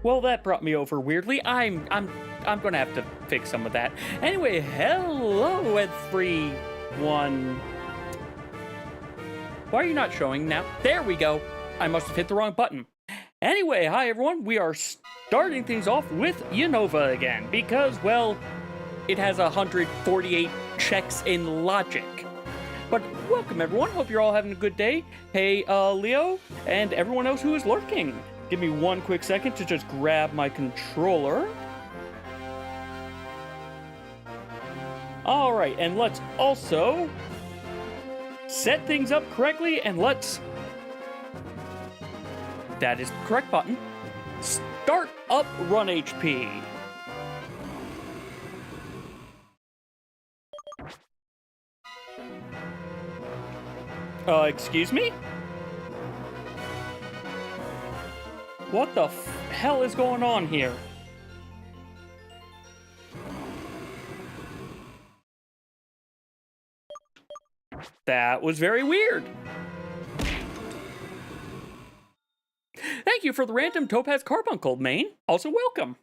Well, that brought me over weirdly. I'm gonna have to fix some of that. Anyway, hello everyone. Why are you not showing now? There we go. I must have hit the wrong button. Anyway, hi everyone. We are starting things off with Unova again because, well, it has 148 checks in logic. But welcome everyone. Hope you're all having a good day. Hey, Leo, and everyone else who is lurking. Give me one quick second to just grab my controller. All right, and let's also set things up correctly, and let's... That is the correct button. Start up RunHP. Excuse me? What the hell is going on here? That was very weird. Thank you for the random Topaz Carbuncle, Maine. Also welcome.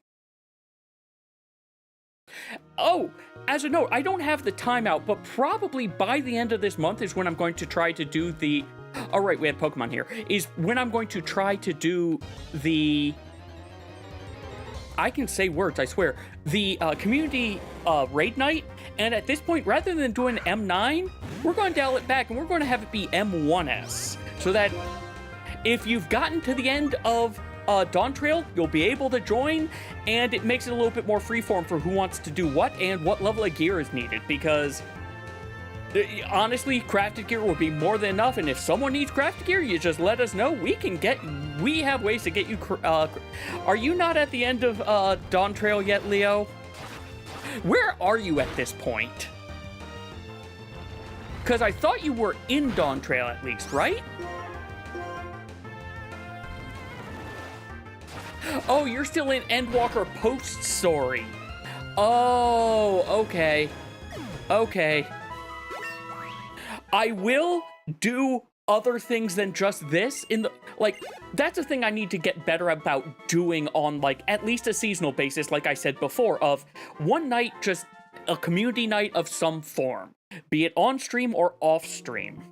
Oh, as a note, I don't have the timeout, but probably by the end of this month is when I'm going to try to do the... All right, we had Pokemon here. Is when I'm going to try to do the... I can say words, I swear. The community raid night. And at this point, rather than doing M9, we're going to dial it back and we're going to have it be M1S. So that If you've gotten to the end of Dawn Trail, you'll be able to join, and it makes it a little bit more freeform for who wants to do what and what level of gear is needed, because honestly, crafted gear will be more than enough, and if someone needs crafted gear, you just let us know. We have ways to get you, are you not at the end of Dawn Trail yet, Leo? Where are you at this point? Because I thought you were in Dawn Trail at least, right? Oh, you're still in Endwalker post-story. Oh, okay. Okay. I will do other things than just this in the, like, that's a thing I need to get better about doing on, like, at least a seasonal basis, like I said before, of one night, just a community night of some form, be it on stream or off stream.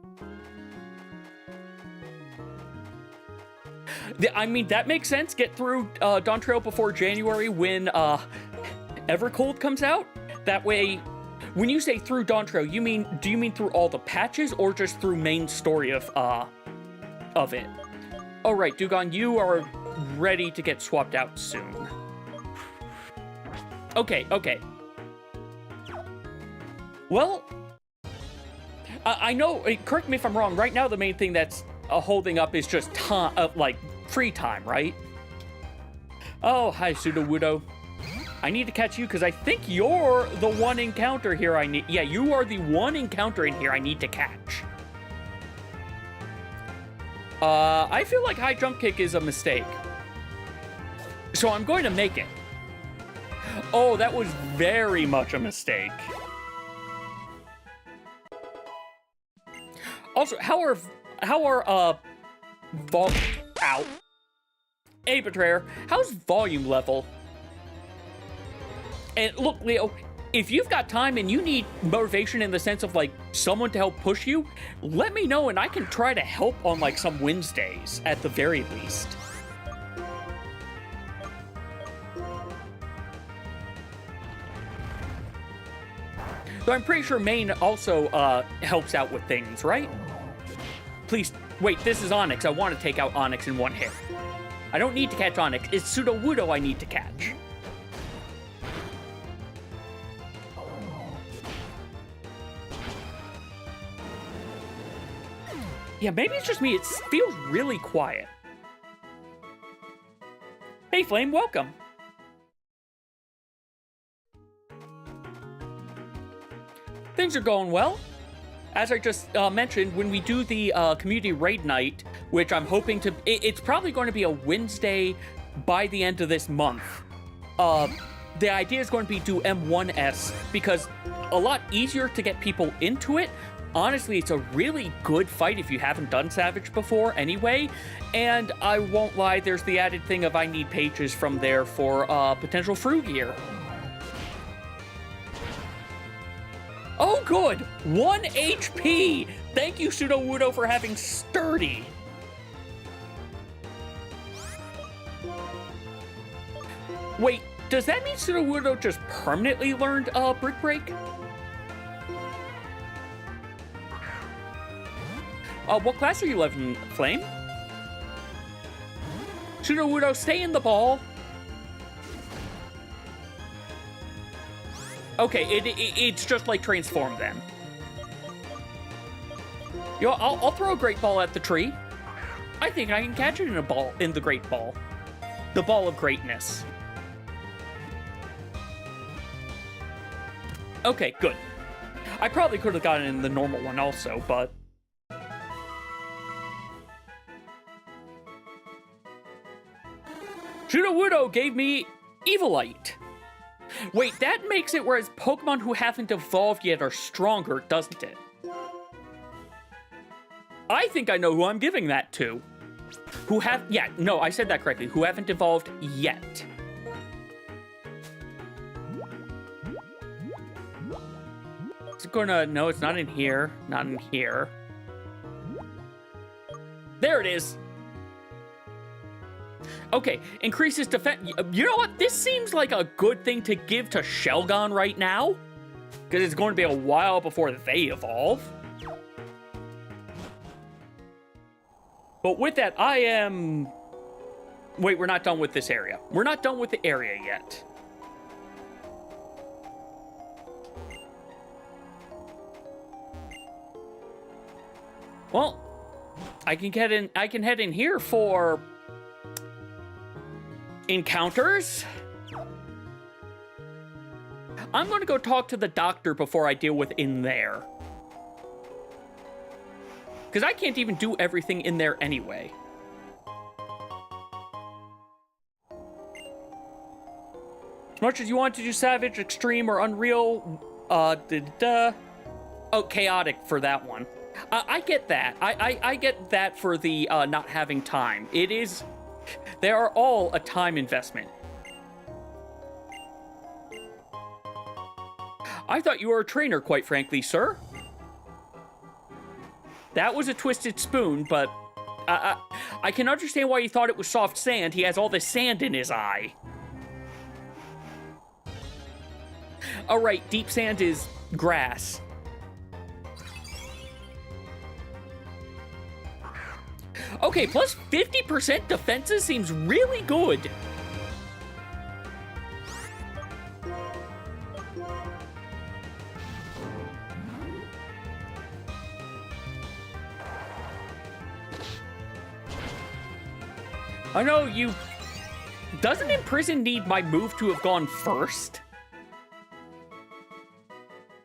I mean, that makes sense. Get through Dawn Trail before January when Evercold comes out. That way, when you say through Dawn Trail, do you mean through all the patches or just through main story of it? Oh, right, Dugon, you are ready to get swapped out soon. Okay, okay. Well, I know, correct me if I'm wrong, right now the main thing that's holding up is just time, like, free time, right? Oh, hi, Sudowoodo. I need to catch you because I think you're the one encounter here I need. Yeah, you are the one encounter in here I need to catch. I feel like high jump kick is a mistake. So I'm going to make it. Oh, that was very much a mistake. Also, how are ow. Hey, Betrayer, how's volume level? And look, Leo, if you've got time and you need motivation in the sense of, like, someone to help push you, let me know and I can try to help on, like, some Wednesdays, at the very least. So I'm pretty sure Maine also helps out with things, right? Please, wait, this is Onyx. I want to take out Onyx in one hit. I don't need to catch Onyx. It's Sudowoodo I need to catch. Yeah, maybe it's just me. It feels really quiet. Hey, Flame, welcome. Things are going well. As I just mentioned, when we do the community raid night, which I'm hoping to... It's probably going to be a Wednesday by the end of this month. The idea is going to be do M1S, because a lot easier to get people into it. Honestly, it's a really good fight if you haven't done Savage before anyway. And I won't lie, there's the added thing of I need pages from there for potential Fru gear. Oh, good! 1 HP! Thank you, Sudowoodo, for having Sturdy. Wait, does that mean Sudowoodo just permanently learned Brick Break? What class are you leveling, Flame? Sudowoodo, stay in the ball. Okay, it's just like Transform then. Yo, I'll throw a Great Ball at the tree. I think I can catch it in the Great Ball. The Ball of Greatness. Okay, good. I probably could have gotten it in the normal one also, but... Sudowoodo gave me Evilite. Wait, that makes it whereas Pokemon who haven't evolved yet are stronger, doesn't it? I think I know who I'm giving that to. Yeah, no, I said that correctly. Who haven't evolved yet. Is it gonna... No, it's not in here. Not in here. There it is. Okay, increases defense. You know what? This seems like a good thing to give to Shelgon right now. Because it's going to be a while before they evolve. But with that, I am... Wait, we're not done with this area. We're not done with the area yet. Well, I can head in here for encounters. I'm going to go talk to the doctor before I deal with in there. Because I can't even do everything in there anyway. As much as you want to do Savage, Extreme, or Unreal, oh, Chaotic for that one. I get that. I get that for the not having time. It is... They are all a time investment. I thought you were a trainer, quite frankly, sir. That was a twisted spoon, but I can understand why you thought it was soft sand. He has all this sand in his eye. All right, deep sand is grass. Okay, plus 50% defenses seems really good. I know you... Doesn't Imprison need my move to have gone first?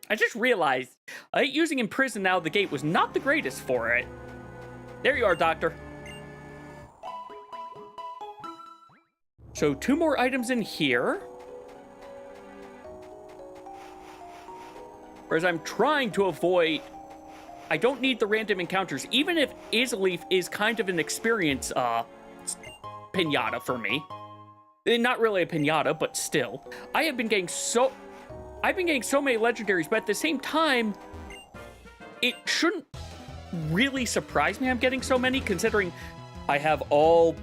I just realized, using Imprison now the gate was not the greatest for it. There you are, Doctor. So 2 more items in here. Whereas I'm trying to avoid... I don't need the random encounters, even if Izleaf is kind of an experience, pinata for me. Not really a pinata, but still. I've been getting so many legendaries, but at the same time, it shouldn't really surprise me I'm getting so many, considering I have all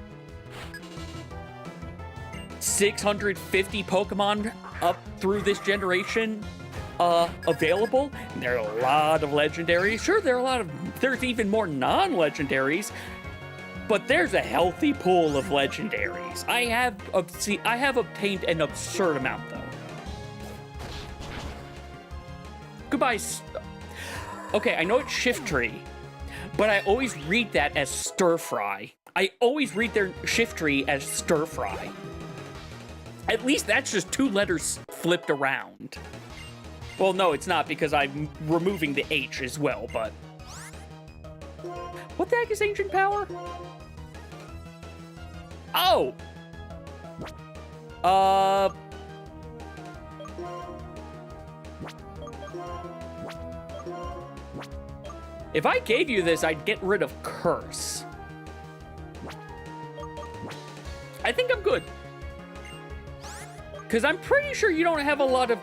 650 Pokemon up through this generation available. And there are a lot of legendaries. Sure, there's even more non-legendaries, but there's a healthy pool of legendaries. I have obtained an absurd amount, though. Goodbye. Okay, I know it's Shift Tree, but I always read that as Stir Fry. I always read their Shift Tree as Stir Fry. At least that's just 2 letters flipped around. Well, no, it's not, because I'm removing the H as well, but... What the heck is Ancient Power? Oh! If I gave you this, I'd get rid of Curse. I think I'm good. Because I'm pretty sure you don't have a lot of...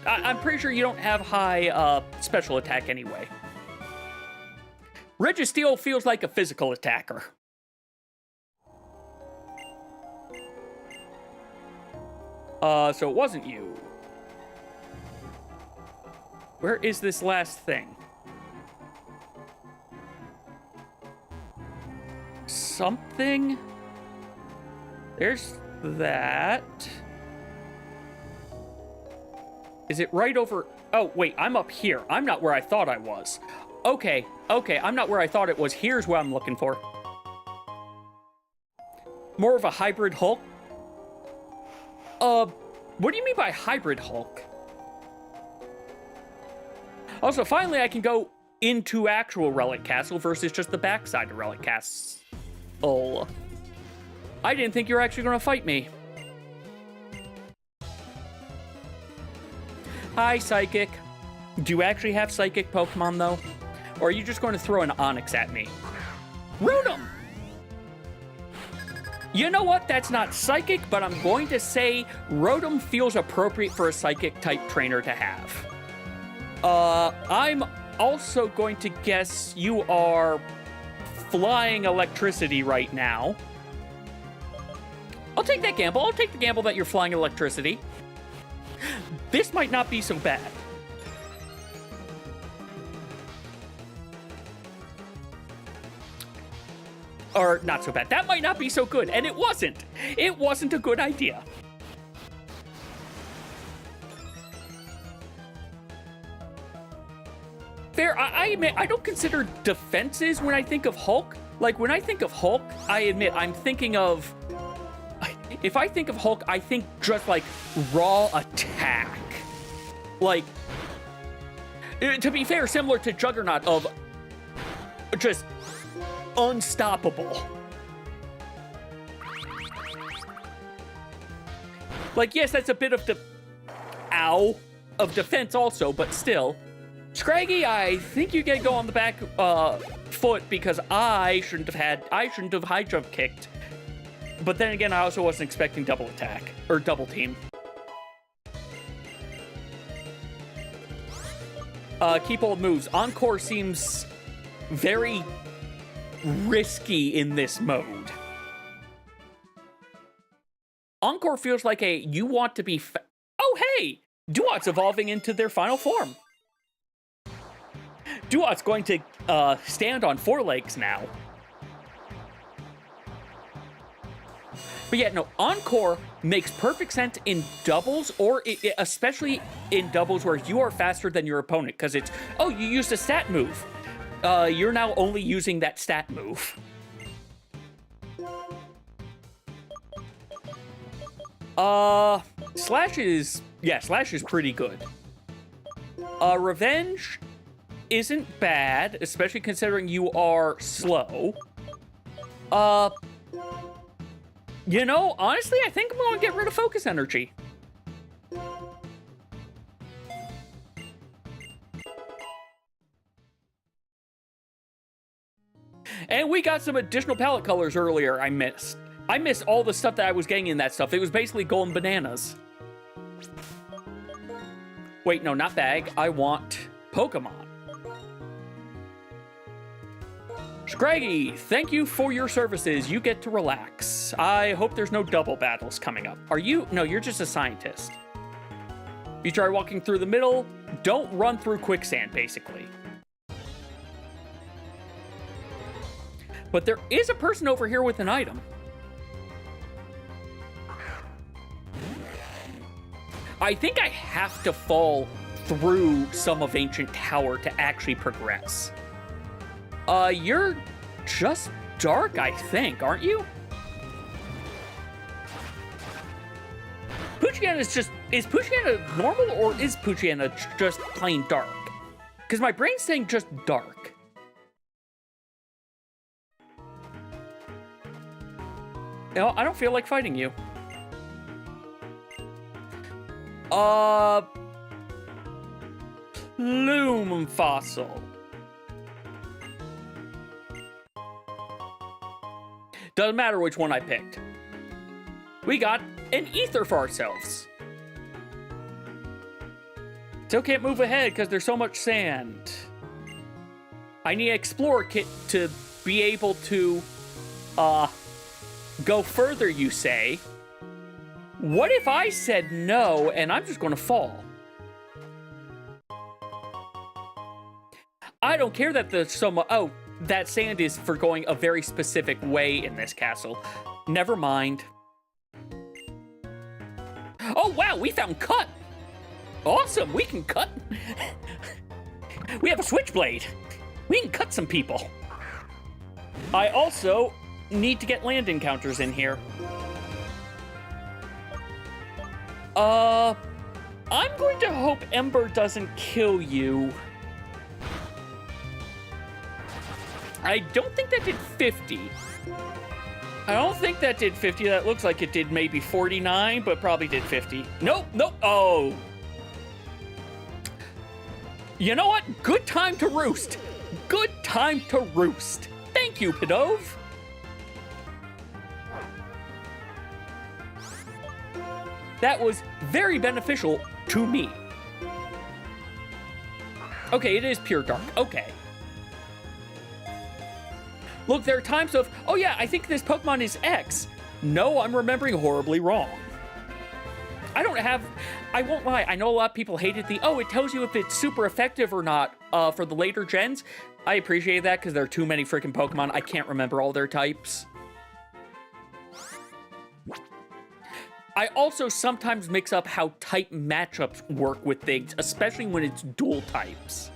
I'm pretty sure you don't have high special attack anyway. Registeel feels like a physical attacker. So it wasn't you. Where is this last thing? Something? There's that. Is it right over... Oh, wait, I'm up here. I'm not where I thought I was. Okay, I'm not where I thought it was. Here's what I'm looking for. More of a hybrid Hulk? What do you mean by hybrid Hulk? Also, finally, I can go into actual Relic Castle versus just the backside of Relic Castle. Oh. I didn't think you were actually going to fight me. Hi, Psychic. Do you actually have Psychic Pokemon, though? Or are you just going to throw an Onix at me? Rotom! You know what? That's not Psychic, but I'm going to say Rotom feels appropriate for a Psychic-type trainer to have. I'm also going to guess you are flying electricity right now. I'll take that gamble. I'll take the gamble that you're flying electricity. This might not be so bad. Or not so bad. That might not be so good, and it wasn't. It wasn't a good idea. Fair, I admit, I don't consider defenses when I think of Hulk. Like, when I think of Hulk, I admit I'm thinking of... If I think of Hulk, I think just, like, raw attack. Like, to be fair, similar to Juggernaut of just unstoppable. Like, yes, that's a bit of of defense also, but still. Scraggy, I think you get to go on the back foot because I shouldn't have high jump kicked. But then again, I also wasn't expecting double attack or double team. Keep old moves. Encore seems very risky in this mode. Encore feels like you want to be oh, hey! Duat's evolving into their final form. Duat's going to stand on 4 legs now. But yeah, no, Encore makes perfect sense in doubles, or especially in doubles where you are faster than your opponent, because it's, oh, you used a stat move. You're now only using that stat move. Slash is pretty good. Revenge isn't bad, especially considering you are slow. You know, honestly, I think I'm gonna get rid of focus energy. And we got some additional palette colors earlier I missed. I missed all the stuff that I was getting in that stuff. It was basically golden bananas. Wait, no, not bag. I want Pokemon. Scraggy, thank you for your services. You get to relax. I hope there's no double battles coming up. Are you? No, you're just a scientist. If you try walking through the middle, don't run through quicksand, basically. But there is a person over here with an item. I think I have to fall through some of Ancient Tower to actually progress. You're just dark, I think, aren't you? Poochyena is Poochyena normal, or is Poochyena just plain dark? Because my brain's saying just dark. No, I don't feel like fighting you. Plume Fossil. Doesn't matter which one I picked. We got an ether for ourselves. Still can't move ahead because there's so much sand. I need an Explorer kit to be able to, go further, you say? What if I said no and I'm just gonna fall? I don't care that there's so much. Oh, that sand is for going a very specific way in this castle. Never mind. Oh, wow, we found cut. Awesome, we can cut. We have a switchblade. We can cut some people. I also need to get land encounters in here. I'm going to hope Ember doesn't kill you. I don't think that did 50. I don't think that did 50. That looks like it did maybe 49, but probably did 50. Nope, nope. Oh. You know what? Good time to roost. Good time to roost. Thank you, Pidove. That was very beneficial to me. Okay, it is pure dark. Okay. Look, there are times of, oh yeah, I think this Pokemon is X. No, I'm remembering horribly wrong. I won't lie, I know a lot of people hated it tells you if it's super effective or not for the later gens. I appreciate that because there are too many freaking Pokemon. I can't remember all their types. I also sometimes mix up how type matchups work with things, especially when it's dual types.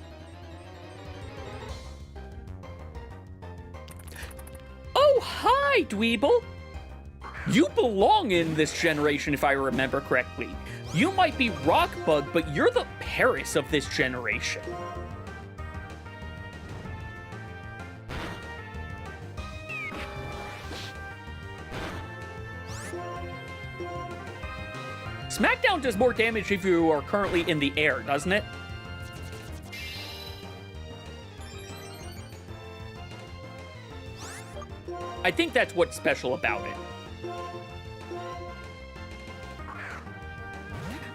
Oh, hi, Dweeble! You belong in this generation, if I remember correctly. You might be Rockbug, but you're the Paris of this generation. Smackdown does more damage if you are currently in the air, doesn't it? I think that's what's special about it.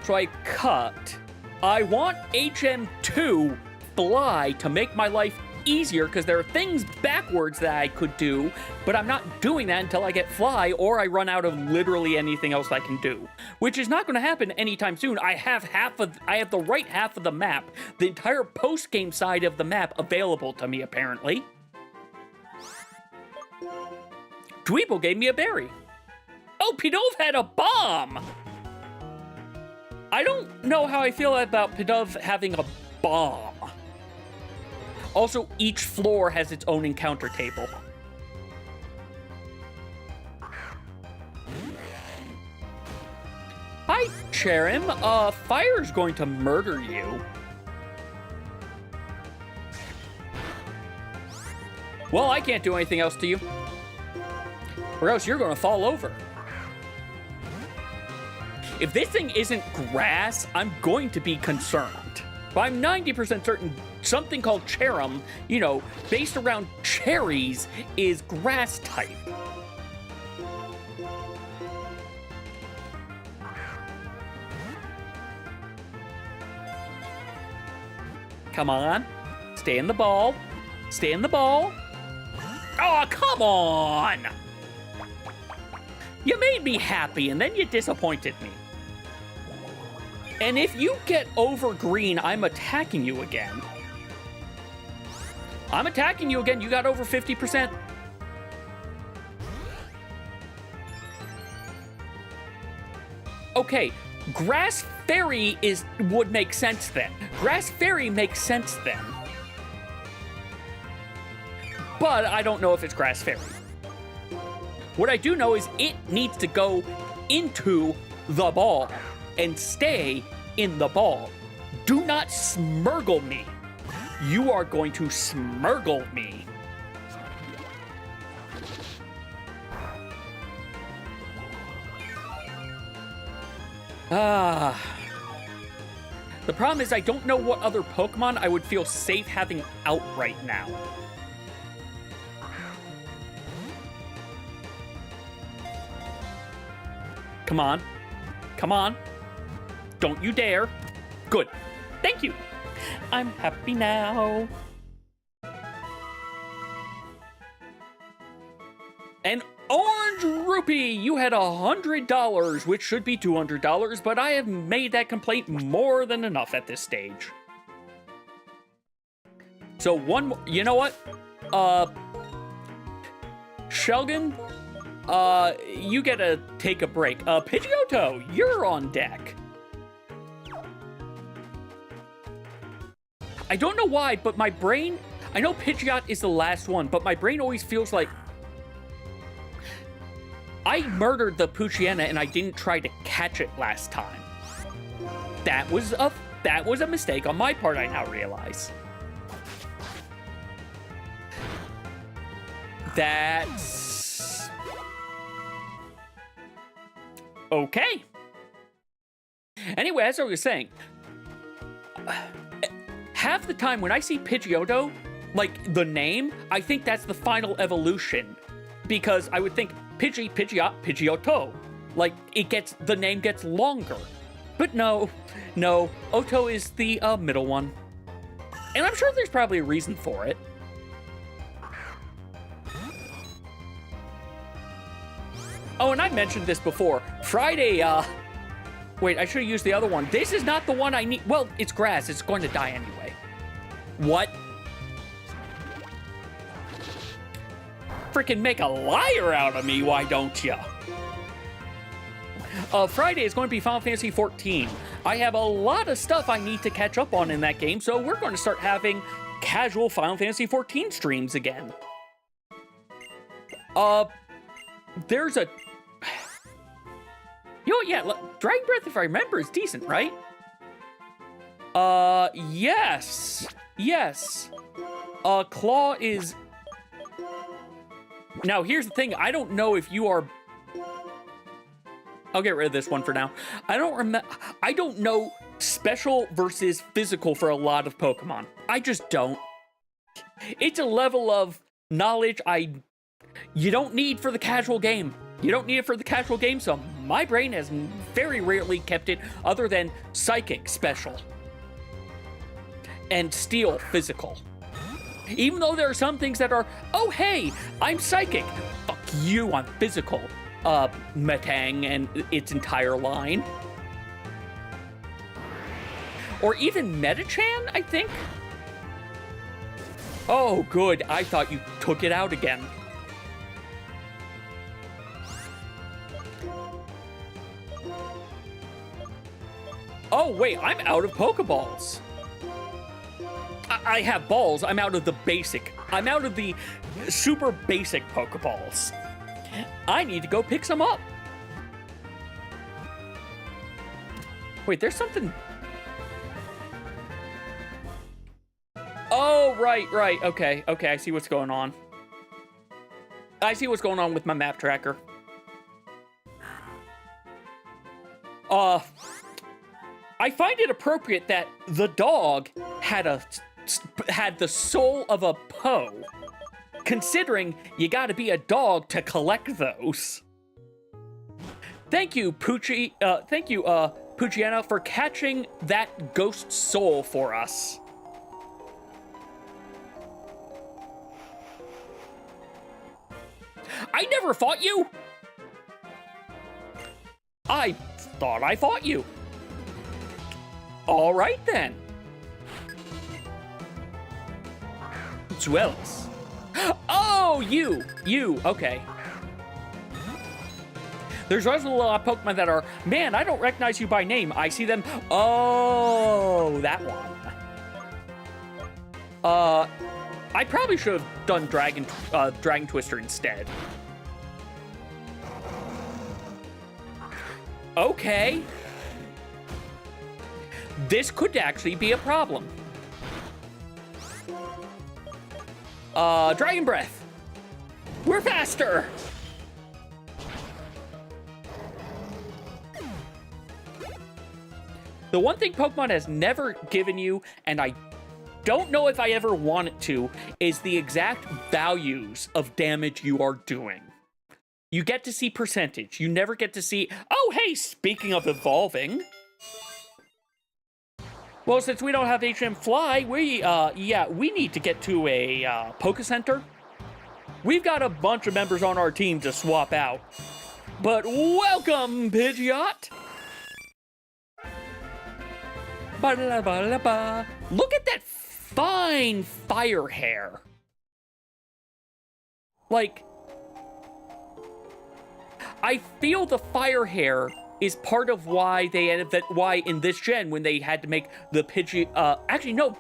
So I cut. I want HM2 Fly to make my life easier because there are things backwards that I could do, but I'm not doing that until I get Fly or I run out of literally anything else I can do, which is not going to happen anytime soon. I have the right half of the map, the entire post-game side of the map available to me apparently. Dweeble gave me a berry. Oh, Pidove had a bomb! I don't know how I feel about Pidove having a bomb. Also, each floor has its own encounter table. Hi, Cherim. Fire's going to murder you. Well, I can't do anything else to you. Or else you're going to fall over. If this thing isn't grass, I'm going to be concerned. But I'm 90% certain something called Cherim, you know, based around cherries, is grass type. Come on. Stay in the ball. Stay in the ball. Oh, come on! You made me happy, and then you disappointed me. And if you get over green, I'm attacking you again. I'm attacking you again. You got over 50%. Okay, Grass Fairy would make sense then. Grass Fairy makes sense then. But I don't know if it's Grass Fairy. What I do know is it needs to go into the ball and stay in the ball. Do not smurgle me. You are going to smurgle me. The problem is I don't know what other Pokemon I would feel safe having out right now. Come on. Come on. Don't you dare. Good. Thank you. I'm happy now. An orange rupee! You had $100, which should be $200, but I have made that complaint more than enough at this stage. So one more, you know what? Shelgon, you get to take a break. Pidgeotto, you're on deck. I don't know why, but my brain, I know Pidgeot is the last one, but my brain always feels like I murdered the Poochyena and I didn't try to catch it last time. That was a mistake on my part, I now realize. That's okay. Anyway, as I was saying, half the time when I see Pidgeotto, like the name, I think that's the final evolution. Because I would think Pidgeot, Pidgeotto. Like, the name gets longer. But no, Otto is the middle one. And I'm sure there's probably a reason for it. Oh, and I mentioned this before. Friday, wait, I should have used the other one. This is not the one I need. Well, it's grass. It's going to die anyway. What? freaking make a liar out of me, why don't you? Friday is going to be Final Fantasy XIV. I have a lot of stuff I need to catch up on in that game, so we're going to start having casual Final Fantasy XIV streams again. There's a... You know, yeah, Dragon Breath, if I remember, is decent, right? Yes. Yes. Claw is... Now, here's the thing. I don't know if you are... I'll get rid of this one for now. I don't know special versus physical for a lot of Pokemon. I just don't. It's a level of knowledge you don't need for the casual game. You don't need it for the casual game, so my brain has very rarely kept it other than Psychic special. And Steel physical. Even though there are some things that are, oh hey, I'm Psychic. Fuck you, I'm physical. Metang and its entire line. Or even Metachan, I think? Oh, good. I thought you took it out again. Oh, wait, I'm out of Pokeballs. I have balls. I'm out of the basic. I'm out of the super basic Pokeballs. I need to go pick some up. Wait, there's something... Oh, right. Okay, I see what's going on. I see what's going on with my map tracker. I find it appropriate that the dog had the soul of a Poe. Considering you gotta be a dog to collect those. Thank you, Pucciana, for catching that ghost soul for us. I never fought you! I thought I fought you. All right, then. Zuelis. Oh, you, okay. There's also a lot of Pokemon that are, man, I don't recognize you by name. I see them, oh, that one. I probably should have done Dragon Twister instead. Okay. This could actually be a problem. Dragon Breath. We're faster. The one thing Pokemon has never given you, and I don't know if I ever want it to, is the exact values of damage you are doing. You get to see percentage. You never get to see, oh, hey, speaking of evolving. Well, since we don't have HM Fly, we need to get to a Poke Center. We've got a bunch of members on our team to swap out. But welcome, Pidgeot! Ba-da-ba-da-ba. Look at that fine fire hair. Like, I feel the fire hair is part of why why in this gen, when they had to make the actually, no,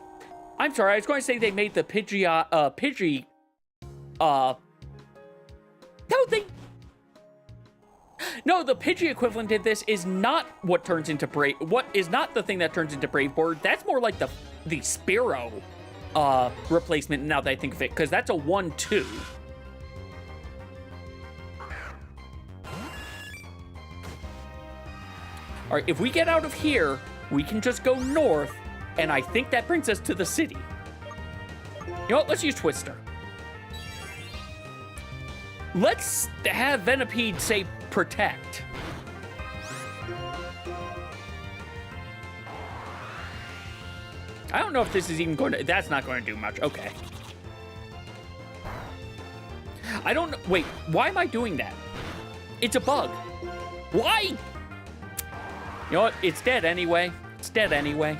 I'm sorry, I was going to say they made the no, the Pidgey equivalent to this is not what turns into what is not the thing that turns into Brave Bird. That's more like the Spearow, replacement, now that I think of it, because that's a 1-2. All right, if we get out of here, we can just go north, and I think that brings us to the city. You know what? Let's use Twister. Let's have Venipede say protect. I don't know if this is even going to... That's not going to do much. Okay. I don't know... Wait, why am I doing that? It's a bug. Why? You know what? It's dead anyway. It's dead anyway.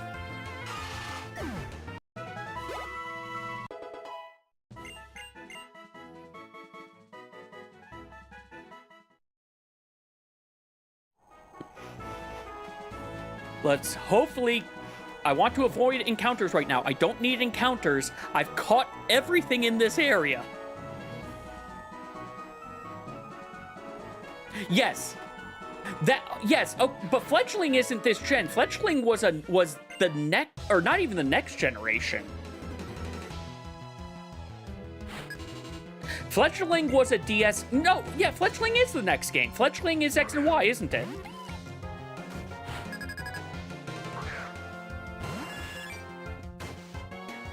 Let's hopefully... I want to avoid encounters right now. I don't need encounters. I've caught everything in this area. Yes. Yes. Oh, but fledgling isn't this gen. Fledgling was the next, or not even the next generation. Fledgling was a DS. No, yeah, Fledgling is the next game. Fledgling is X and Y, isn't it?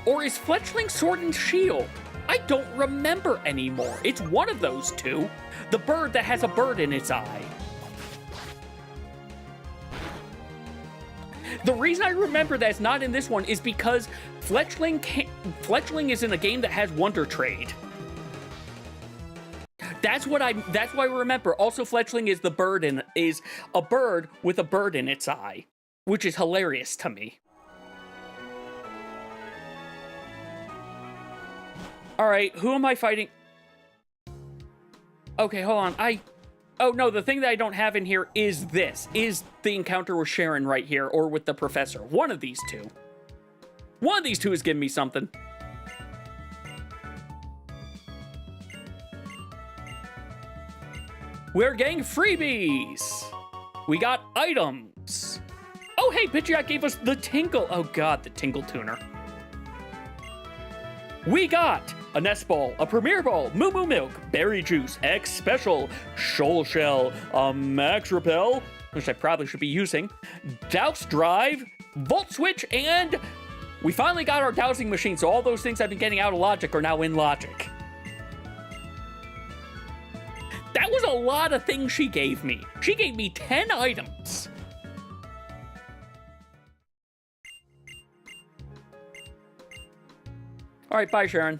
Or is Fledgling Sword and Shield? I don't remember anymore. It's one of those two. The bird that has a bird in its eye. The reason I remember that's not in this one is because Fledgling is in a game that has Wonder Trade. That's why I remember. Also, Fledgling is is a bird with a bird in its eye, which is hilarious to me. All right, who am I fighting? Okay, hold on. Oh no, the thing that I don't have in here is the encounter with Sharon right here, or with the professor. One of these two. One of these two is giving me something. We're getting freebies. We got items. Oh, hey, Pidgeot gave us the Tinkle. Oh God, the Tinkle Tuner. We got a Nest Ball, a Premier Ball, Moo Moo Milk, Berry Juice, X Special, Shoal Shell, a Max Repel, which I probably should be using, Douse Drive, Volt Switch, and we finally got our dowsing machine, so all those things I've been getting out of Logic are now in Logic. That was a lot of things she gave me. She gave me 10 items. All right, bye, Sharon.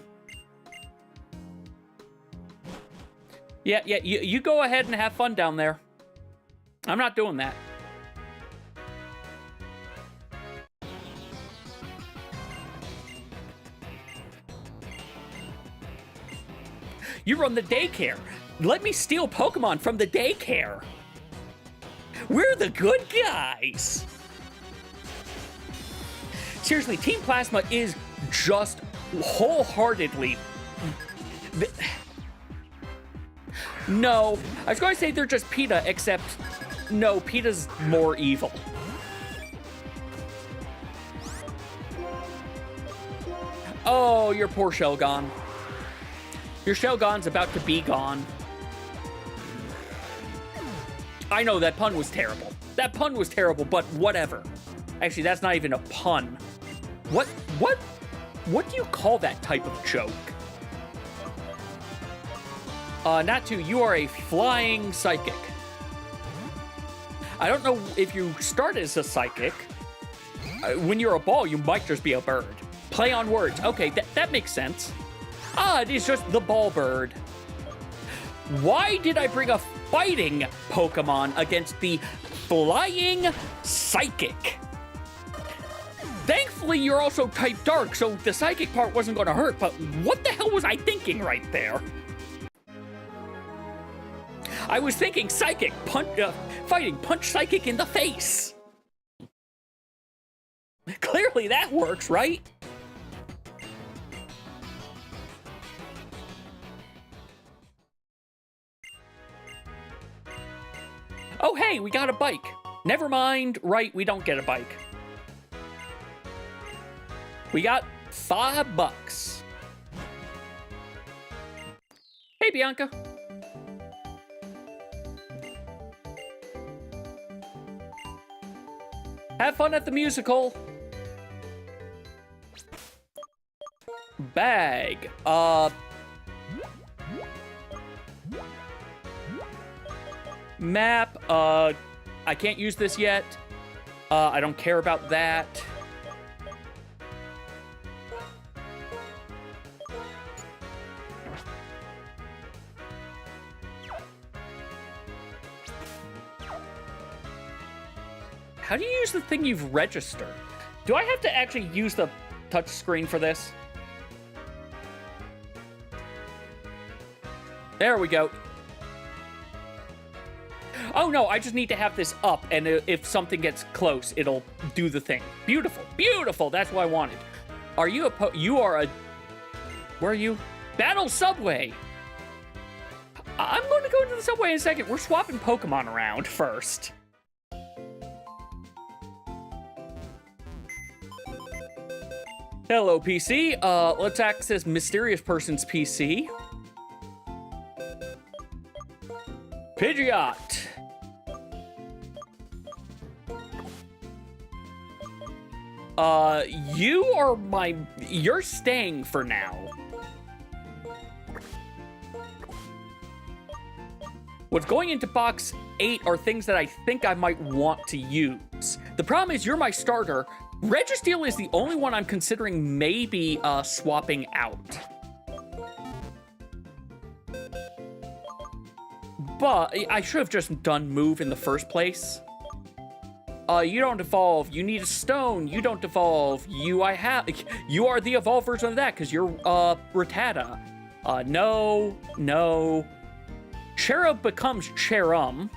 Yeah, you go ahead and have fun down there. I'm not doing that. You run the daycare. Let me steal Pokemon from the daycare. We're the good guys. Seriously, Team Plasma is just wholeheartedly... No, I was going to say they're just PETA, except no, PETA's more evil. Oh, your poor Shelgon. Your Shelgon's about to be gone. I know, that pun was terrible. That pun was terrible, but whatever. Actually, that's not even a pun. What do you call that type of joke? Natu, you are a flying psychic. I don't know if you start as a psychic. When you're a ball, you might just be a bird. Play on words. Okay, that makes sense. Ah, it is just the ball bird. Why did I bring a fighting Pokemon against the flying psychic? Thankfully, you're also type dark, so the psychic part wasn't going to hurt, but what the hell was I thinking right there? I was thinking psychic, fighting, punch psychic in the face. Clearly that works, right? Oh, hey, we got a bike. Never mind, right, we don't get a bike. We got $5. Hey, Bianca. Have fun at the musical. Bag. Map. I can't use this yet. I don't care about that. How do you use the thing you've registered? Do I have to actually use the touch screen for this? There we go. Oh, no, I just need to have this up, and if something gets close, it'll do the thing. Beautiful. Beautiful. That's what I wanted. Are you you are a... Where are you? Battle Subway. I'm going to go into the subway in a second. We're swapping Pokemon around first. Hello, PC. Let's access Mysterious Person's PC. Pidgeot. You're staying for now. What's going into box 8 are things that I think I might want to use. The problem is you're my starter. Registeel is the only one I'm considering maybe swapping out. But I should have just done move in the first place. You don't evolve. You need a stone. You don't evolve. You are the evolved version of that because you're Rattata. No. Cherub becomes Cherum.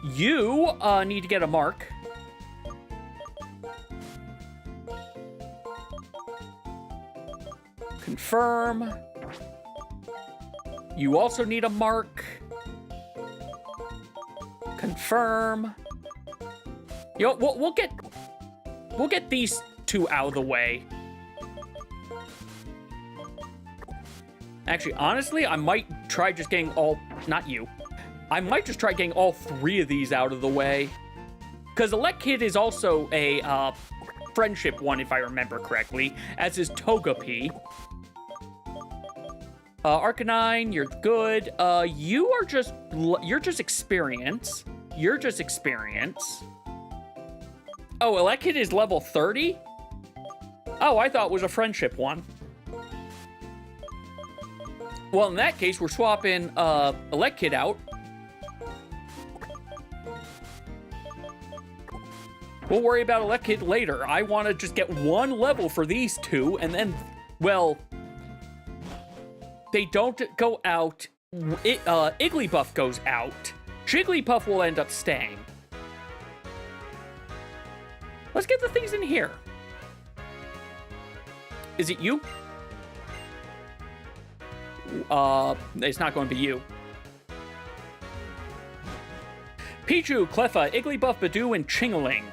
You need to get a mark. Confirm. You also need a mark. Confirm. Yo, we'll get these two out of the way. Actually, honestly, I might try just getting all... Not you. I might just try getting all 3 of these out of the way. Because Elekid is also a friendship one, if I remember correctly, as is Togepi. Arcanine, you're good. You're just experience. You're just experience. Oh, Elekid is level 30? Oh, I thought it was a friendship one. Well, in that case, we're swapping Elekid out. We'll worry about Elekid later. I want to just get 1 level for these 2, and then, well, they don't go out. Igglybuff goes out. Jigglypuff will end up staying. Let's get the things in here. Is it you? It's not going to be you. Pichu, Cleffa, Igglybuff, Badoo, and Chingaling.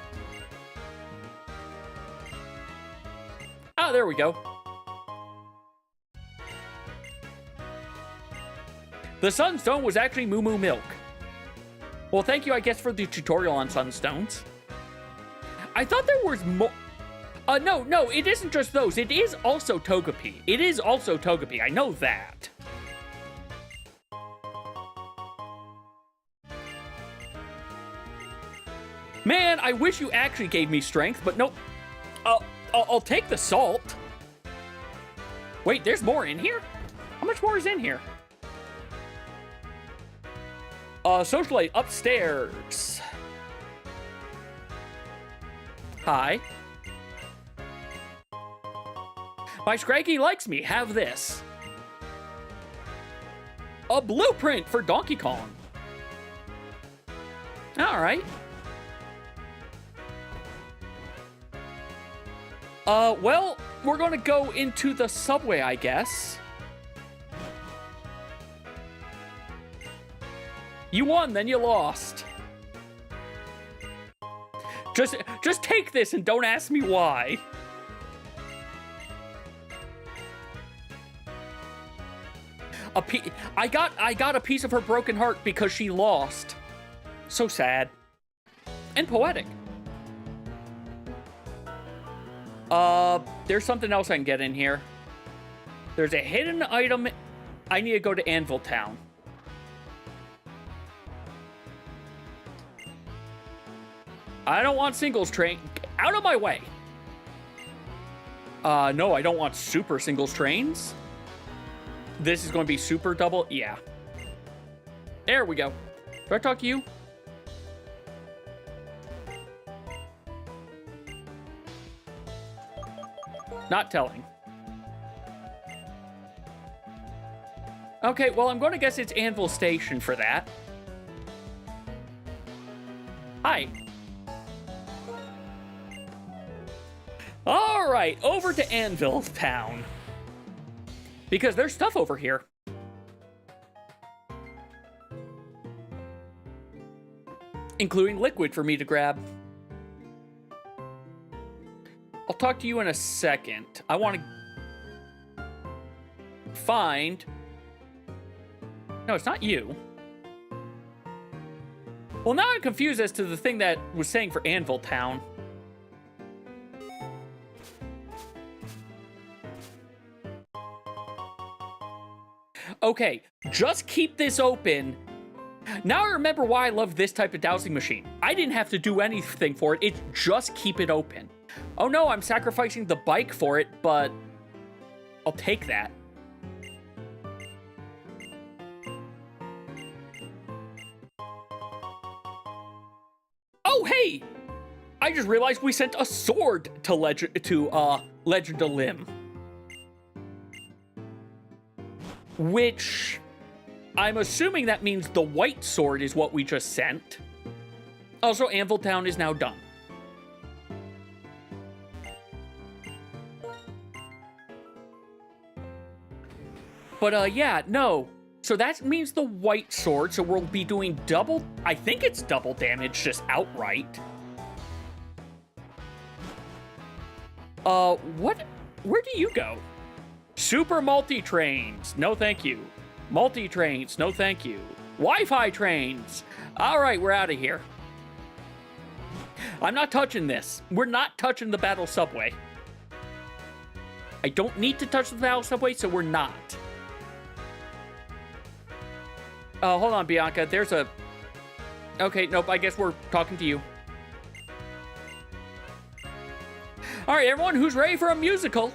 Ah, there we go. The Sunstone was actually Moo Moo Milk. Well, thank you, I guess, for the tutorial on Sunstones. I thought there was more... No, it isn't just those. It is also Togepi. It is also Togepi. I know that. Man, I wish you actually gave me strength, but nope. I'll take the salt. Wait, there's more in here? How much more is in here? Socialite upstairs. Hi. My Scraggy likes me. Have this. A blueprint for Donkey Kong. All right. Well, we're gonna go into the subway, I guess. You won, then you lost. Just take this and don't ask me why. I got a piece of her broken heart because she lost. So sad. And poetic. There's something else I can get in here. There's a hidden item. I need to go to Anvil Town. I don't want singles train. Out of my way. No, I don't want super singles trains. This is going to be super double. Yeah. There we go. Do I talk to you? Not telling. Okay, well, I'm going to guess it's Anvil Station for that. Hi. All right, over to Anvil Town. Because there's stuff over here. Including liquid for me to grab. I'll talk to you in a second. I want to find... No, it's not you. Well, now I'm confused as to the thing that was saying for Anvil Town. Okay, just keep this open. Now I remember why I love this type of dowsing machine. I didn't have to do anything for it. It's just keep it open. Oh no, I'm sacrificing the bike for it, but I'll take that. Oh, hey! I just realized we sent a sword to Legend of Limb. Which, I'm assuming that means the white sword is what we just sent. Also, Anvil Town is now done. But, yeah, no. So that means the white sword, so we'll be doing double... I think it's double damage, just outright. What? Where do you go? Super multi-trains, no thank you. Multi-trains, no thank you. Wi-Fi trains. All right, we're out of here. I'm not touching this. We're not touching the battle subway. I don't need to touch the battle subway, so we're not. Oh, hold on, Bianca. There's a... Okay, nope, I guess we're talking to you. All right, everyone, who's ready for a musical?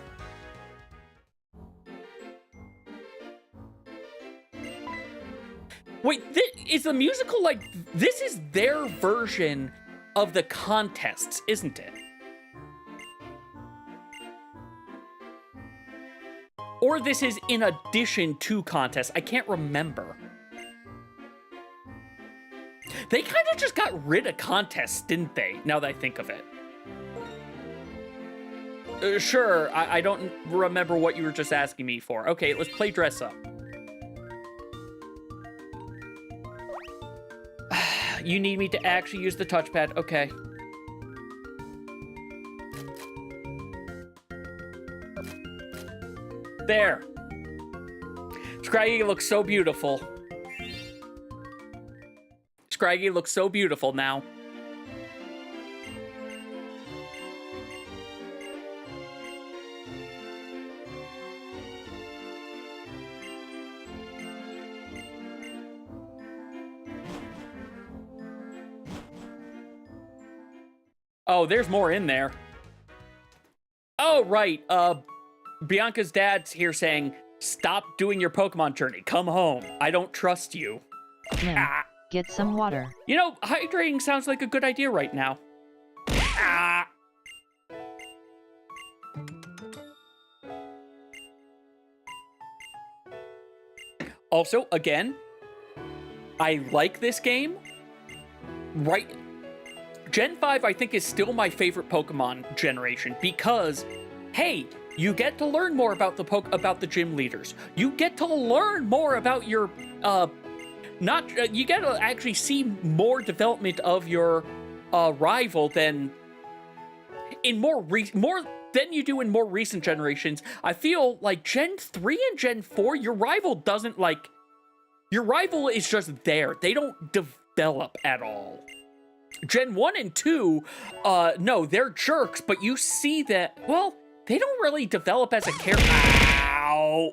Wait, is the musical like... This is their version of the contests, isn't it? Or this is in addition to contests. I can't remember. They kind of just got rid of contests, didn't they? Now that I think of it. Sure, I don't remember what you were just asking me for. Okay, let's play dress up. You need me to actually use the touchpad. Okay. There. Scraggy looks so beautiful. Scraggy looks so beautiful now. Oh, there's more in there. Oh, right. Bianca's dad's here saying, stop doing your Pokemon journey. Come home. I don't trust you. Yeah, get some water. You know, hydrating sounds like a good idea right now. Also, again, I like this game. Right. Gen 5, I think, is still my favorite Pokemon generation because, hey, you get to learn more about the gym leaders. You get to learn more about your, you get to actually see more development of your rival than in more than you do in more recent generations. I feel like Gen 3 and Gen 4, your rival doesn't your rival is just there. They don't develop at all. Gen 1 and 2, no, they're jerks, but you see that, well, they don't really develop as a character. Ow!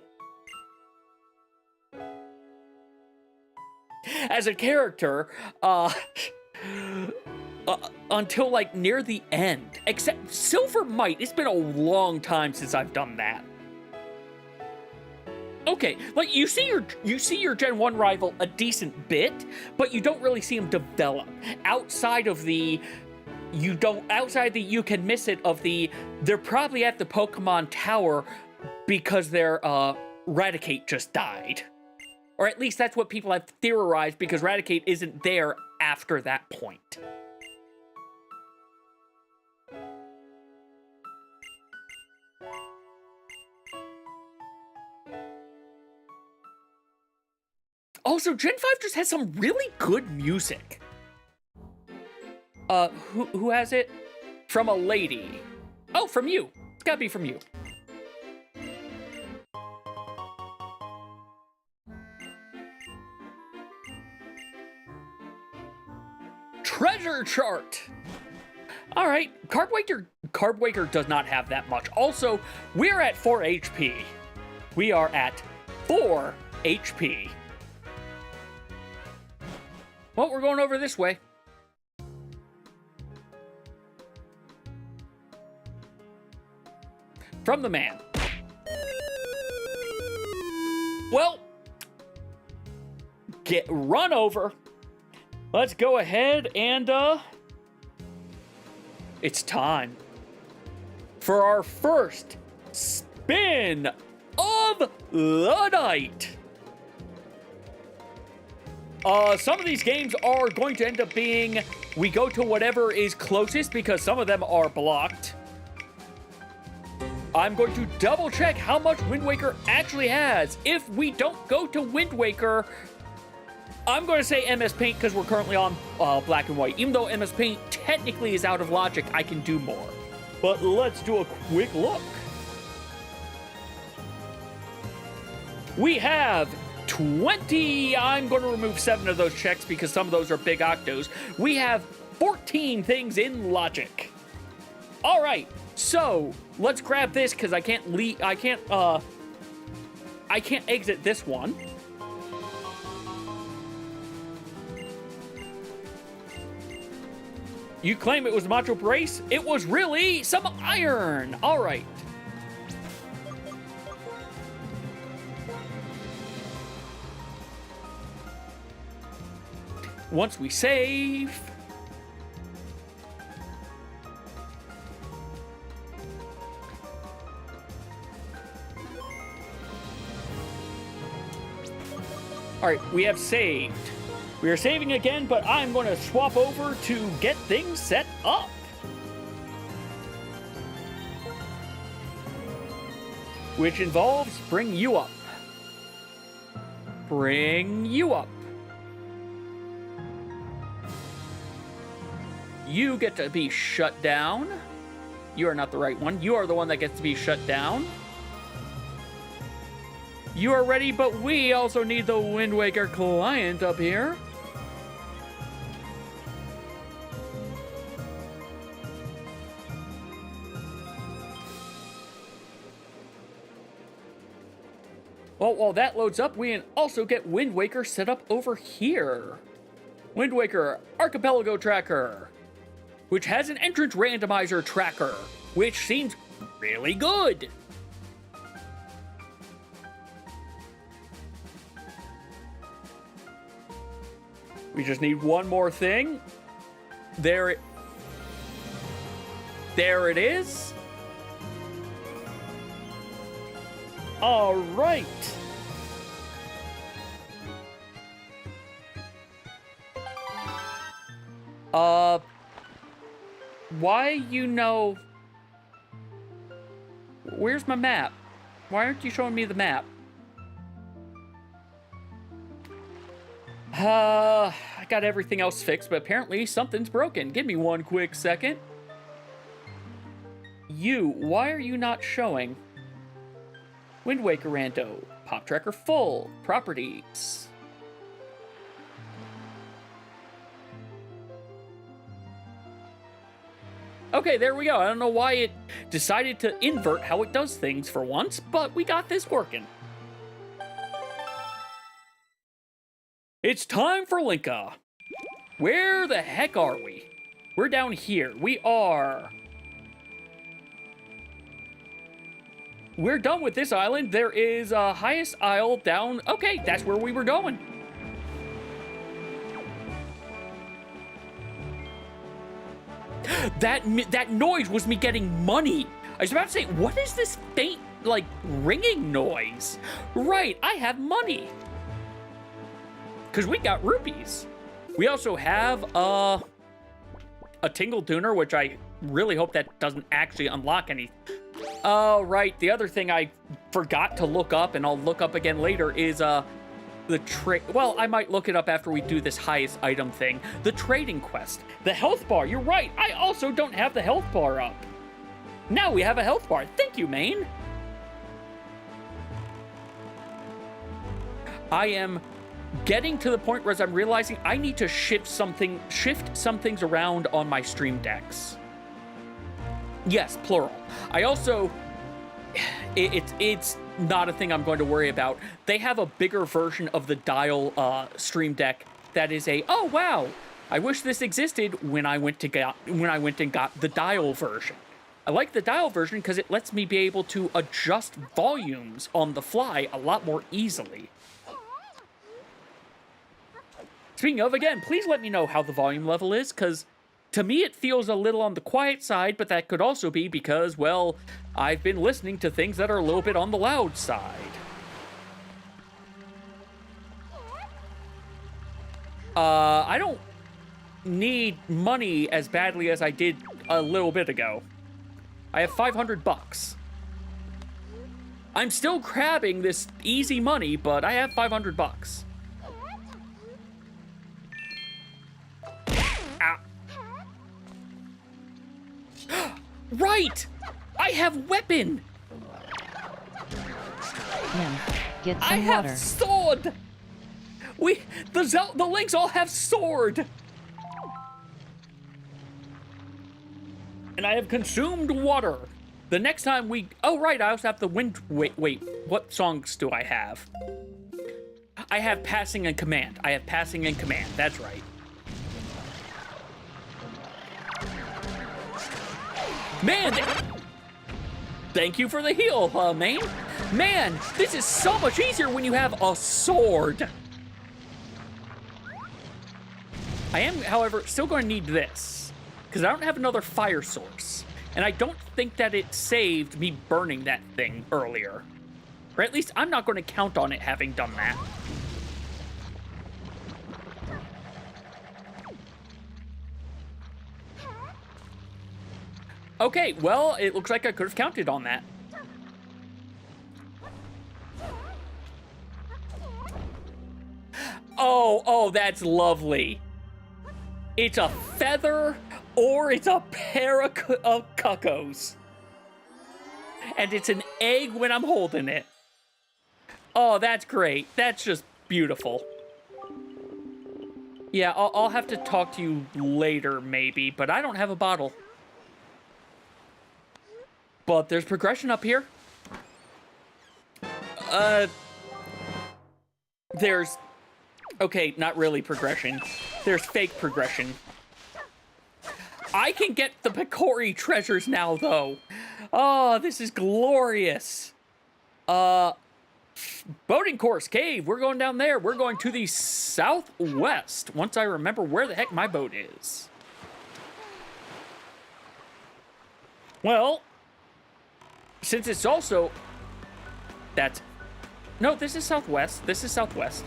As a character, until, like, near the end. Except Silver Might, it's been a long time since I've done that. Okay, like, you see your Gen 1 rival a decent bit, but you don't really see him develop. Outside the you can miss it of the, they're probably at the Pokemon Tower because their, Raticate just died. Or at least that's what people have theorized, because Raticate isn't there after that point. Also, Gen 5 just has some really good music. Who has it? From a lady. Oh, from you. It's gotta be from you. Treasure chart. All right, Carb Waker does not have that much. Also, we're at 4 HP. We are at 4 HP. Well, we're going over this way. From the man. Well, get run over. Let's go ahead and, it's time for our first spin of the night. Some of these games are going to end up being, we go to whatever is closest because some of them are blocked. I'm going to double check how much Wind Waker actually has. If we don't go to Wind Waker, I'm going to say MS Paint because we're currently on black and white. Even though MS Paint technically is out of logic, I can do more. But let's do a quick look. We have 20. I'm going to remove 7 of those checks because some of those are big octos. We have 14 things in logic. All right, so let's grab this because I can't leave. I can't exit this one. You claim it was Macho Brace? It was really some iron. All right. Once we save. All right, we have saved. We are saving again, but I'm going to swap over to get things set up. Which involves bring you up. Bring you up. You get to be shut down. You are not the right one. You are the one that gets to be shut down. You are ready, but we also need the Wind Waker client up here. Well, while that loads up, we can also get Wind Waker set up over here. Wind Waker Archipelago Tracker, which has an entrance randomizer tracker, which seems really good. We just need one more thing. There it is. All right. Why you know... Where's my map? Why aren't you showing me the map? I got everything else fixed, but apparently something's broken. Give me one quick second. Why are you not showing? Wind Waker Rando, Pop Tracker full, properties. Okay, there we go. I don't know why it decided to invert how it does things for once, but we got this working. It's time for Linka. Where the heck are we? We're down here. We're done with this island. There is a highest isle down. Okay, that's where we were going. That noise was me getting money. I was about to say, what is this faint, like, ringing noise? Right, I have money. Because we got rupees. We also have a Tingle Tuner, which I really hope that doesn't actually unlock any. Oh, right. The other thing I forgot to look up, and I'll look up again later, is Well, I might look it up after we do this highest item thing. The trading quest. The health bar. You're right. I also don't have the health bar up. Now we have a health bar. Thank you, Maine. I am getting to the point where I'm realizing I need to shift some things around on my stream decks. Yes, plural. I also, it's not a thing I'm going to worry about. They have a bigger version of the Dial stream deck that is oh wow, I wish this existed when I went and got the Dial version. I like the Dial version because it lets me be able to adjust volumes on the fly a lot more easily. Speaking of, again, please let me know how the volume level is, because to me it feels a little on the quiet side, but that could also be because, well, I've been listening to things that are a little bit on the loud side. I don't need money as badly as I did a little bit ago. I have 500 bucks. I'm still crabbing this easy money, but I have 500 bucks. Right! I have weapon! Get some I have water. Sword! The Links all have sword! And I have consumed water. The next time oh right, I also have the wind, wait, what songs do I have? I have Passing and Command. That's right. Man, thank you for the heal, Maine. Man, this is so much easier when you have a sword. I am, however, still going to need this, because I don't have another fire source, and I don't think that it saved me burning that thing earlier. Or at least I'm not going to count on it having done that. Okay, well, it looks like I could have counted on that. Oh, that's lovely. It's a feather or it's a pair of cuckoos. And it's an egg when I'm holding it. Oh, that's great. That's just beautiful. Yeah, I'll have to talk to you later, maybe, but I don't have a bottle. But there's progression up here. There's... Okay, not really progression. There's fake progression. I can get the Picori treasures now, though. Oh, this is glorious. Boating course, cave. We're going down there. We're going to the southwest, once I remember where the heck my boat is. Well... Since it's also... No, this is southwest. This is southwest.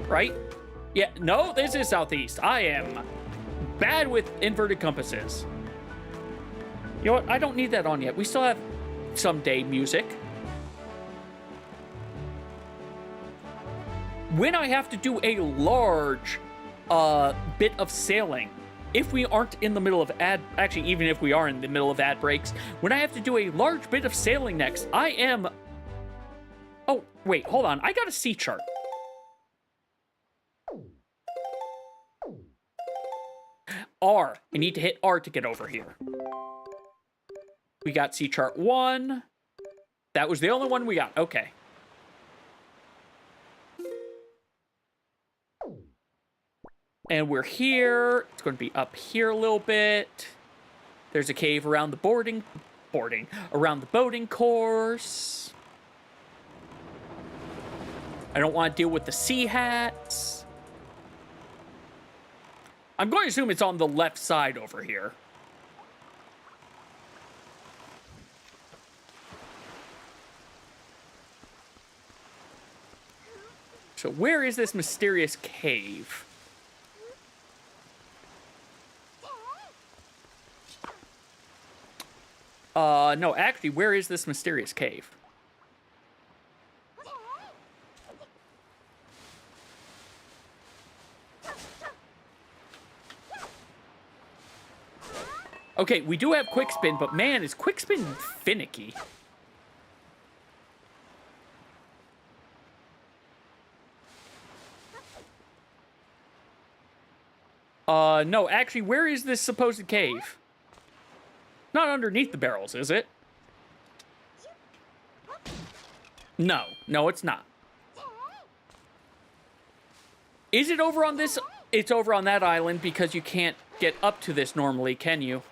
Right? Yeah, no, this is southeast. I am bad with inverted compasses. You know what? I don't need that on yet. We still have someday music. When I have to do a large bit of sailing, if we aren't in the middle of actually, even if we are in the middle of ad breaks, when I have to do a large bit of sailing next, I am... Oh, wait, hold on. I got a sea chart. R. I need to hit R to get over here. We got sea chart 1. That was the only one we got. Okay. And we're here. It's going to be up here a little bit. There's a cave around the around the boating course. I don't want to deal with the sea hats. I'm going to assume it's on the left side over here. So where is this mysterious cave? No, actually, where is this mysterious cave? Okay, we do have quick spin, but man, is quick spin finicky. No, actually, where is this supposed cave? Not underneath the barrels, is it? No, it's not. Is it over on this? It's over on that island because you can't get up to this normally, can you?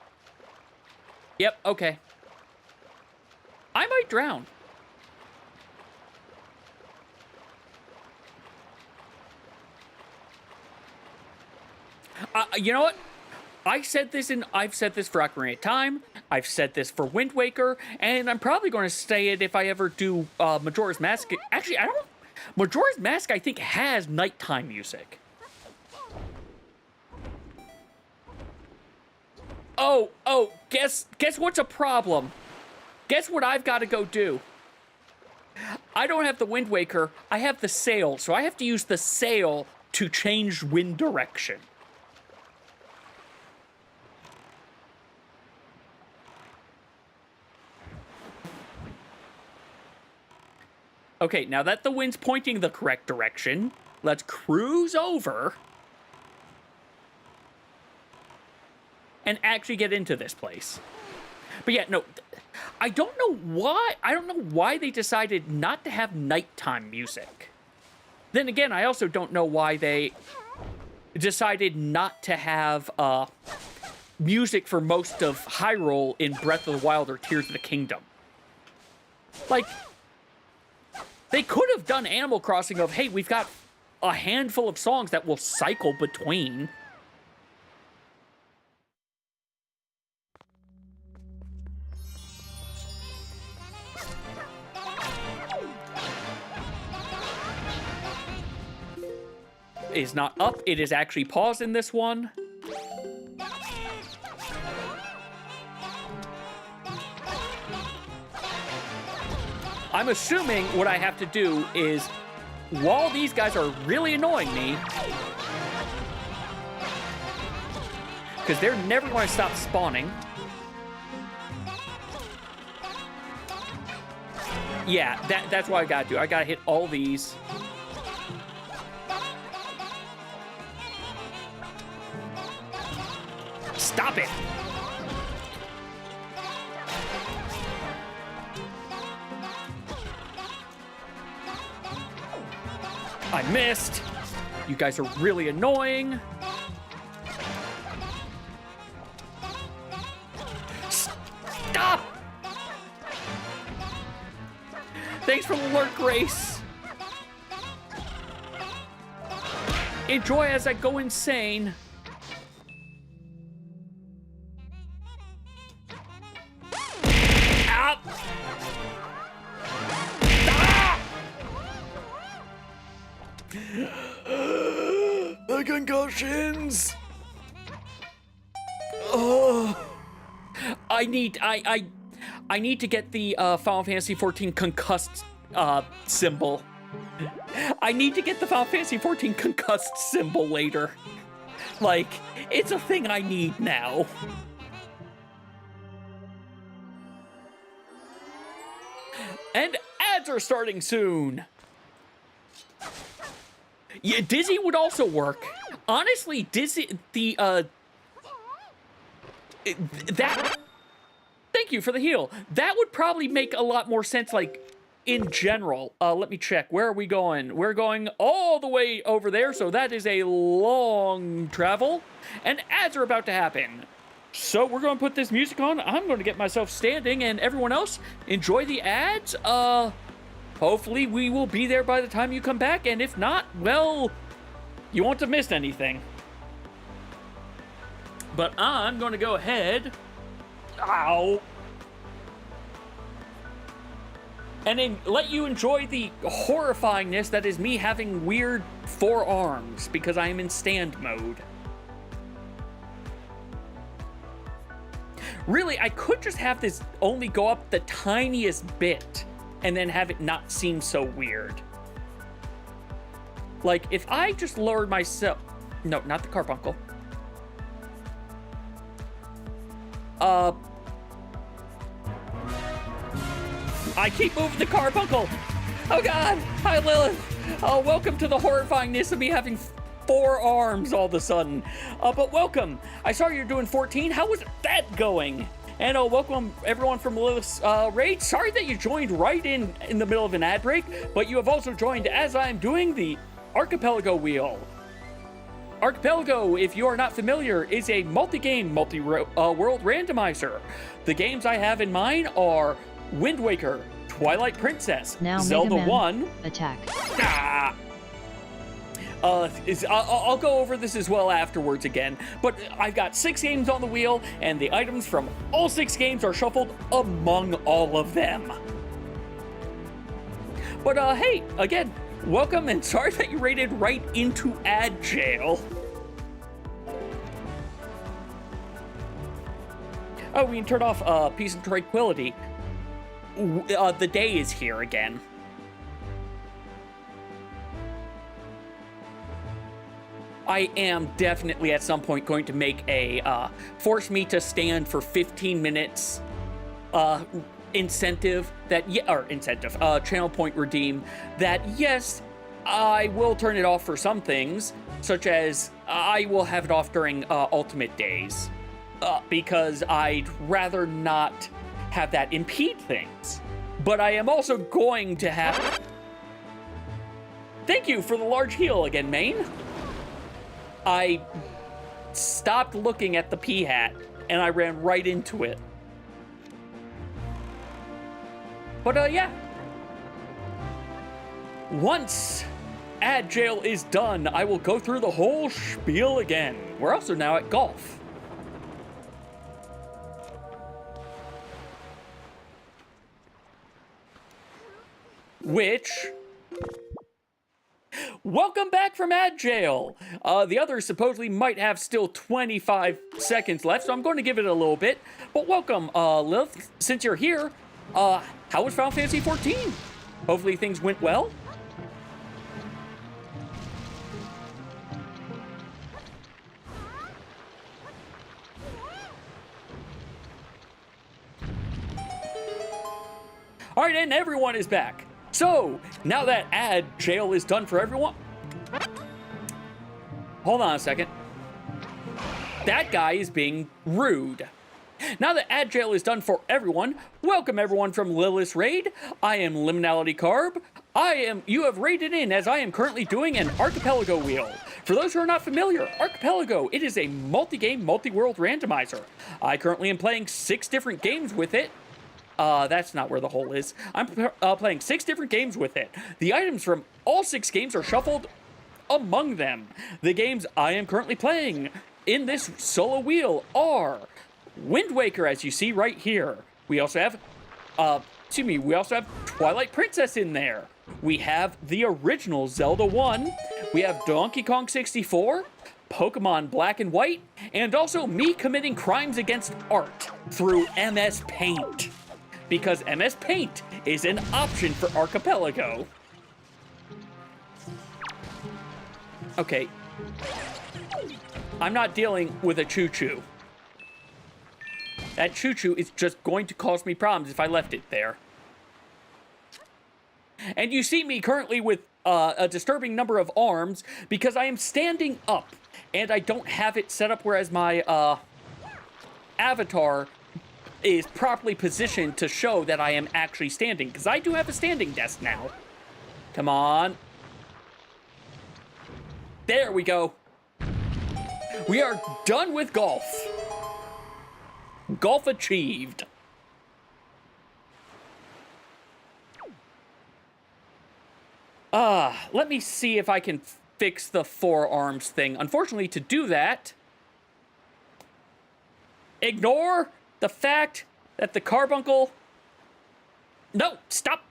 Yep, okay. I might drown. You know what? I've said this for Ocarina of Time. I've said this for Wind Waker, and I'm probably going to say it if I ever do Majora's Mask. Actually, I don't. Majora's Mask, I think, has nighttime music. Oh, guess what's a problem? Guess what I've got to go do? I don't have the Wind Waker. I have the sail, so I have to use the sail to change wind direction. Okay, now that the wind's pointing the correct direction, let's cruise over and actually get into this place. But yeah, no, I don't know why they decided not to have nighttime music. Then again, I also don't know why they decided not to have music for most of Hyrule in Breath of the Wild or Tears of the Kingdom. Like, they could have done Animal Crossing of, hey, we've got a handful of songs that will cycle between. It is not up, it is actually paused in this one. I'm assuming what I have to do is, while these guys are really annoying me, because they're never going to stop spawning. Yeah, that's what I gotta do. I gotta hit all these. Stop it! I missed. You guys are really annoying. Stop! Thanks for the alert, Grace. Enjoy as I go insane. Ow! The concussions. Oh, I need to get the Final Fantasy XIV concussed symbol. I need to get the Final Fantasy XIV concussed symbol later. Like, it's a thing I need now. And ads are starting soon. Yeah, Dizzy would also work. Honestly, Dizzy, that, thank you for the heal. That would probably make a lot more sense, like, in general. Let me check. Where are we going? We're going all the way over there, so that is a long travel. And ads are about to happen. So we're going to put this music on. I'm going to get myself standing, and everyone else, enjoy the ads. Hopefully we will be there by the time you come back, and if not, well, you won't have missed anything. But I'm going to go ahead, ow, and then let you enjoy the horrifyingness that is me having weird forearms because I am in stand mode. Really, I could just have this only go up the tiniest bit and then have it not seem so weird. Like, if I just lowered myself... No, not the carbuncle. I keep moving the carbuncle. Oh God! Hi, Lilith. Welcome to the horrifyingness of me having 4 arms all of a sudden. But welcome. I saw you're doing 14. How was that going? And welcome everyone from Lilith's raid. Sorry that you joined right in the middle of an ad break, but you have also joined as I am doing the Archipelago Wheel. Archipelago, if you are not familiar, is a multi-game, multi-world randomizer. The games I have in mind are Wind Waker, Twilight Princess, Now Zelda Mega Man, 1. attack. Ah! I'll go over this as well afterwards again, but I've got 6 games on the wheel, and the items from all 6 games are shuffled among all of them. But hey, again, welcome, and sorry that you raided right into ad jail. Oh, we can turn off peace and tranquility. The day is here again. I am definitely at some point going to make a force me to stand for 15 minutes incentive channel point redeem that, yes, I will turn it off for some things, such as I will have it off during ultimate days because I'd rather not have that impede things. But I am also going to have... Thank you for the large heal again, Maine. I stopped looking at the P hat and I ran right into it. But yeah. Once ad jail is done, I will go through the whole spiel again. We're also now at golf. Which... Welcome back from ad jail. The others supposedly might have still 25 seconds left, so I'm going to give it a little bit. But welcome, Lilith. Since you're here, how was Final Fantasy 14? Hopefully things went well. All right, and everyone is back. So, now that ad jail is done for everyone... Hold on a second. That guy is being rude. Now that ad jail is done for everyone, welcome everyone from Lilith's raid. I am Liminality Carb. You have raided in as I am currently doing an Archipelago Wheel. For those who are not familiar, Archipelago, it is a multi-game, multi-world randomizer. I currently am playing 6 different games with it. That's not where the hole is. I'm playing 6 different games with it. The items from all 6 games are shuffled among them. The games I am currently playing in this solo wheel are Wind Waker, as you see right here. We also have, we also have Twilight Princess in there. We have the original Zelda 1. We have Donkey Kong 64, Pokemon Black and White, and also me committing crimes against art through MS Paint. Because MS Paint is an option for Archipelago. Okay. I'm not dealing with a choo-choo. That choo-choo is just going to cause me problems if I left it there. And you see me currently with a disturbing number of arms because I am standing up and I don't have it set up whereas my avatar is properly positioned to show that I am actually standing, because I do have a standing desk now. Come on. There we go. We are done with golf. Golf achieved. Let me see if I can fix the forearms thing. Unfortunately, to do that, ignore the fact that the carbuncle... No, stop.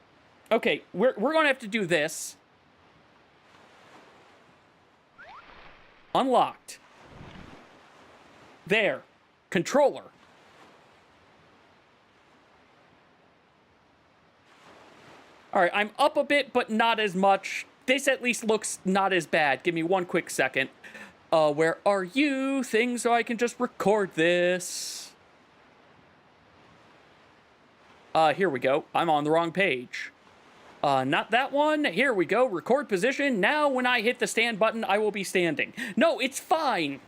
Okay, we're going to have to do this. Unlocked. There. Controller. Alright, I'm up a bit, but not as much. This at least looks not as bad. Give me one quick second. Where are you? Things so I can just record this. Here we go. I'm on the wrong page. Not that one. Here we go. Record position. Now when I hit the stand button, I will be standing. No, it's fine.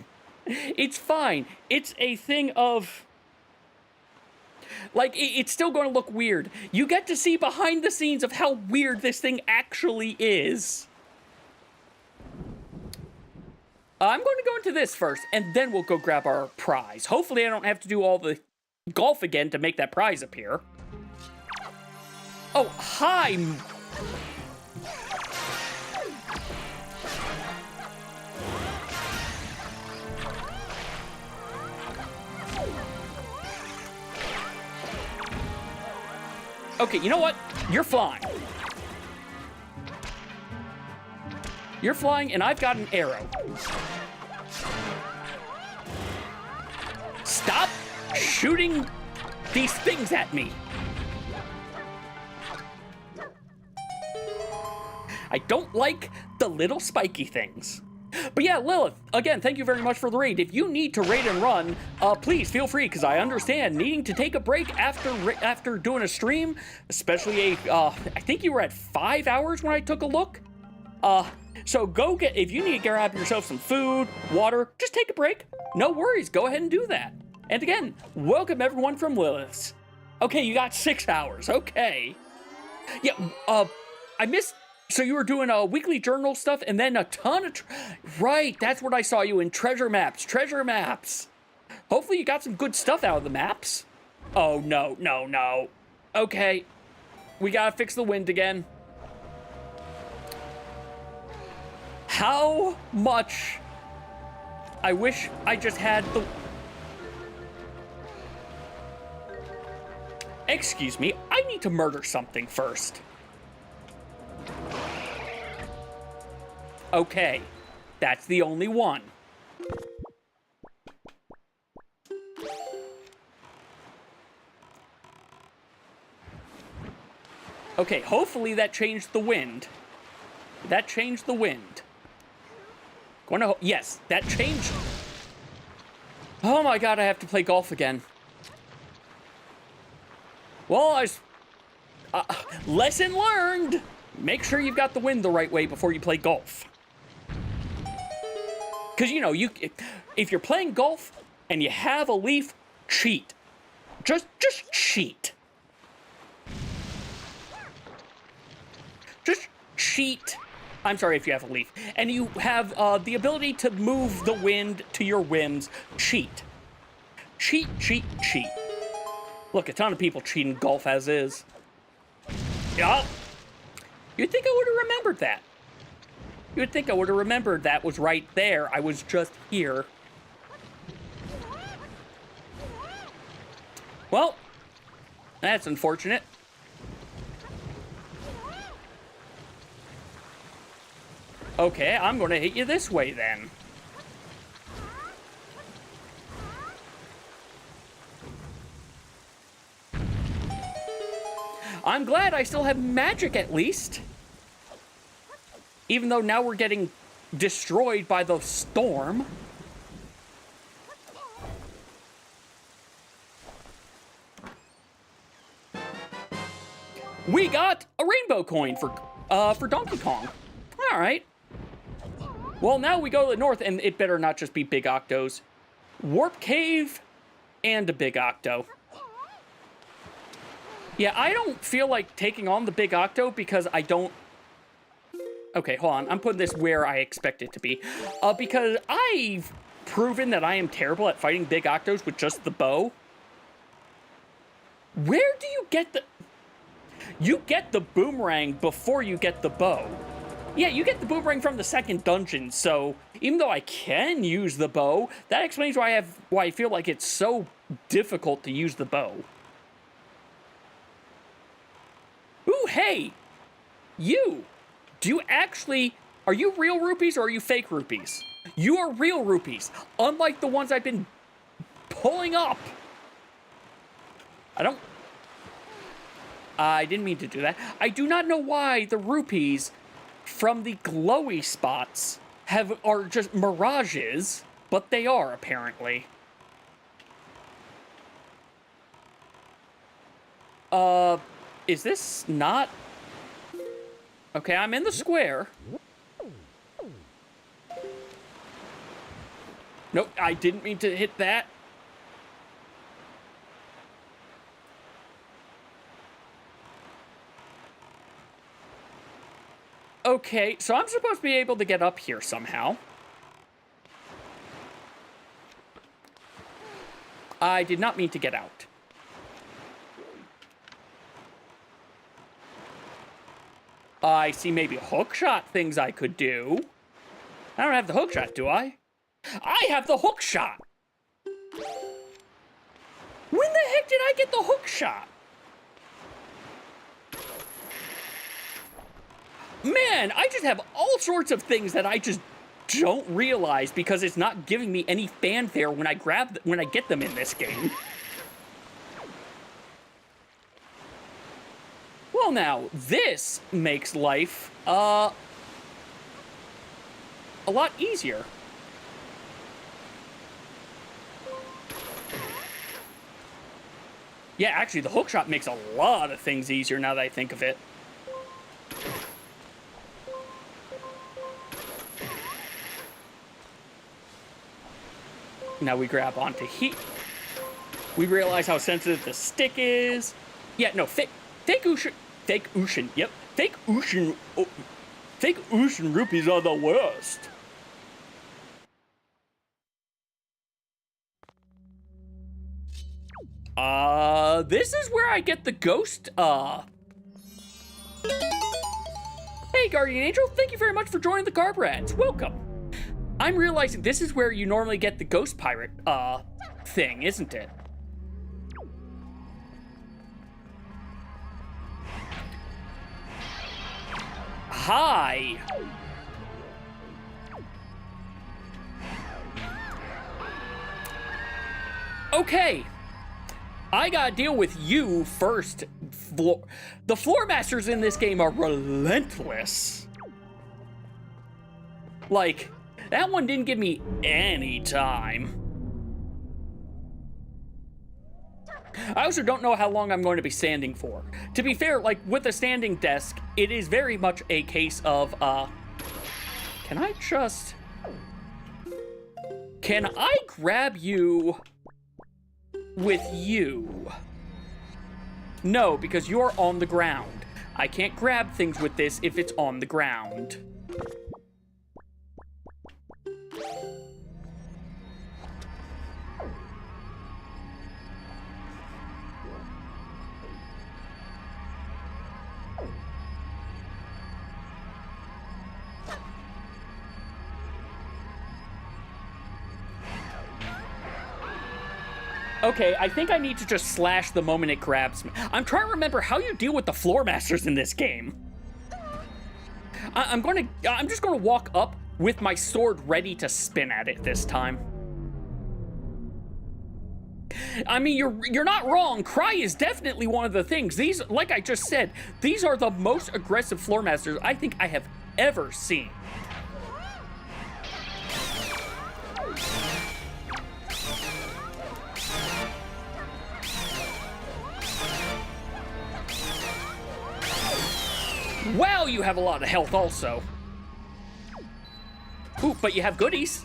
It's fine. It's a thing of... Like, it's still going to look weird. You get to see behind the scenes of how weird this thing actually is. I'm going to go into this first, and then we'll go grab our prize. Hopefully I don't have to do all the golf again to make that prize appear. Oh, hi! Okay, you know what? You're flying. You're flying, and I've got an arrow. Stop shooting these things at me. I don't like the little spiky things. But yeah, Lilith, again, thank you very much for the raid. If you need to raid and run, please feel free, because I understand needing to take a break after doing a stream, especially I think you were at 5 hours when I took a look. So if you need to grab yourself some food, water, just take a break. No worries, go ahead and do that. And again, welcome everyone from Lilith's. Okay, you got 6 hours, okay. Yeah, I missed... So you were doing weekly journal stuff and then a ton of... Right, that's what I saw you in. Treasure maps. Hopefully you got some good stuff out of the maps. Oh, no. Okay, we gotta fix the wind again. How much... I wish I just had the... Excuse me, I need to murder something first. Okay, that's the only one. Okay, hopefully that changed the wind. Yes, that changed. Oh my god, I have to play golf again. Well, lesson learned! Make sure you've got the wind the right way before you play golf. Because, you know, if you're playing golf and you have a leaf, cheat. Just cheat. Just cheat. I'm sorry if you have a leaf. And you have the ability to move the wind to your whims. Cheat. Cheat. Look, a ton of people cheating golf as is. Yeah. You'd think I would have remembered that. You'd think I would have remembered that was right there. I was just here. Well, that's unfortunate. Okay, I'm gonna hit you this way then. I'm glad I still have magic at least. Even though now we're getting destroyed by the storm. We got a rainbow coin for Donkey Kong. All right. Well, now we go to the north, and it better not just be Big Octos. Warp Cave and a Big Octo. Yeah, I don't feel like taking on the Big Octo because I don't... Okay, hold on. I'm putting this where I expect it to be. Because I've proven that I am terrible at fighting Big Octos with just the bow. Where do you get the... You get the boomerang before you get the bow. Yeah, you get the boomerang from the second dungeon, so even though I can use the bow, that explains why I feel like it's so difficult to use the bow. Ooh, hey! You! Do you actually... Are you real rupees or are you fake rupees? You are real rupees, unlike the ones I've been pulling up. I didn't mean to do that. I do not know why the rupees from the glowy spots are just mirages, but they are apparently. Is this not... Okay, I'm in the square. Nope, I didn't mean to hit that. Okay, so I'm supposed to be able to get up here somehow. I did not mean to get out. I see maybe hookshot things I could do. I don't have the hookshot, do I? I have the hookshot! When the heck did I get the hookshot? Man, I just have all sorts of things that I just don't realize because it's not giving me any fanfare when I get them in this game. Well now, this makes life, a lot easier. Yeah, actually, the hookshot makes a lot of things easier now that I think of it. Now we grab onto heat. We realize how sensitive the stick is. Yeah, no, fake ocean, yep. Fake ocean rupees are the worst. This is where I get the ghost, Hey, Guardian Angel, thank you very much for joining the Garbrats. Welcome. I'm realizing this is where you normally get the ghost pirate, thing, isn't it? Hi. Okay. I gotta deal with you first. The floor masters in this game are relentless. Like, that one didn't give me any time. I also don't know how long I'm going to be standing for. To be fair, like, with a standing desk, it is very much a case of, can I grab you with you? No, because you're on the ground. I can't grab things with this if it's on the ground. Okay, I think I need to just slash the moment it grabs me. I'm trying to remember how you deal with the floor masters in this game. I'm just gonna walk up with my sword ready to spin at it this time. I mean, you're not wrong. Cry is definitely one of the things. These, like I just said, these are the most aggressive floor masters I think I have ever seen. Wow, you have a lot of health also. Ooh, but you have goodies.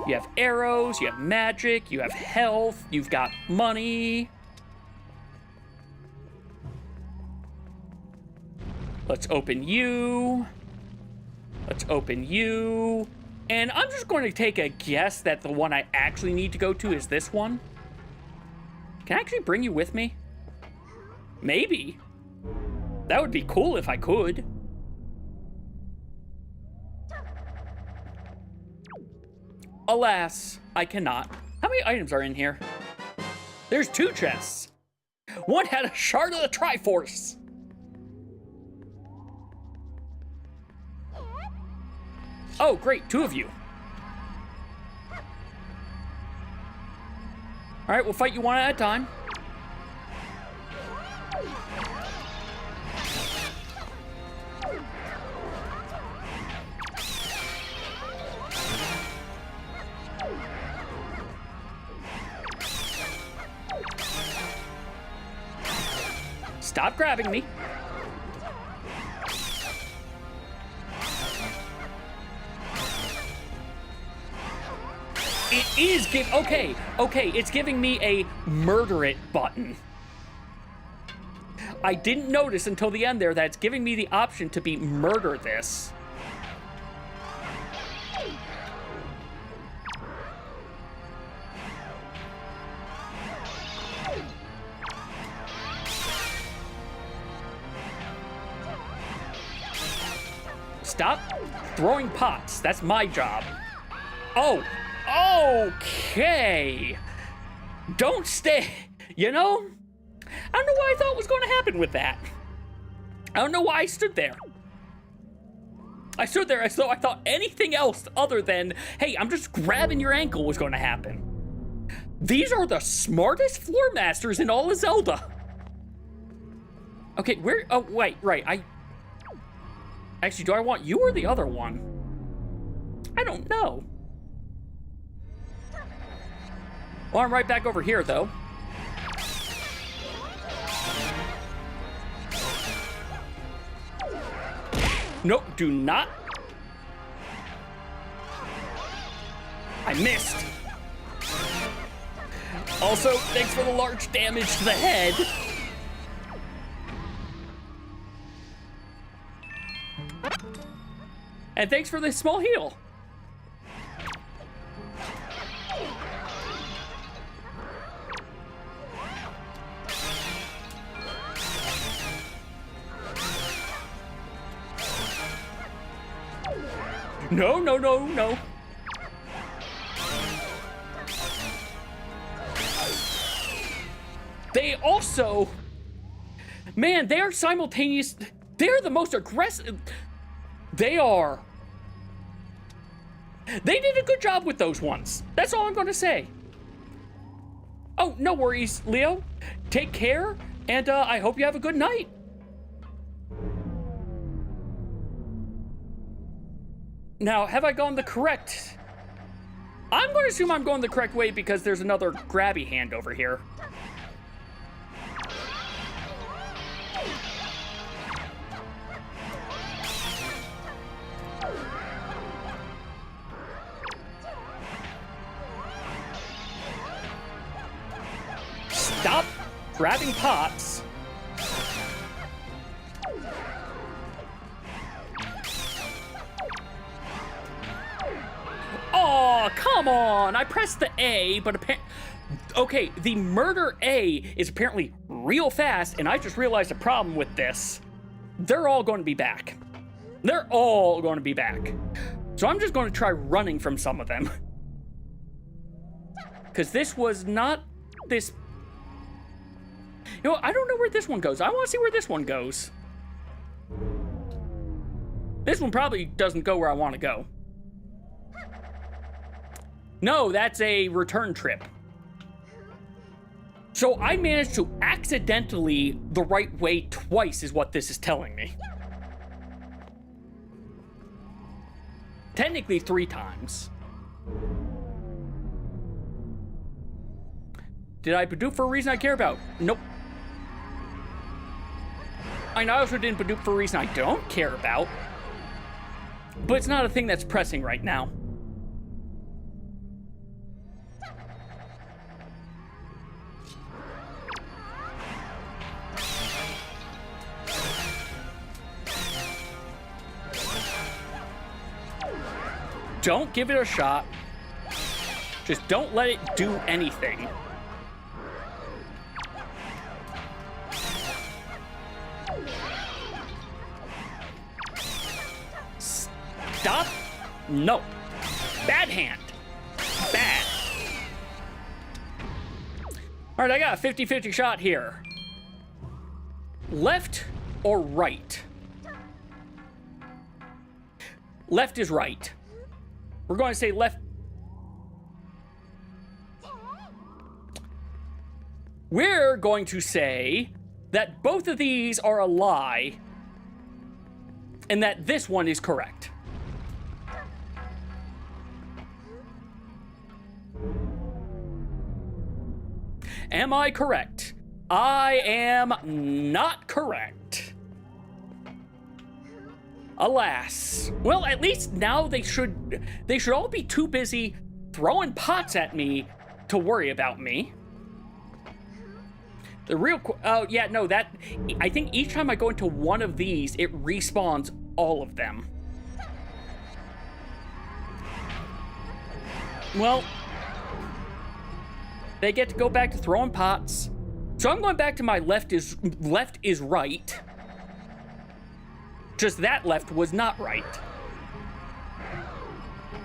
You have arrows, you have magic, you have health, you've got money. Let's open you. Let's open you. And I'm just going to take a guess that the one I actually need to go to is this one. Can I actually bring you with me? Maybe. That would be cool if I could. Alas, I cannot. How many items are in here? There's 2 chests. One had a shard of the Triforce. Oh, great, 2 of you. All right, we'll fight you one at a time. Stop grabbing me. It is okay, it's giving me a murder it button. I didn't notice until the end there that it's giving me the option to be murder this. Stop throwing pots. That's my job. Oh, okay. Don't stay. You know, I don't know what I thought was going to happen with that. I don't know why I stood there. I stood there as though I thought anything else other than, hey, I'm just grabbing your ankle was going to happen. These are the smartest floor masters in all of Zelda. Okay, where? Oh, wait, right. Actually, do I want you or the other one? I don't know. Well, I'm right back over here, though. Nope, do not. I missed. Also, thanks for the large damage to the head. And thanks for the small heal. No. They also, man, they are simultaneous. They're the most aggressive. They are. They did a good job with those ones. That's all I'm going to say. Oh, no worries, Leo. Take care, and I hope you have a good night. Now, have I gone the correct? I'm going to assume I'm going the correct way because there's another grabby hand over here. Stop grabbing pots. Oh, come on. I pressed the A, but apparently... Okay, the murder A is apparently real fast, and I just realized a problem with this. They're all going to be back. They're all going to be back. So I'm just going to try running from some of them. Because this was not this... You know, I don't know where this one goes. I want to see where this one goes. This one probably doesn't go where I want to go. No, that's a return trip. So I managed to accidentally the right way twice is what this is telling me. Technically 3 times. Did I Badoo for a reason I care about? Nope. I also didn't Badoo for a reason I don't care about. But it's not a thing that's pressing right now. Don't give it a shot. Just don't let it do anything. Stop. No. Bad hand. Bad. All right, I got a 50-50 shot here. Left or right? Left is right. We're going to say left. We're going to say that both of these are a lie and that this one is correct. Am I correct? I am not correct. Alas. Well, at least now they should all be too busy throwing pots at me to worry about me. The real, oh yeah, no, that, I think each time I go into one of these, it respawns all of them. Well, they get to go back to throwing pots. So I'm going back to my left is right. Just that left was not right.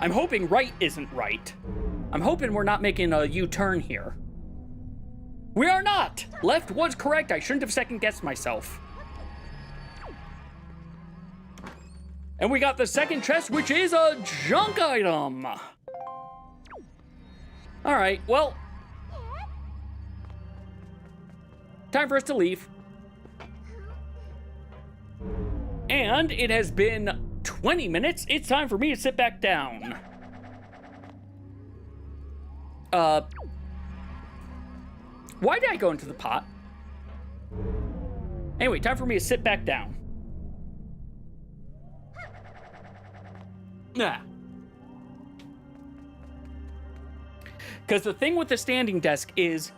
I'm hoping right isn't right. I'm hoping we're not making a U-turn here. We are not! Left was correct. I shouldn't have second-guessed myself. And we got the second chest, which is a junk item. All right, well. Time for us to leave. And it has been 20 minutes. It's time for me to sit back down. Why did I go into the pot? Anyway, time for me to sit back down. Nah. Because the thing with the standing desk is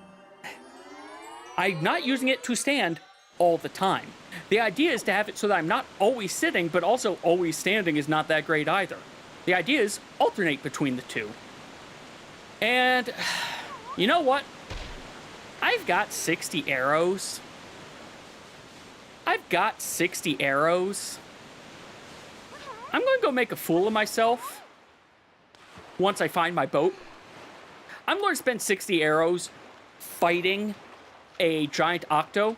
I'm not using it to stand all the time. The idea is to have it so that I'm not always sitting, but also always standing is not that great either. The idea is alternate between the two. And you know what? I've got 60 arrows. I've got 60 arrows. I'm going to go make a fool of myself once I find my boat. I'm going to spend 60 arrows fighting a giant octo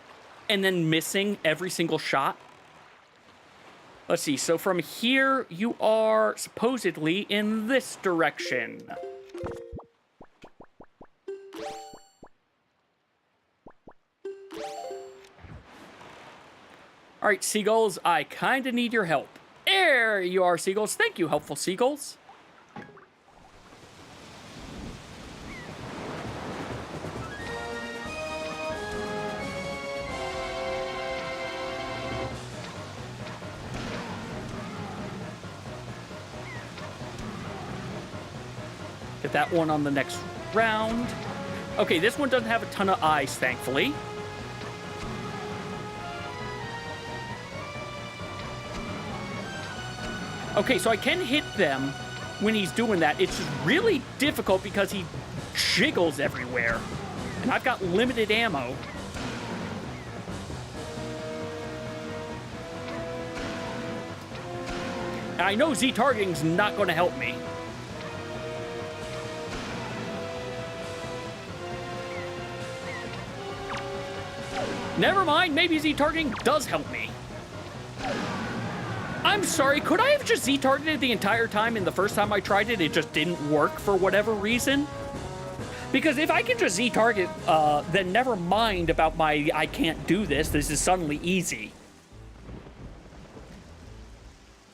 and then missing every single shot. Let's see. So from here, you are supposedly in this direction. All right, seagulls, I kind of need your help. There you are, seagulls. Thank you, helpful seagulls. Get that one on the next round. Okay, this one doesn't have a ton of eyes, thankfully. Okay, so I can hit them when he's doing that. It's just really difficult because he jiggles everywhere. And I've got limited ammo. And I know Z-targeting's not going to help me. Never mind, maybe Z-targeting does help me. I'm sorry, could I have just Z-targeted the entire time and the first time I tried it, it just didn't work for whatever reason? Because if I can just Z-target, then never mind about my I can't do this is suddenly easy.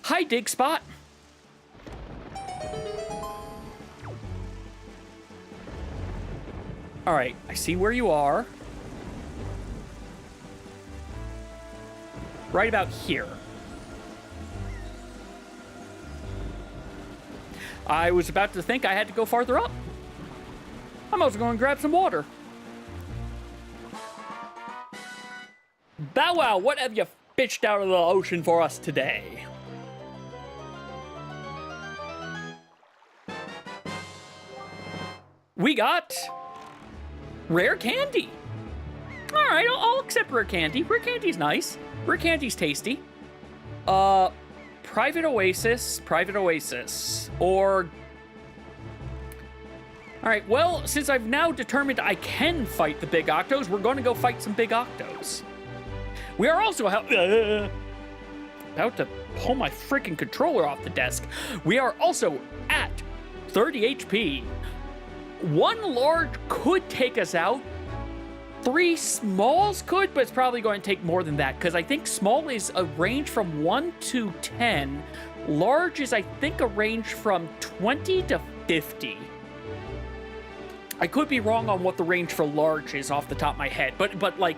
Hi, Dig Spot. All right, I see where you are. Right about here. I was about to think I had to go farther up. I'm also going to grab some water. Bow wow, what have you fished out of the ocean for us today? We got rare candy. All right, I'll accept rare candy. Rare candy's nice. Rare candy's tasty. Private Oasis, or... All right, well, since I've now determined I can fight the big octos, we're going to go fight some big octos. We are also about to pull my freaking controller off the desk. We are also at 30 HP. One large could take us out. 3 smalls could, but it's probably going to take more than that, because I think small is a range from 1 to 10. Large is, I think, a range from 20 to 50. I could be wrong on what the range for large is off the top of my head, but like,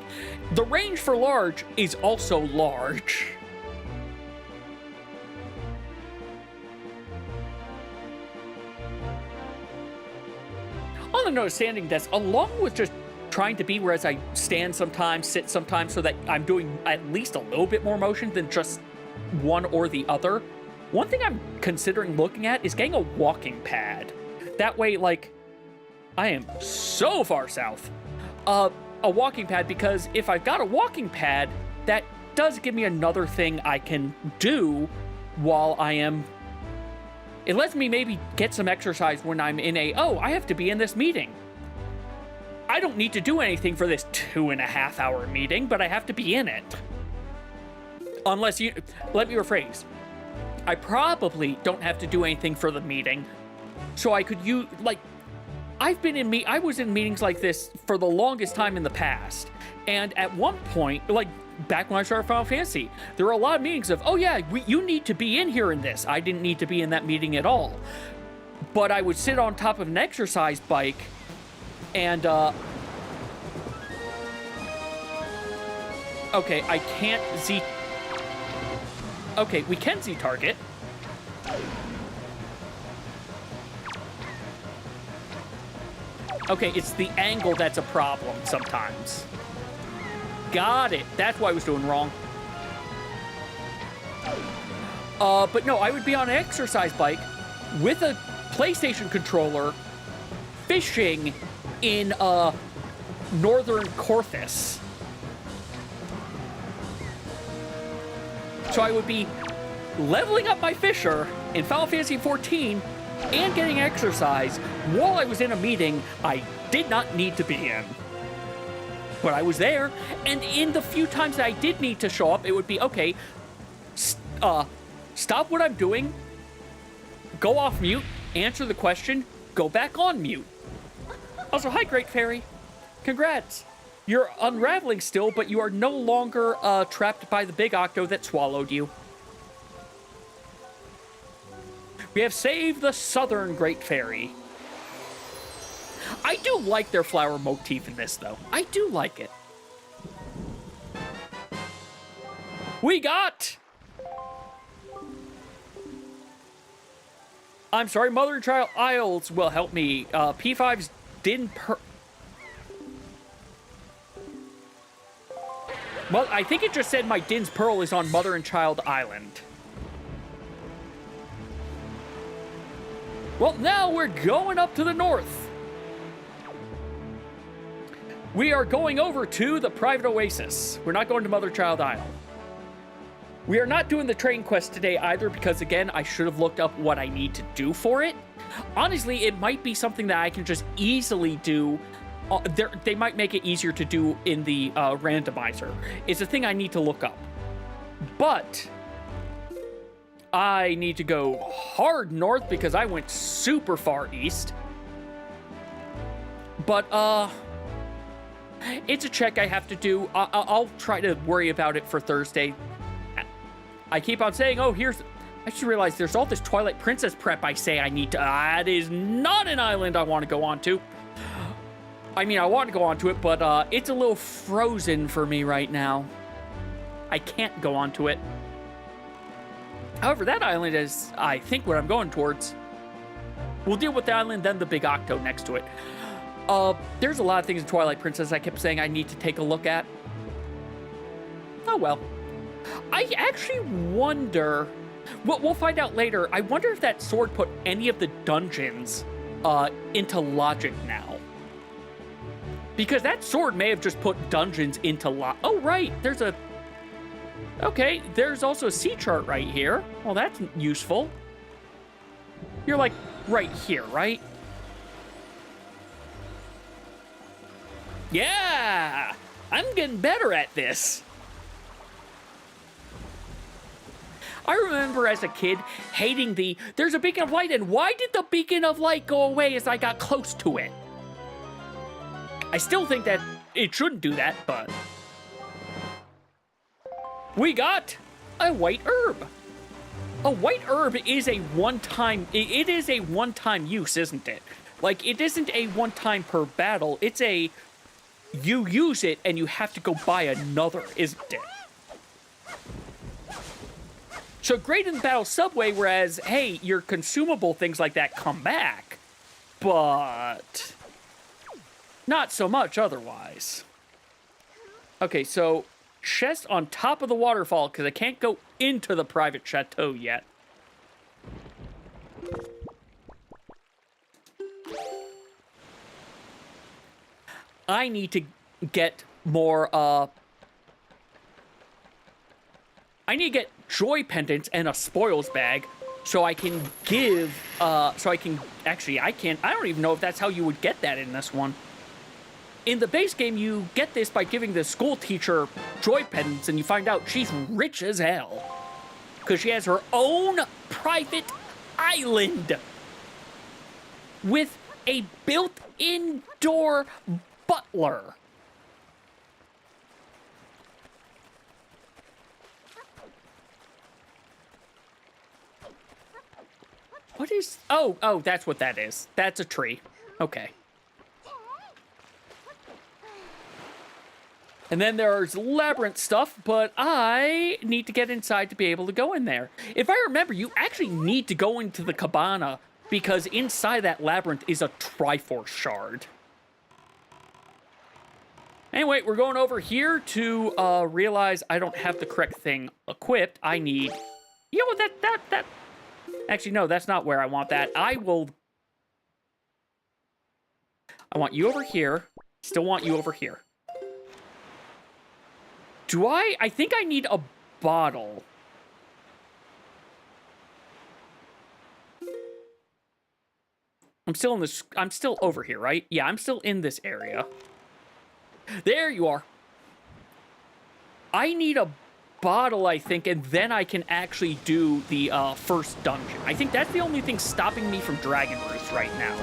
the range for large is also large. On the note of standing desk, along with just trying to be whereas I stand sometimes, sit sometimes, so that I'm doing at least a little bit more motion than just one or the other, one thing I'm considering looking at is getting a walking pad. That way, like, I am so far south. A walking pad, because if I've got a walking pad, that does give me another thing I can do while I am... It lets me maybe get some exercise when I'm in I have to be in this meeting. I don't need to do anything for this 2.5-hour meeting, but I have to be in it. Unless you... Let me rephrase. I probably don't have to do anything for the meeting, so I could use... Like, I was in meetings like this for the longest time in the past, and at one point, like, back when I started Final Fantasy, there were a lot of meetings of, oh yeah, you need to be in here in this. I didn't need to be in that meeting at all. But I would sit on top of an exercise bike, and, okay, I can't Z... Okay, we can Z-target. Okay, it's the angle that's a problem sometimes. Got it. That's what I was doing wrong. But no, I would be on an exercise bike with a PlayStation controller fishing in, northern Corthus. So I would be leveling up my fisher in Final Fantasy XIV and getting exercise while I was in a meeting I did not need to be in. But I was there, and in the few times that I did need to show up, it would be, okay, stop what I'm doing, go off mute, answer the question, go back on mute. Also, hi, Great Fairy. Congrats. You're unraveling still, but you are no longer trapped by the big octo that swallowed you. We have saved the southern Great Fairy. I do like their flower motif in this, though. I do like it. We got... I'm sorry, Mother and Child Isles will help me. P5's didn't Well, I think it just said my Din's Pearl is on Mother and Child Island. Well, now we're going up to the north. We are going over to the private oasis. We're not going to Mother Child Isle. We are not doing the train quest today either because, again, I should have looked up what I need to do for it. Honestly, it might be something that I can just easily do. They might make it easier to do in the randomizer. It's a thing I need to look up. But I need to go hard north because I went super far east. But, it's a check I have to do. I'll try to worry about it for Thursday. I keep on saying, oh, here's... I just realized there's all this Twilight Princess prep I say I need to... That is not an island I want to go on to. I mean, I want to go onto it, but it's a little frozen for me right now. I can't go onto it. However, that island is, I think, what I'm going towards. We'll deal with the island, then the big octo next to it. There's a lot of things in Twilight Princess I kept saying I need to take a look at. Oh, well. I actually wonder... We'll find out later. I wonder if that sword put any of the dungeons into logic now. Because that sword may have just put dungeons into Oh, right. There's a... Okay, there's also a sea chart right here. Well, that's useful. You're, like, right here, right? Yeah! I'm getting better at this. I remember as a kid hating there's a beacon of light, and why did the beacon of light go away as I got close to it? I still think that it shouldn't do that, but... We got a white herb. A white herb is a one-time... It is a one-time use, isn't it? Like, it isn't a one-time per battle. It's a, you use it and you have to go buy another, isn't it? So great in the battle subway, whereas, hey, your consumable things like that come back. But not so much otherwise. Okay, so chest on top of the waterfall, because I can't go into the private chateau yet. I need to get more, I need to get joy pendants and a spoils bag so I can give, actually, I don't even know if that's how you would get that in this one. In the base game, you get this by giving the school teacher joy pendants, and you find out she's rich as hell. Because she has her own private island with a built-in door butler. What is... Oh, that's what that is. That's a tree. Okay. And then there's labyrinth stuff, but I need to get inside to be able to go in there. If I remember, you actually need to go into the cabana because inside that labyrinth is a Triforce shard. Anyway, we're going over here to realize I don't have the correct thing equipped. I need... You know what, that... Actually, no, that's not where I want that. I want you over here. Still want you over here. Do I think I need a bottle. I'm still over here, right? Yeah, I'm still in this area. There you are. I need a bottle, I think, and then I can actually do the first dungeon. I think that's the only thing stopping me from Dragon Roost right now.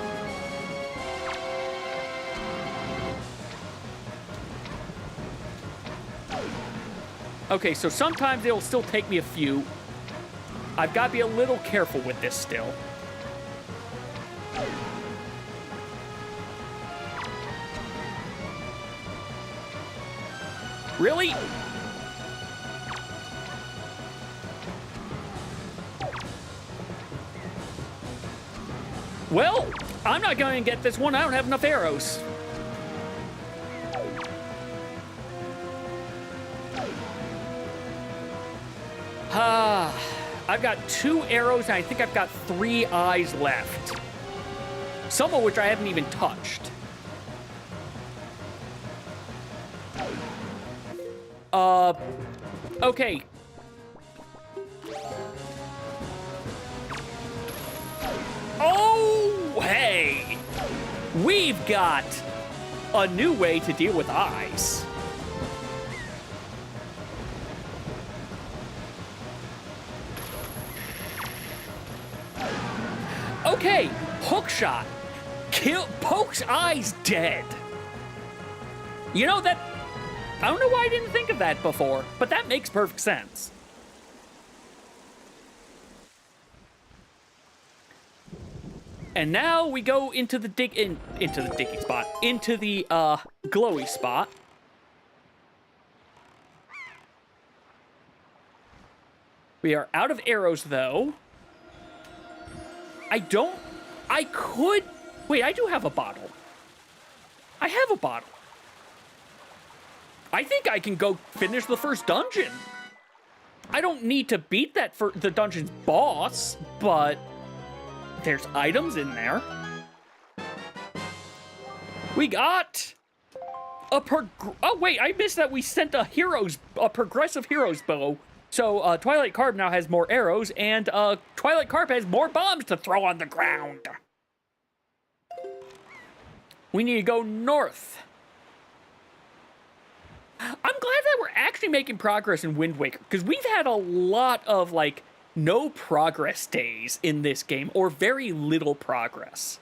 Okay, so sometimes it'll still take me a few. I've got to be a little careful with this still. Really? Well, I'm not going to get this one. I don't have enough arrows. I've got 2 arrows, and I think I've got 3 eyes left. Some of which I haven't even touched. Okay. Oh, hey! We've got a new way to deal with eyes. Okay, hookshot. Pokes eyes dead. You know that... I don't know why I didn't think of that before, but that makes perfect sense. And now we go into the dicky spot, into the glowy spot. We are out of arrows though. I do have a bottle. I have a bottle. I think I can go finish the first dungeon. I don't need to beat that for the dungeon's boss, but there's items in there. We got a oh wait, I missed that we sent a progressive hero's bow. So Twilight Carp now has more arrows, and Twilight Carp has more bombs to throw on the ground. We need to go north. I'm glad that we're actually making progress in Wind Waker, because we've had a lot of, like, no progress days in this game, or very little progress.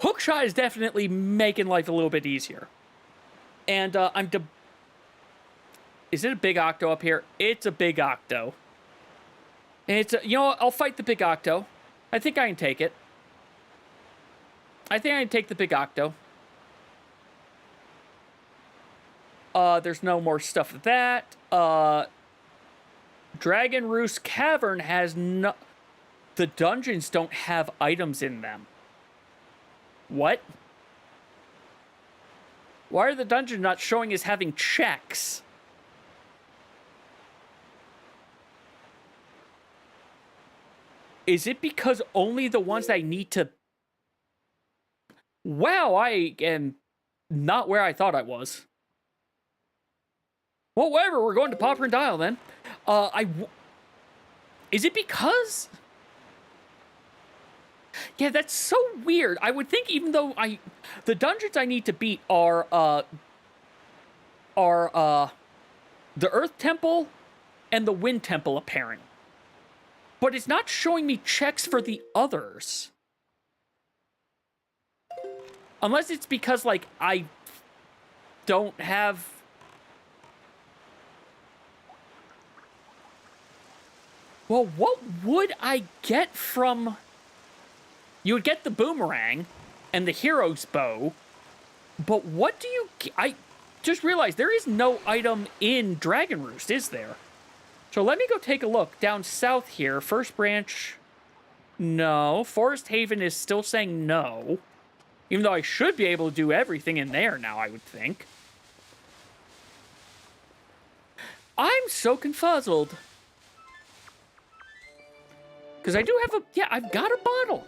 Hookshot is definitely making life a little bit easier. And is it a big octo up here? It's a big octo. And it's you know what? I'll fight the big octo. I think I can take it. I think I'd take the big octo. There's no more stuff with that. Dragon Roost Cavern has no... The dungeons don't have items in them. What? Why are the dungeons not showing as having checks? Is it because only the ones that I need to... Wow, I am not where I thought I was. Well, whatever, we're going to Popper and Dial then. Is it because... Yeah, that's so weird. I would think even though the dungeons I need to beat are the Earth Temple and the Wind Temple, apparently. But it's not showing me checks for the others. Unless it's because, like, I don't have... Well, what would I get from... You would get the boomerang and the hero's bow, but what do you... I just realized there is no item in Dragon Roost, is there? So let me go take a look. Down south here, First Branch, no. Forest Haven is still saying no. Even though I should be able to do everything in there now, I would think. I'm so confuzzled. Because I do have a... Yeah, I've got a bottle.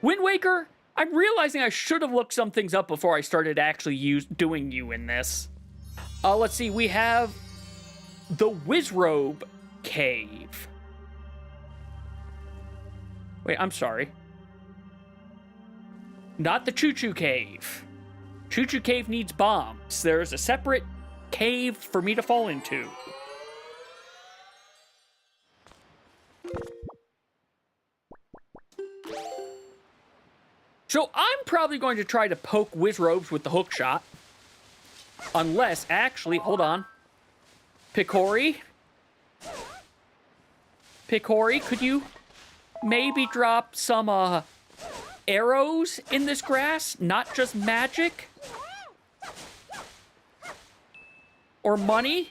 Wind Waker, I'm realizing I should have looked some things up before I started actually doing you in this. Let's see, we have the Wizrobe Cave. Wait, I'm sorry. Not the Choo Choo Cave. Choo Choo Cave needs bombs. There is a separate cave for me to fall into. So I'm probably going to try to poke Wizrobes with the hook shot. Unless, actually, hold on. Picori? Picori, could you maybe drop some, arrows in this grass? Not just magic? Or money?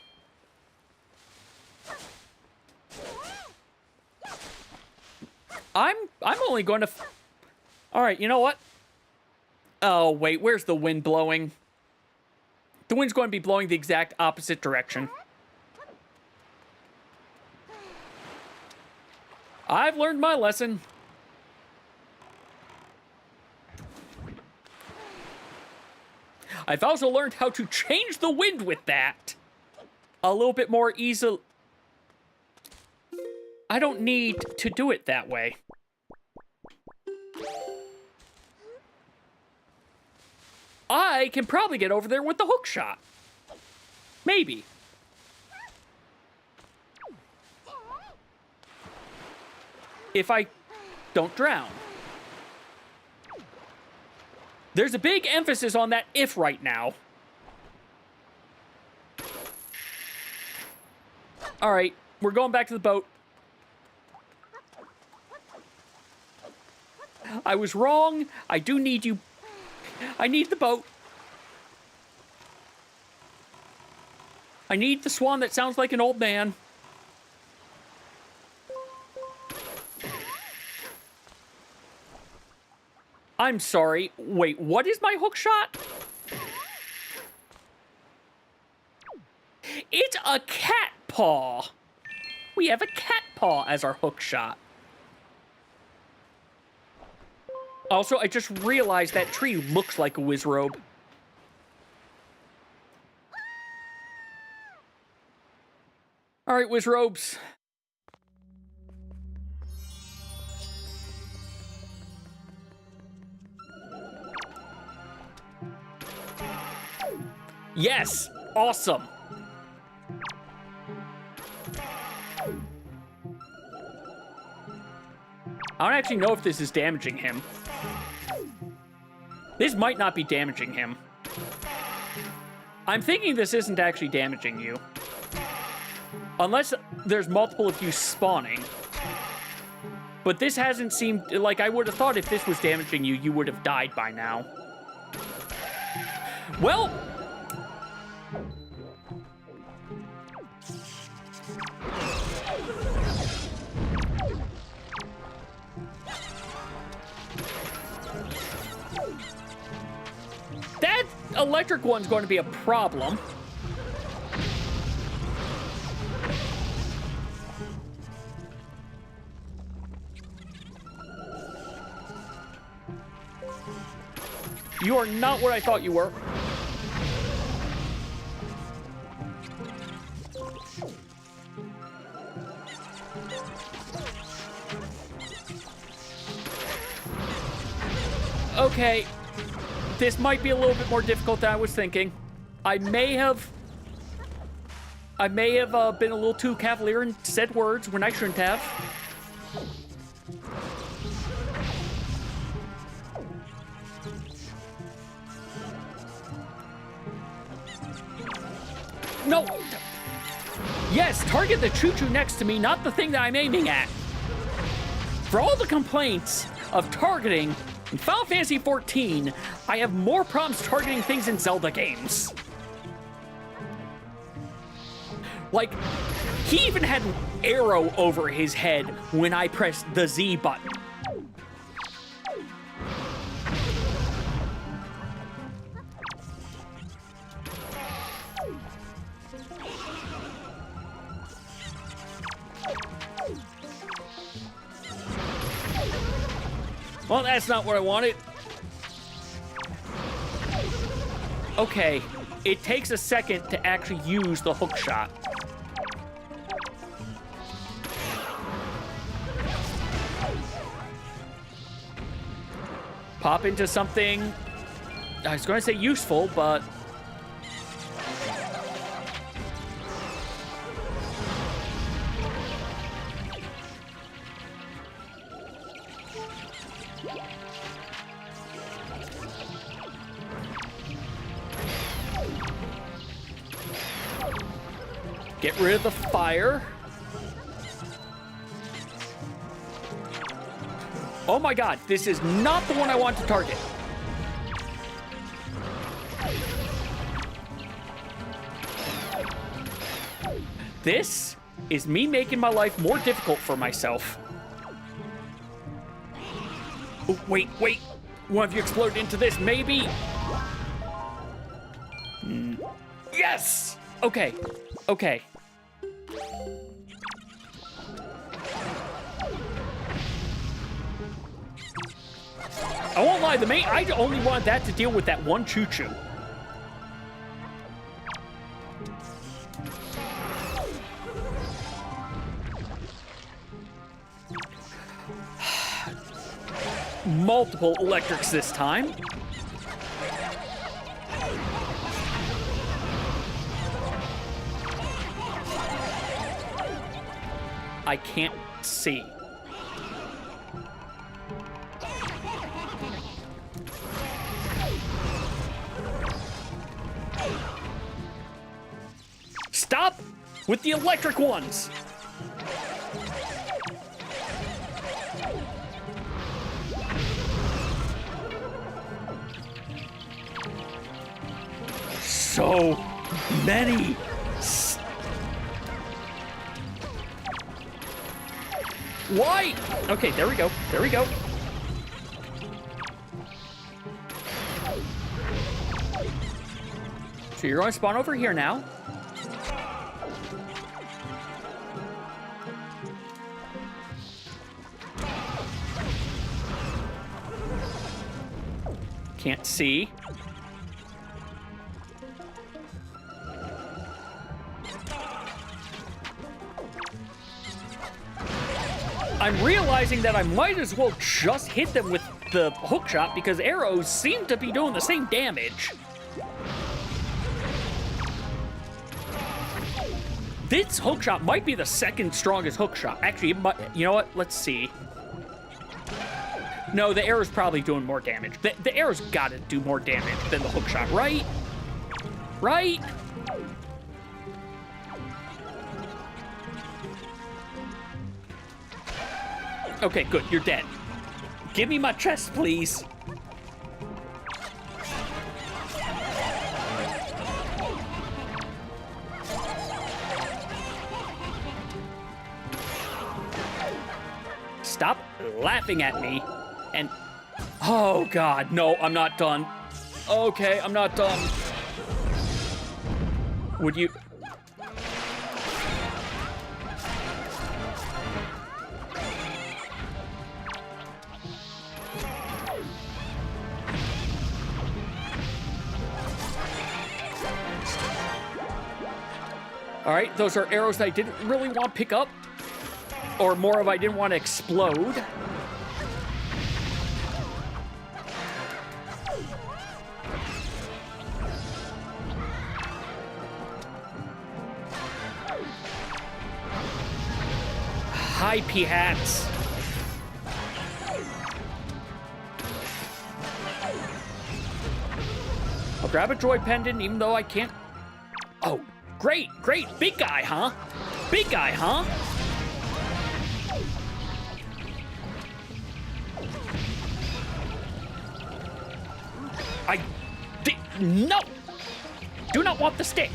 I'm only going to... All right, you know what? Oh, wait, where's the wind blowing? The wind's going to be blowing the exact opposite direction. I've learned my lesson. I've also learned how to change the wind with that. A little bit more easily. I don't need to do it that way. I can probably get over there with the hook shot. Maybe. If I don't drown. There's a big emphasis on that if right now. All right, we're going back to the boat. I was wrong. I do need you. I need the boat. I need the swan that sounds like an old man. I'm sorry. Wait, what is my hook shot? It's a cat paw. We have a cat paw as our hook shot. Also, I just realized that tree looks like a Wizrobe. All right, Wizrobes. Yes! Awesome! I don't actually know if this is damaging him. This might not be damaging him. I'm thinking this isn't actually damaging you. Unless there's multiple of you spawning. But this hasn't seemed... Like, I would have thought if this was damaging you, you would have died by now. Well... That electric one's going to be a problem. You are not what I thought you were. Okay. This might be a little bit more difficult than I was thinking. I may have been a little too cavalier and said words when I shouldn't have. No! Yes, target the choo-choo next to me, not the thing that I'm aiming at. For all the complaints of targeting in Final Fantasy XIV, I have more problems targeting things in Zelda games. Like, he even had an arrow over his head when I pressed the Z button. Well, that's not what I wanted. Okay, it takes a second to actually use the hook shot. Pop into something, I was going to say useful, but... Get rid of the fire. Oh my god, this is not the one I want to target. This is me making my life more difficult for myself. Oh, wait. One of you exploded into this, maybe? Yes! Okay. I won't lie, I only wanted that to deal with that one choo-choo. Multiple electrics this time. I can't see. Stop with the electric ones! So many. Why? Okay, there we go. So you're going to spawn over here now. Can't see. I'm realizing that I might as well just hit them with the hook shot because arrows seem to be doing the same damage. This hook shot might be the second strongest hook shot. Actually, it might, you know what? Let's see. No, the arrow's probably doing more damage. The arrow's gotta do more damage than the hook shot, right? Right? Okay, good. You're dead. Give me my chest, please. Stop laughing at me. And... oh, God. No, I'm not done. Okay, I'm not done. Would you... all right, those are arrows that I didn't really want to pick up. Or more of I didn't want to explode. Hi, P-hats. I'll grab a droid pendant even though I can't... oh, great, great. Big guy, huh? Big guy, huh? No! Do not want the stick!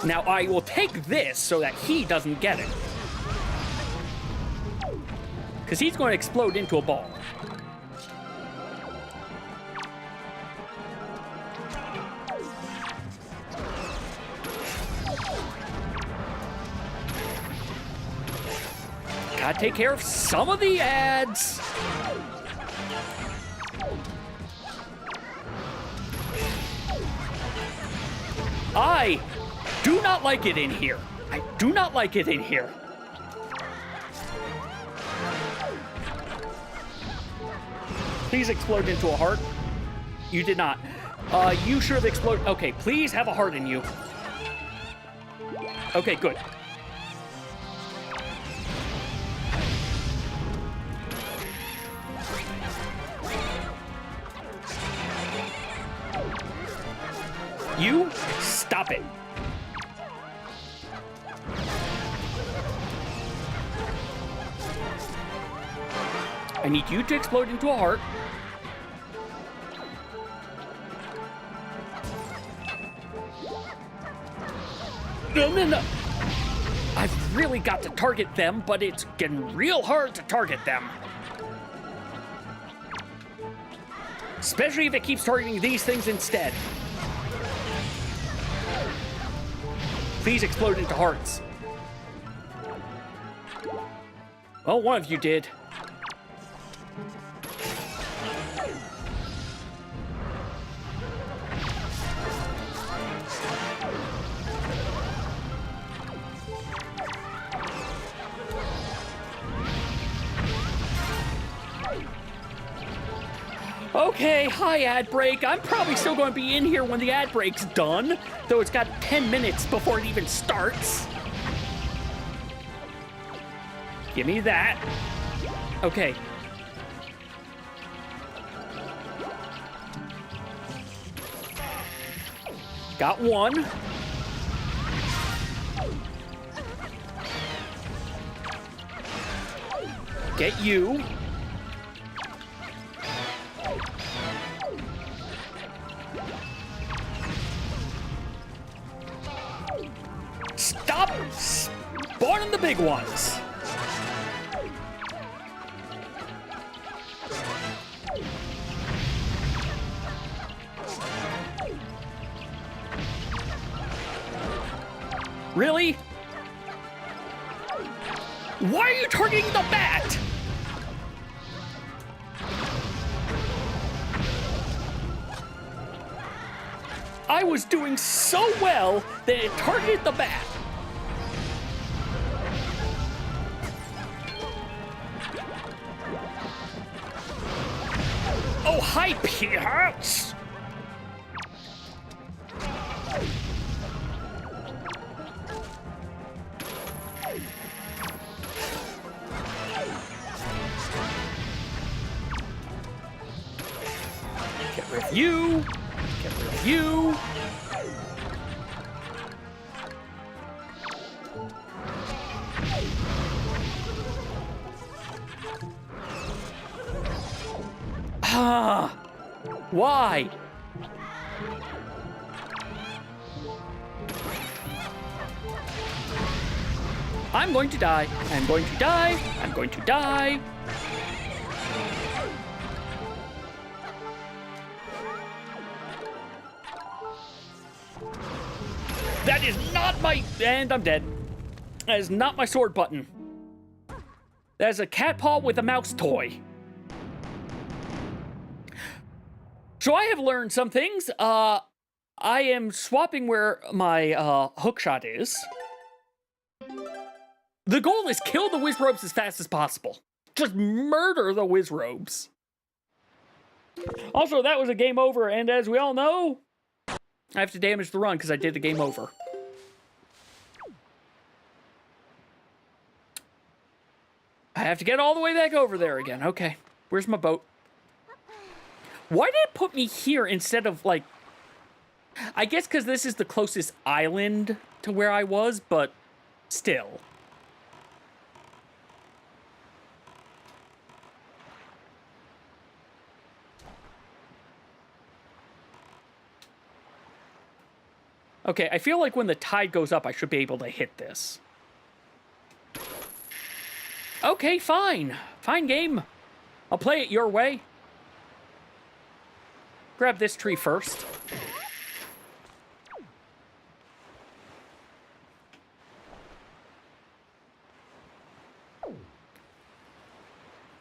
Now I will take this so that he doesn't get it. Because he's going to explode into a ball. Gotta take care of some of the ads. I do not like it in here. I do not like it in here. Please explode into a heart. You did not. You should have exploded. Okay, please have a heart in you. Okay, good. You stop it. I need you to explode into a heart. No. I've really got to target them, but it's getting real hard to target them. Especially if it keeps targeting these things instead. Please explode into hearts. Well, one of you did. Okay, hi ad break. I'm probably still going to be in here when the ad break's done, though it's got 10 minutes before it even starts. Give me that. Okay. Got one. Get you. Stop spawning the big ones. Really? Why are you targeting the bat? I was doing so well that it targeted the bat. Oh, hi, Peanuts! you. Get rid of you. Ah, why? I'm going to die. I'm going to die. I'm going to die. That is not my... And I'm dead. That is not my sword button. That is a cat paw with a mouse toy. So I have learned some things. I am swapping where my hook shot is. The goal is kill the Wizrobes as fast as possible. Just murder the Wizrobes. Also, that was a game over, and as we all know, I have to damage the run because I did the game over. I have to get all the way back over there again. Okay, where's my boat? Why did it put me here instead of, like... I guess because this is the closest island to where I was, but still. Okay, I feel like when the tide goes up, I should be able to hit this. Okay, fine. Fine game. I'll play it your way. Grab this tree first.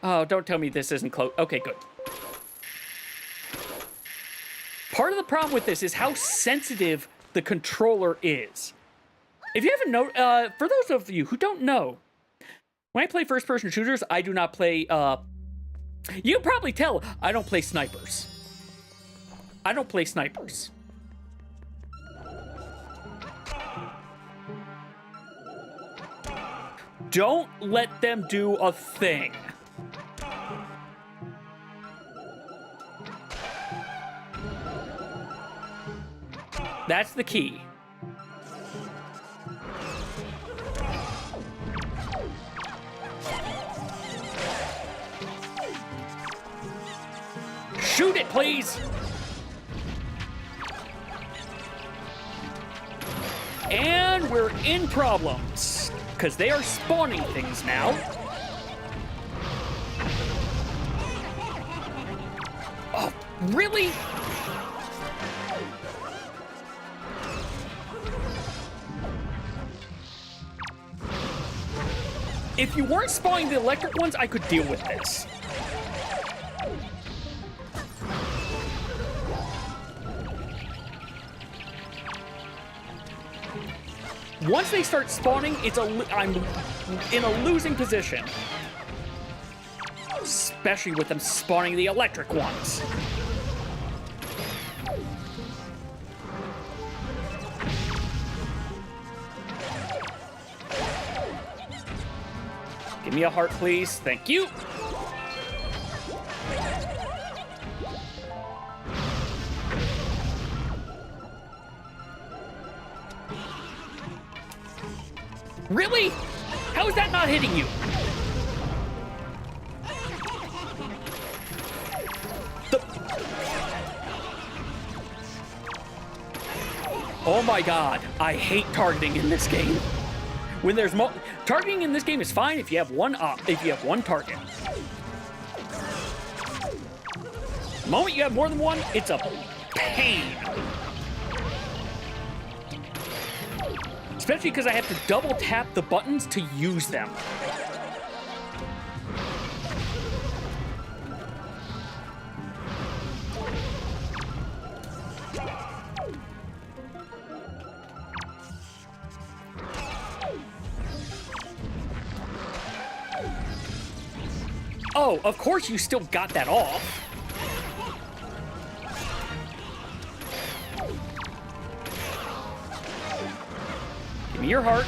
Oh, don't tell me this isn't close. Okay, good. Part of the problem with this is how sensitive the controller is. If you haven't known, for those of you who don't know, when I play first-person shooters, I do not play, you can probably tell I don't play snipers. I don't play snipers. Don't let them do a thing. That's the key. Shoot it, please! And we're in problems, because they are spawning things now. Oh, really? If you weren't spawning the electric ones, I could deal with this. Once they start spawning, I'm in a losing position. Especially with them spawning the electric ones. Give me a heart, please. Thank you. Really? How is that not hitting you? Oh my god, I hate targeting in this game. When there's targeting in this game is fine if you have one target. The moment you have more than one, it's a pain. Especially because I have to double tap the buttons to use them. Oh, of course you still got that off. Give me your heart.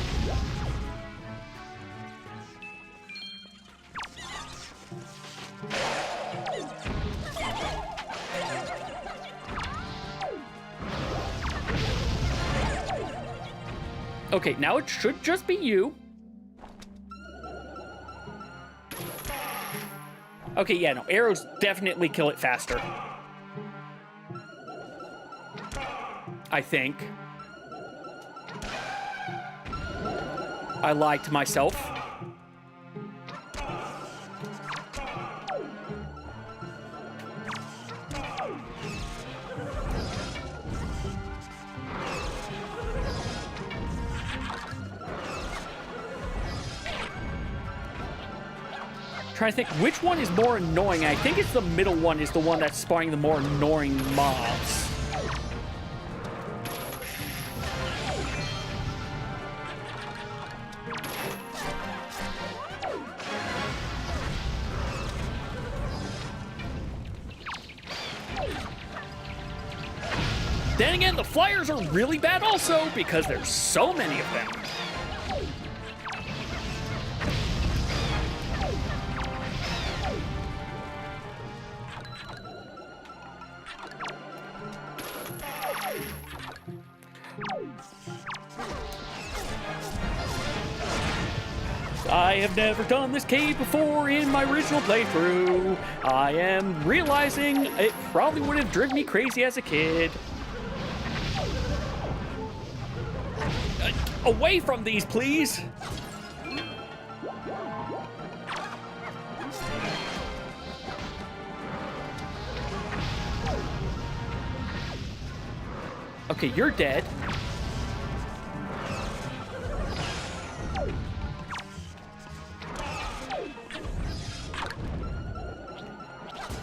Okay, now it should just be you. Okay, yeah, no, arrows definitely kill it faster. I think. I lied to myself. Trying to think which one is more annoying. I think it's the middle one is the one that's spawning the more annoying mobs. Then again, the flyers are really bad also because there's so many of them. I have never done this cave before in my original playthrough. I am realizing it probably would have driven me crazy as a kid. Away from these, please! Okay, you're dead.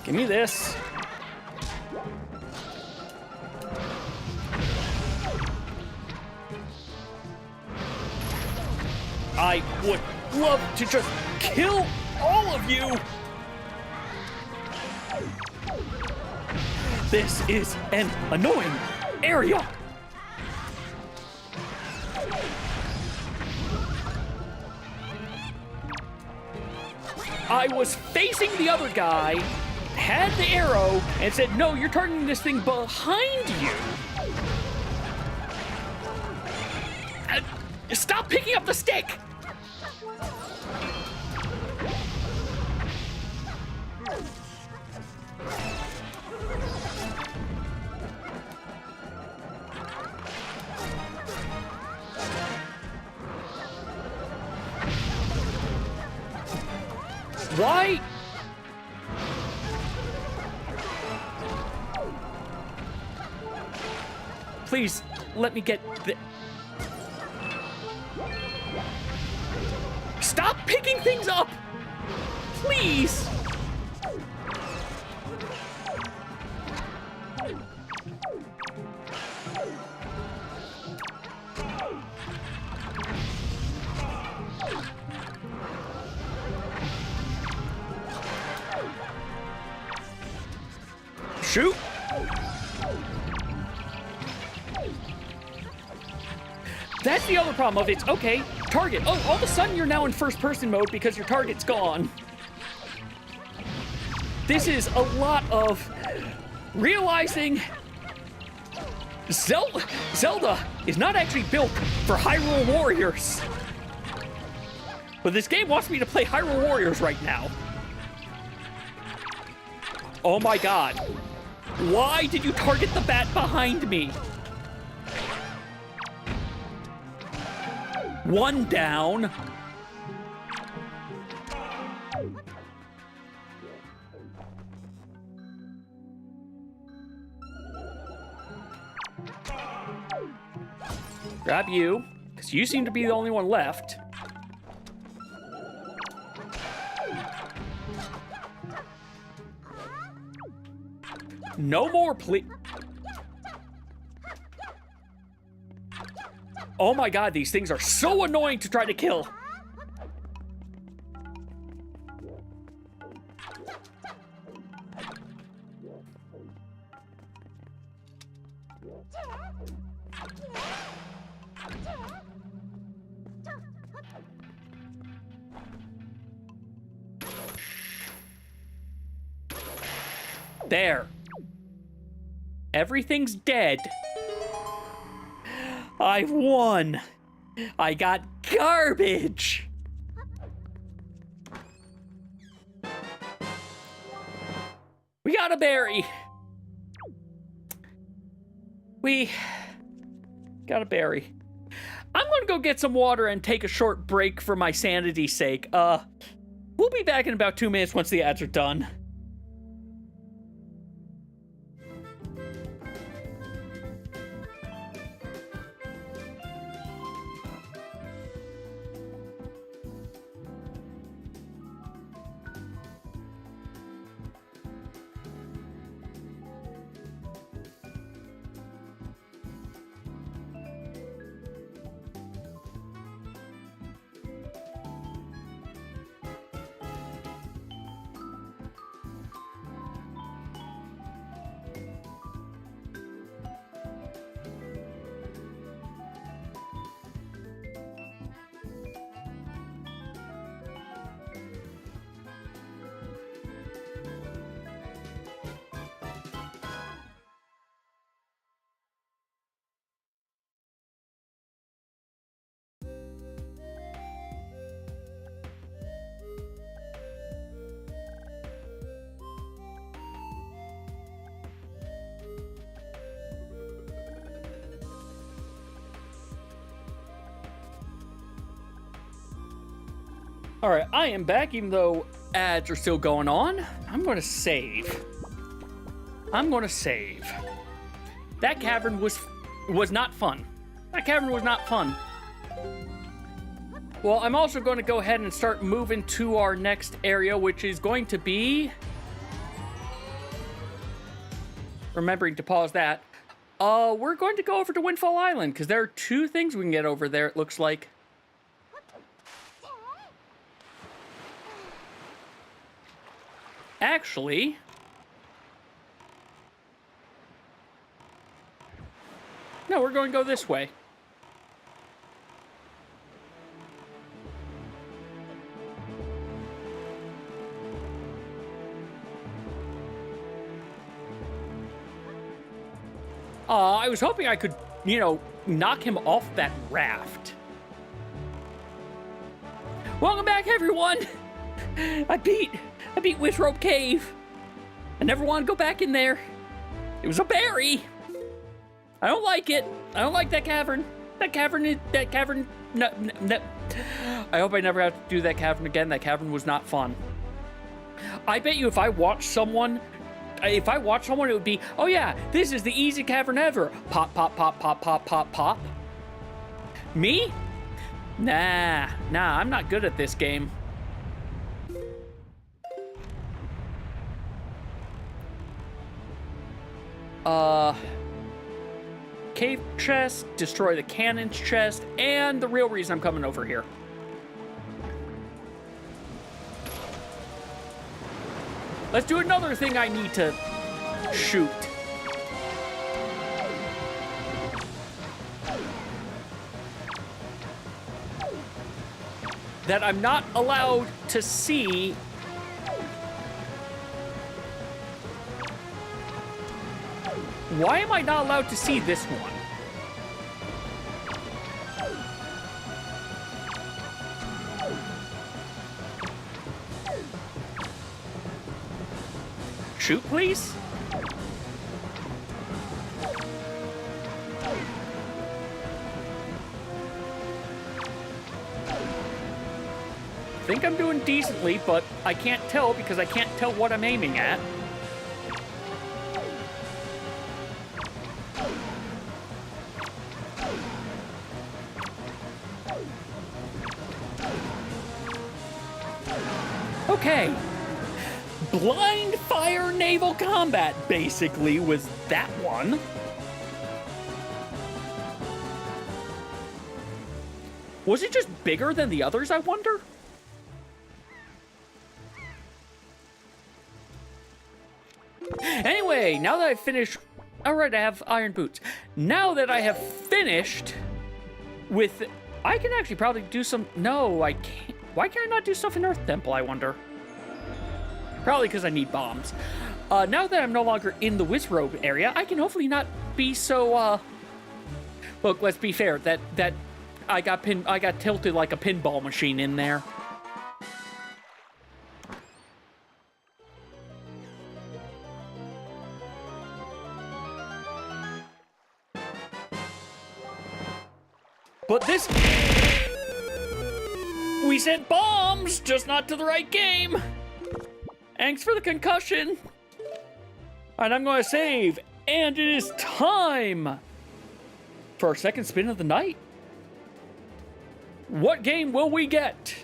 Give me this. I would love to just kill all of you. This is an annoying area. I was facing the other guy, had the arrow, and said, no, you're targeting this thing behind you. Stop picking up the stick! Why? Please, let me get the... Stop picking things up! Please! Shoot! That's the other problem of it's, okay, target. Oh, all of a sudden you're now in first person mode because your target's gone. This is a lot of realizing Zelda is not actually built for Hyrule Warriors. But this game wants me to play Hyrule Warriors right now. Oh my god. Why did you target the bat behind me? One down. Grab you, because you seem to be the only one left. No more, please. Oh my god, these things are so annoying to try to kill. There. Everything's dead. I've won. I got garbage. We got a berry. We got a berry. I'm gonna go get some water and take a short break for my sanity's sake. We'll be back in about 2 minutes once the ads are done. Alright, I am back, even though ads are still going on. I'm gonna save. That cavern was not fun. That cavern was not fun. Well, I'm also going to go ahead and start moving to our next area, which is going to be... remembering to pause that. We're going to go over to Windfall Island, because there are 2 things we can get over there, it looks like. Actually, no, we're going to go this way. I was hoping I could, knock him off that raft. Welcome back, everyone! I beat Withrope Cave. I never want to go back in there. It was a berry. I don't like it. I don't like that cavern. That cavern, no. I hope I never have to do that cavern again. That cavern was not fun. I bet you if I watched someone, it would be, oh yeah, this is the easy cavern ever. Pop, pop, pop, pop, pop, pop, pop. Me? Nah, I'm not good at this game. Cave chest, destroy the cannon's chest, and the real reason I'm coming over here. Let's do another thing I need to shoot. That I'm not allowed to see. Why am I not allowed to see this one? Shoot, please? I think I'm doing decently, but I can't tell because I can't tell what I'm aiming at. Okay. Blind fire naval combat, basically, was that one. Was it just bigger than the others, I wonder? Anyway, now that I've finished... Alright, I have iron boots. Now that I have finished with... I can actually probably do some... No, I can't. Why can I not do stuff in Earth Temple, I wonder? Probably because I need bombs. Now that I'm no longer in the Wizrobe area, I can hopefully not be so, Look, let's be fair. That I got tilted like a pinball machine in there. But this... We sent bombs, just not to the right game. Thanks for the concussion. And I'm going to save. And it is time for our second spin of the night. What game will we get?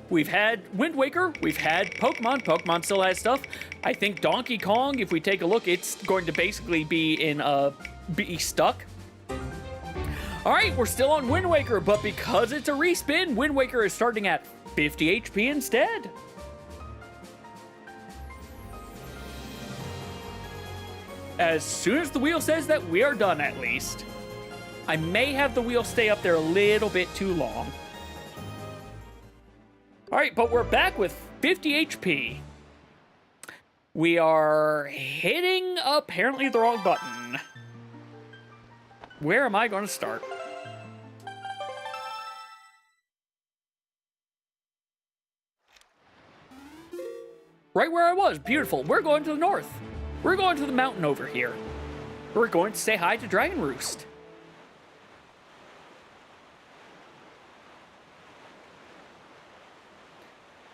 We've had Wind Waker. We've had Pokemon. Pokemon still has stuff. I think Donkey Kong, if we take a look, it's going to basically be stuck. All right, we're still on Wind Waker, but because it's a respin, Wind Waker is starting at 50 HP instead. As soon as the wheel says that, we are done at least. I may have the wheel stay up there a little bit too long. All right, but we're back with 50 HP. We are hitting apparently the wrong button. Where am I going to start? Right where I was. Beautiful. We're going to the north. We're going to the mountain over here. We're going to say hi to Dragon Roost.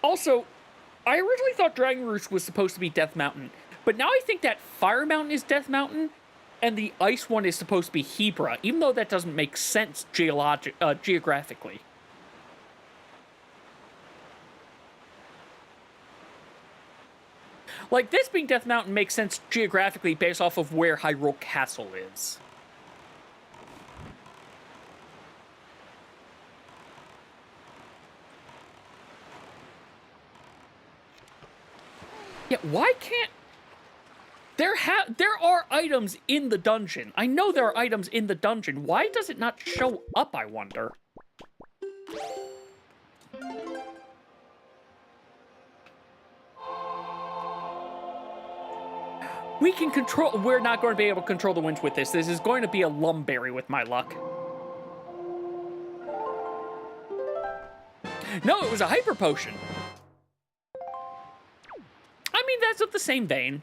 Also, I originally thought Dragon Roost was supposed to be Death Mountain, but now I think that Fire Mountain is Death Mountain, and the ice one is supposed to be Hebra, even though that doesn't make sense geographically. Like, this being Death Mountain makes sense geographically based off of where Hyrule Castle is. Yeah, why can't... There are items in the dungeon. I know there are items in the dungeon. Why does it not show up, I wonder? We can control... We're not going to be able to control the winds with this. This is going to be a Lumberry with my luck. No, it was a Hyper Potion. I mean, that's of the same vein.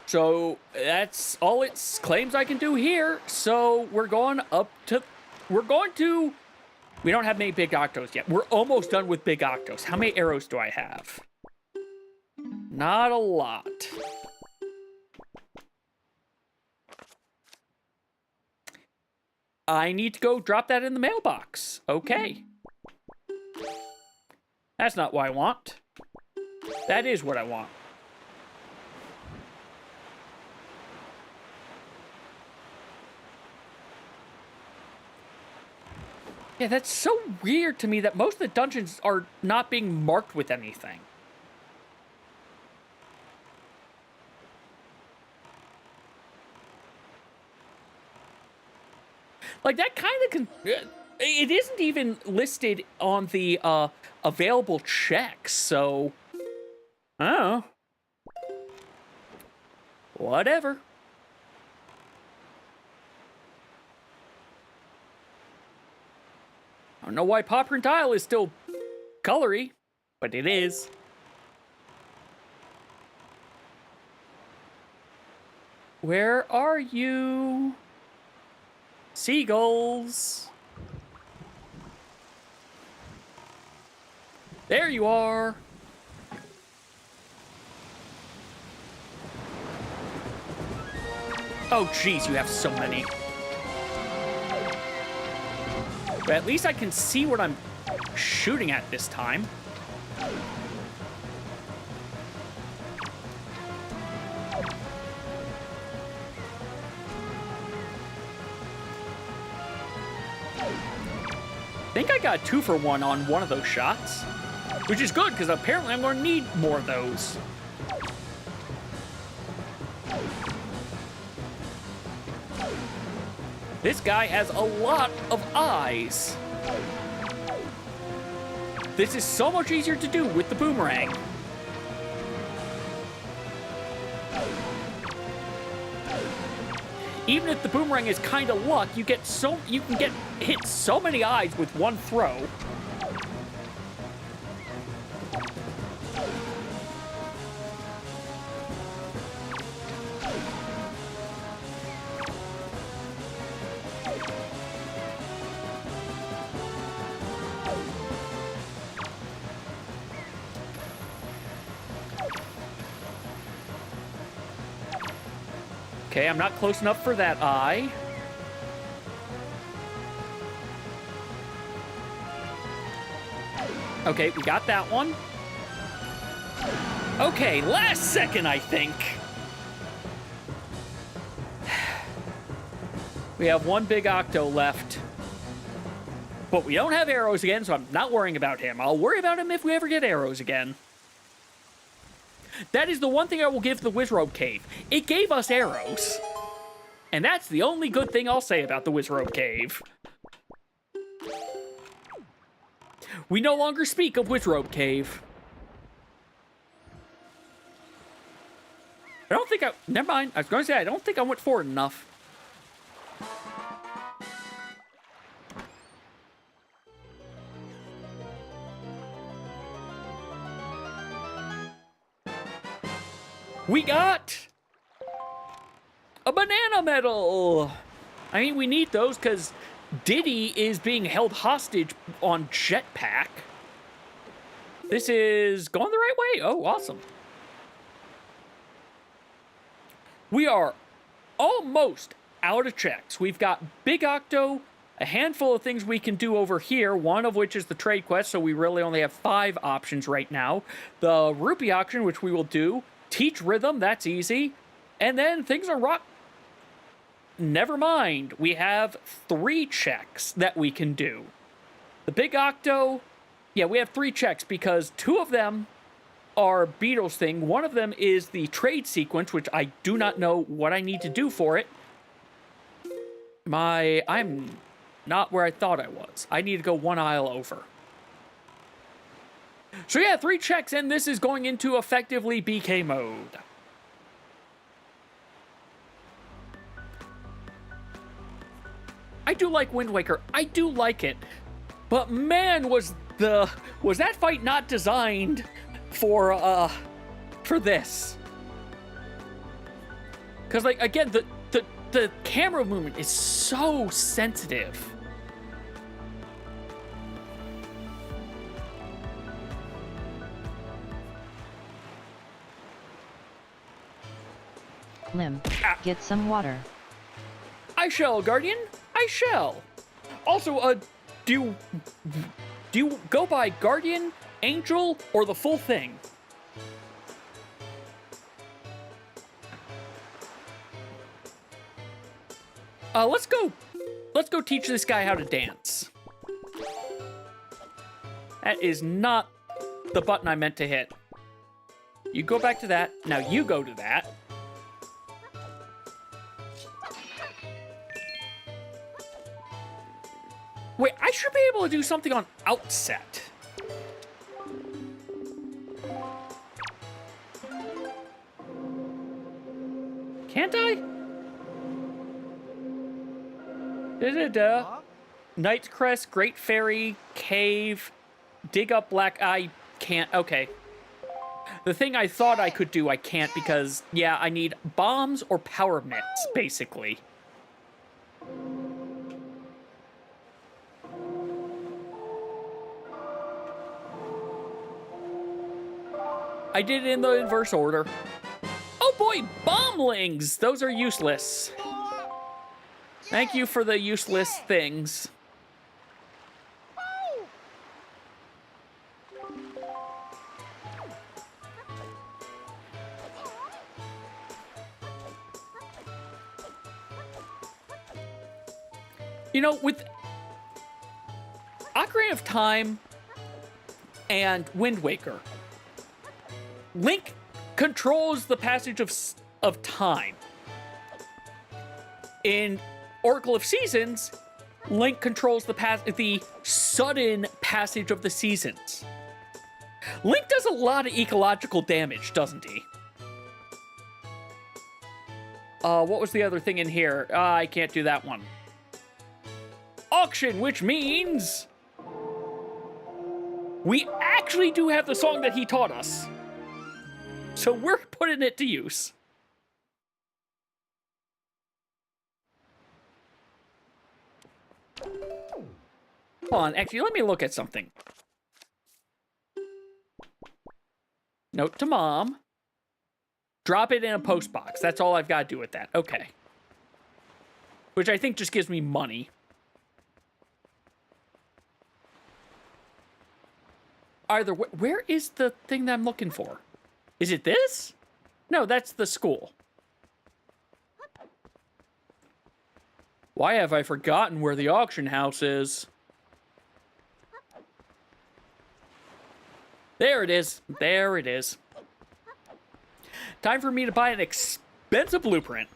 So, that's all it claims I can do here. So, we're going to... We don't have many Big Octos yet. We're almost done with Big Octos. How many arrows do I have? Not a lot. I need to go drop that in the mailbox. Okay. That's not what I want. That is what I want. Yeah, that's so weird to me that most of the dungeons are not being marked with anything. Like, that kind of... It isn't even listed on the available checks, so... I don't know. Whatever. I don't know why Popper Tile is still colory, but it is. Where are you? Seagulls. There you are. Oh, geez, you have so many. But at least I can see what I'm shooting at this time. I think I got 2-for-1 on one of those shots, which is good because apparently I'm going to need more of those. This guy has a lot of eyes. This is so much easier to do with the boomerang. even if the boomerang is kind of luck, you can get hit so many eyes with one throw. Okay, I'm not close enough for that eye. Okay, we got that one. Okay, last second, I think. We have one big Octo left. But we don't have arrows again, so I'm not worrying about him. I'll worry about him if we ever get arrows again. That is the one thing I will give the Wizrobe Cave. It gave us arrows. And that's the only good thing I'll say about the Wizrobe Cave. We no longer speak of Wizrobe Cave. I don't think I... Never mind. I was going to say, I don't think I went forward enough. We got a banana medal. I mean, we need those because Diddy is being held hostage on Jetpack. This is going the right way. Oh, awesome. We are almost out of checks. We've got Big Octo, a handful of things we can do over here, one of which is the trade quest, so we really only have 5 options right now. The rupee auction, which we will do. Teach rhythm, that's easy. And then things are rock. Never mind. We have 3 checks that we can do. The Big Octo, yeah, we have 3 checks because 2 of them are Beatles thing. One of them is the trade sequence, which I do not know what I need to do for it. I'm not where I thought I was. I need to go 1 aisle over. So yeah, 3 checks, and this is going into effectively BK mode. I do like Wind Waker. I do like it. But man, was that fight not designed for this. Because, like, again, the camera movement is so sensitive. Lim, get some water. I shall, Guardian. I shall. Also, do you go by Guardian, Angel, or the full thing? Let's go teach this guy how to dance. That is not the button I meant to hit. You go back to that. Now you go to that. Wait, I should be able to do something on outset. Can't I? Knight's Crest, Great Fairy, Cave, dig up Black... I can't... Okay. The thing I thought I could do, I can't because, yeah, I need bombs or power mitts, basically. I did it in the inverse order. Oh boy, bombling!s! Those are useless. Thank you for the useless things. You know, with Ocarina of Time and Wind Waker, Link controls the passage of time. In Oracle of Seasons, Link controls the sudden passage of the seasons. Link does a lot of ecological damage, doesn't he? What was the other thing in here? I can't do that one. Auction, which means we actually do have the song that he taught us. So we're putting it to use. Hold on, actually, let me look at something. Note to mom. Drop it in a post box. That's all I've got to do with that. Okay. Which I think just gives me money. Either way, where is the thing that I'm looking for? Is it this? No, that's the school. Why have I forgotten where the auction house is? There it is. There it is. Time for me to buy an expensive blueprint.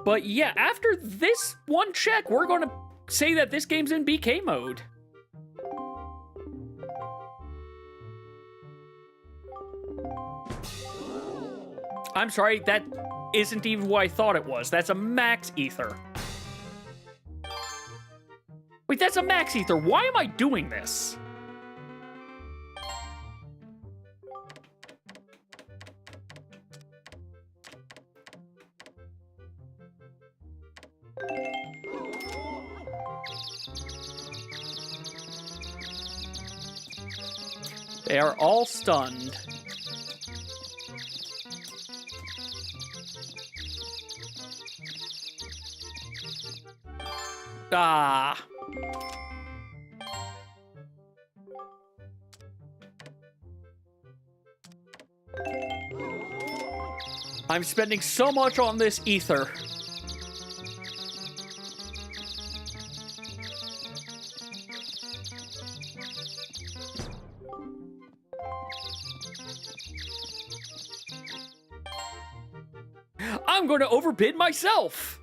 But yeah, after this one check, we're going to say that this game's in BK mode. I'm sorry, that isn't even what I thought it was. That's a max ether. Wait, that's a max ether. Why am I doing this? They are all stunned. Ah. I'm spending so much on this ether. I'm going to overbid myself.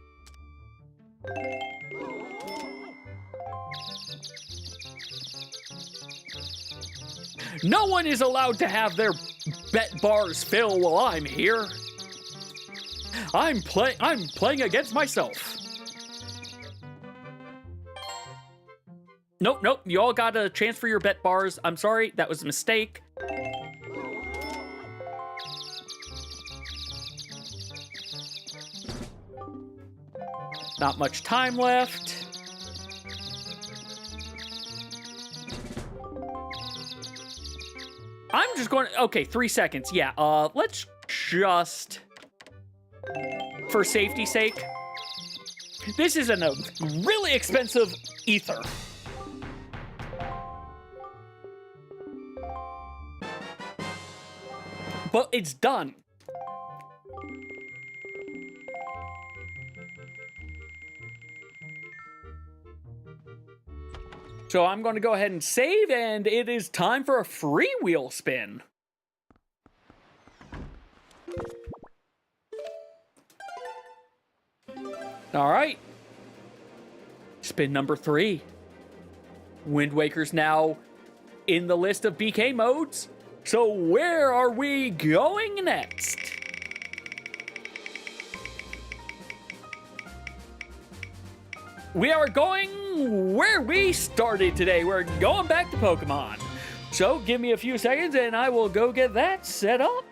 No one is allowed to have their bet bars fill while I'm here. I'm playing against myself. Nope. You all got a chance for your bet bars. I'm sorry, that was a mistake. Not much time left. I'm just going to... Okay, 3 seconds. Yeah, let's just... For safety's sake. This is a really expensive ether. But it's done. So I'm going to go ahead and save, and it is time for a freewheel spin. All right. Spin number 3. Wind Waker's now in the list of BK modes. So where are we going next? We are going where we started today. We're going back to Pokemon. So give me a few seconds and I will go get that set up.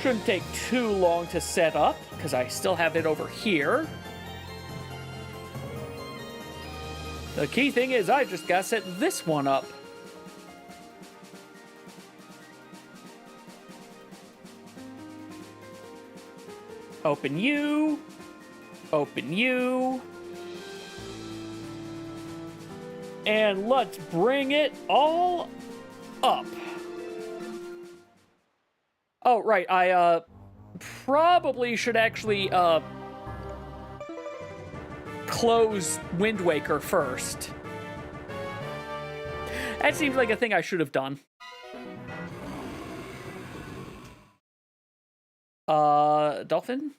Shouldn't take too long to set up because I still have it over here. The key thing is I just gotta set this one up. Open you. Open you. And let's bring it all up. Oh, right, I, probably should actually, close Wind Waker first. That seems like a thing I should have done. Dolphin?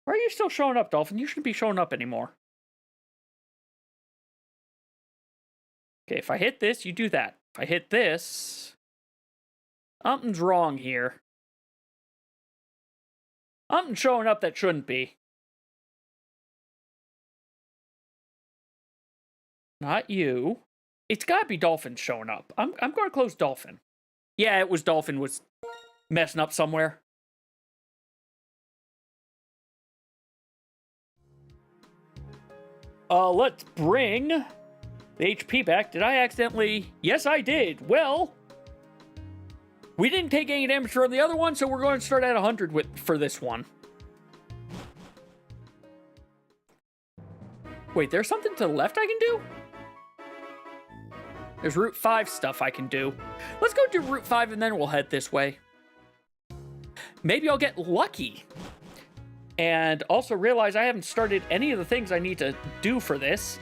Why are you still showing up, Dolphin? You shouldn't be showing up anymore. Okay, if I hit this, you do that. If I hit this... Something's wrong here. Something's showing up that shouldn't be. Not you. It's gotta be Dolphin showing up. I'm gonna close Dolphin. Yeah, it was Dolphin was messing up somewhere. Let's bring the HP back. Did I accidentally? Yes, I did. Well, we didn't take any damage from the other one, so we're going to start at 100 for this one. Wait, there's something to the left I can do? There's Route 5 stuff I can do. Let's go do Route 5 and then we'll head this way. Maybe I'll get lucky. And also realize I haven't started any of the things I need to do for this.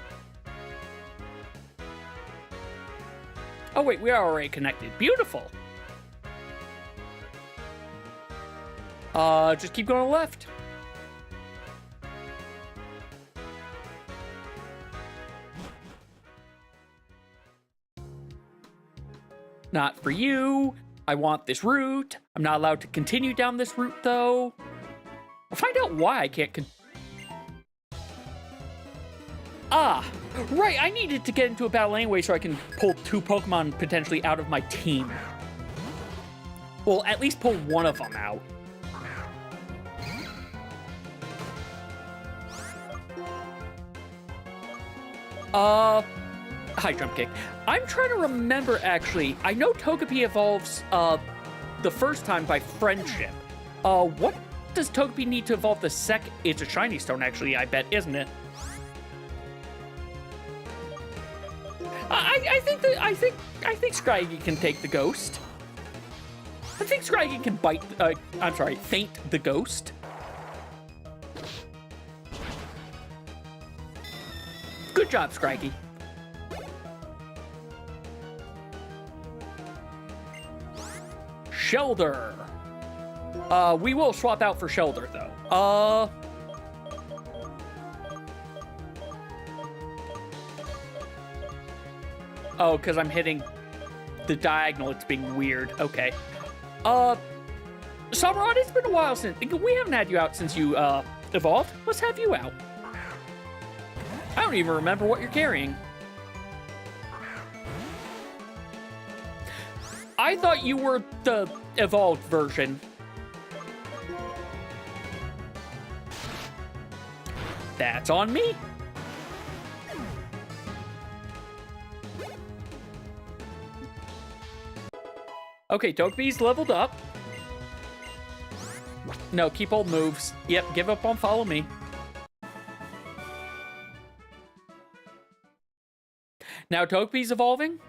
Oh wait, we are already connected. Beautiful. Just keep going left. Not for you. I want this route. I'm not allowed to continue down this route, though. I'll find out why I can't Ah, right. I needed to get into a battle anyway so I can pull 2 Pokemon potentially out of my team. Well, at least pull one of them out. High jump kick. I'm trying to remember, actually. I know Togepi evolves, the first time by friendship. What does Togepi need to evolve the second? It's a shiny stone, actually, I bet, isn't it? I think Scraggy can take the ghost. I think Scraggy can bite, I'm sorry, faint the ghost. Good job, Scraggy. Shelder. We will swap out for Shelder, though. Oh, because I'm hitting the diagonal. It's being weird. Okay. Samurott, it's been a while since... We haven't had you out since you, evolved. Let's have you out. I don't even remember what you're carrying. I thought you were the evolved version. That's on me. Okay, Togepi's leveled up. No, keep old moves. Yep, give up on follow me. Now Togepi's evolving.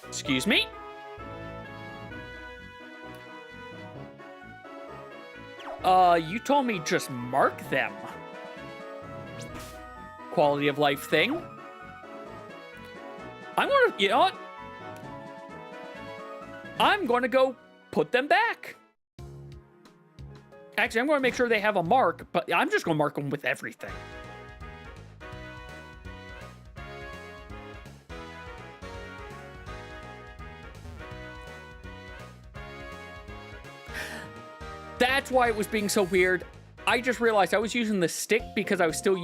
Excuse me. You told me just mark them. Quality of life thing. I'm gonna, you know what? I'm gonna go put them back. Actually, I'm gonna make sure they have a mark, but I'm just gonna mark them with everything. That's why it was being so weird. I just realized I was using the stick because I was still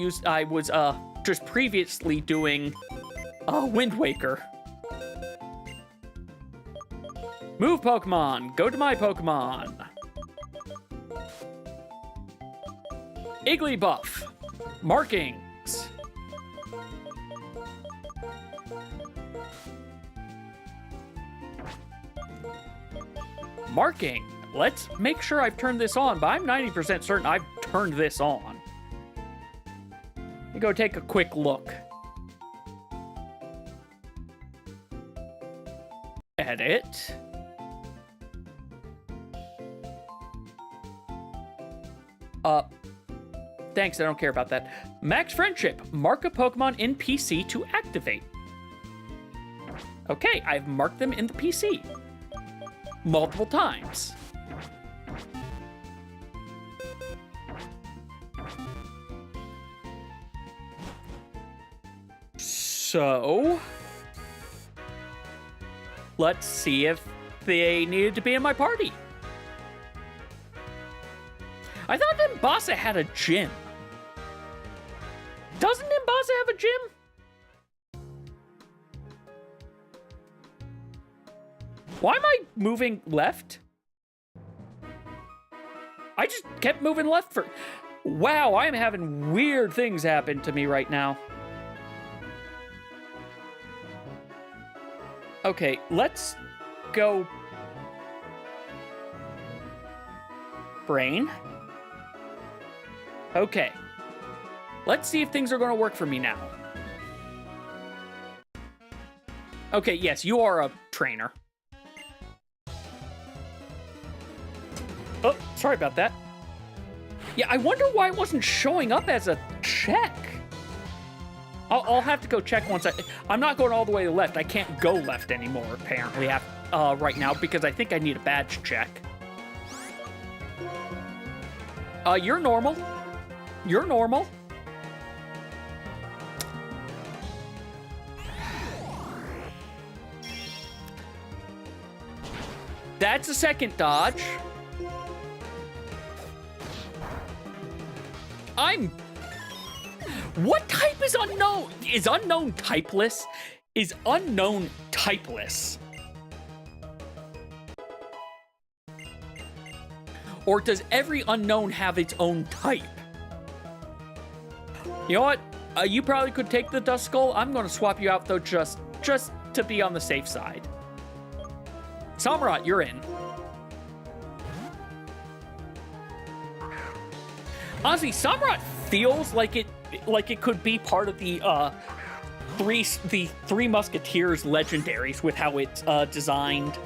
just previously doing Wind Waker. Move Pokemon, go to my Pokemon. Igglybuff, markings. Marking. Let's make sure I've turned this on, but I'm 90% certain I've turned this on. Let me go take a quick look. Edit. Thanks, I don't care about that. Max Friendship. Mark a Pokemon in PC to activate. Okay, I've marked them in the PC. Multiple times. So, let's see if they needed to be in my party. I thought Nimbasa had a gym. Doesn't Nimbasa have a gym? Why am I moving left? I just kept moving left for... Wow, I am having weird things happen to me right now. Okay, let's go... Brain. Okay. Let's see if things are going to work for me now. Okay, yes, you are a trainer. Oh, sorry about that. Yeah, I wonder why it wasn't showing up as a check. I'll have to go check once I'm not going all the way to left. I can't go left anymore, apparently, right now, because I think I need a badge check. You're normal. You're normal. That's a second dodge. What type is unknown? Is unknown typeless? Is unknown typeless? Or does every unknown have its own type? You know what? You probably could take the Dust Skull. I'm going to swap you out, though, just to be on the safe side. Samurott, you're in. Honestly, Samurott feels like it could be part of the Three Musketeers legendaries with how it's designed.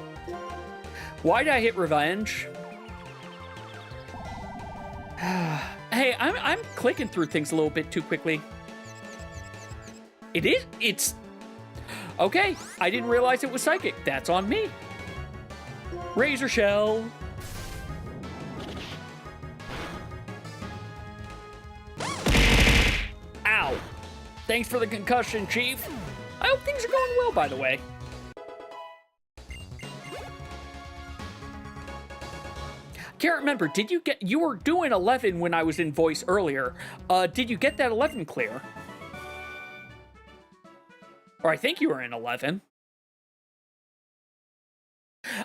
Why did I hit Revenge? Hey, I'm clicking through things a little bit too quickly. It's... Okay, I didn't realize it was Psychic. That's on me. Razor Shell. Ow. Thanks for the concussion, Chief. I hope things are going well, by the way. Can't remember, you were doing 11 when I was in voice earlier. Did you get that 11 clear? Or I think you were in 11.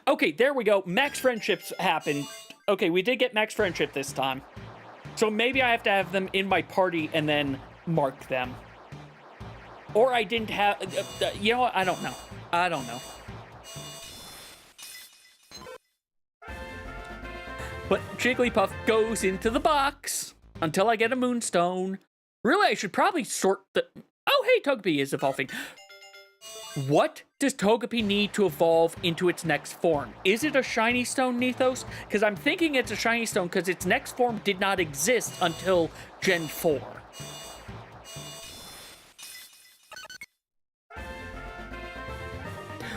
Okay, there we go. Max friendships happened. Okay, we did get max friendship this time. So maybe I have to have them in my party and then mark them. Or I didn't have... you know what? I don't know. I don't know. But Jigglypuff goes into the box until I get a Moonstone. Really, I should probably sort the... Oh, hey, Togepi is evolving. What does Togepi need to evolve into its next form? Is it a Shiny Stone, Nethos? Because I'm thinking it's a Shiny Stone because its next form did not exist until Gen 4.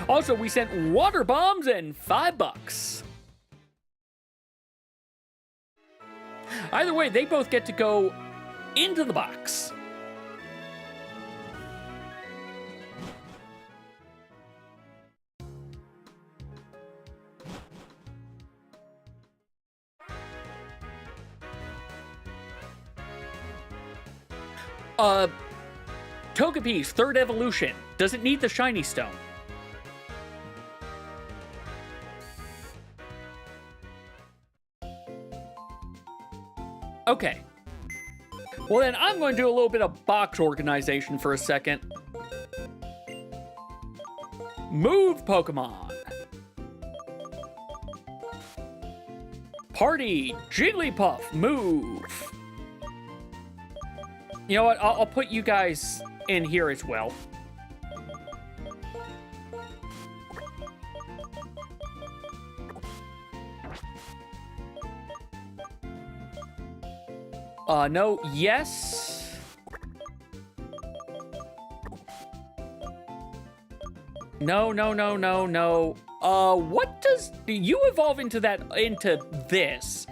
Also, we sent water bombs and $5. Either way, they both get to go into the box. Togepi's third evolution. Does it need the Shiny Stone? Okay. Well, then I'm going to do a little bit of box organization for a second. Move Pokemon. Party Jigglypuff, move. You know what? I'll put you guys in here as well. No, yes. No, no, no, no, no. What does you evolve into this?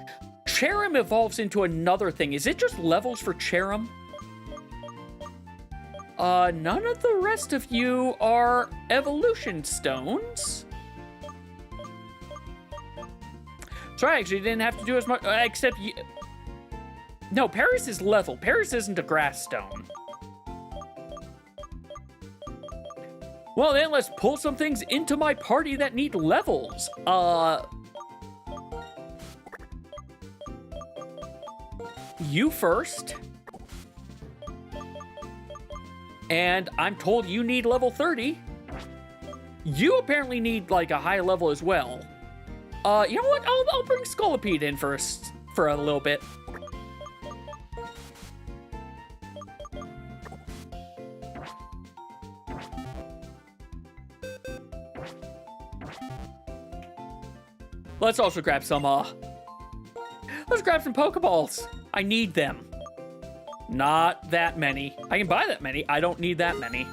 Cherrim evolves into another thing. Is it just levels for Cherrim? None of the rest of you are evolution stones. So I actually didn't have to do as much, except you. No, Paris is level. Paris isn't a grass stone. Well then, let's pull some things into my party that need levels. You first. And I'm told you need level 30. You apparently need, like, a high level as well. You know what? I'll bring Scolipede in first for a little bit. Let's also grab some, let's grab some Pokeballs. I need them. Not that many. I can buy that many. I don't need that many.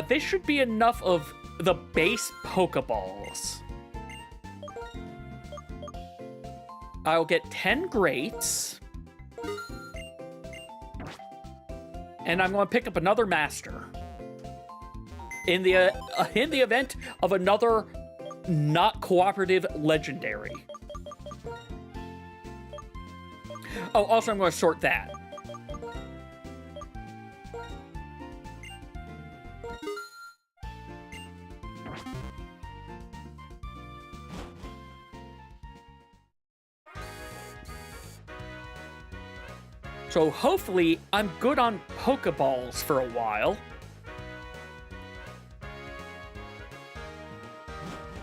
This should be enough of the base Pokeballs. I'll get 10 Greats. And I'm going to pick up another Master. In the event of another not cooperative Legendary. Oh, also I'm going to sort that. So hopefully I'm good on Pokeballs for a while.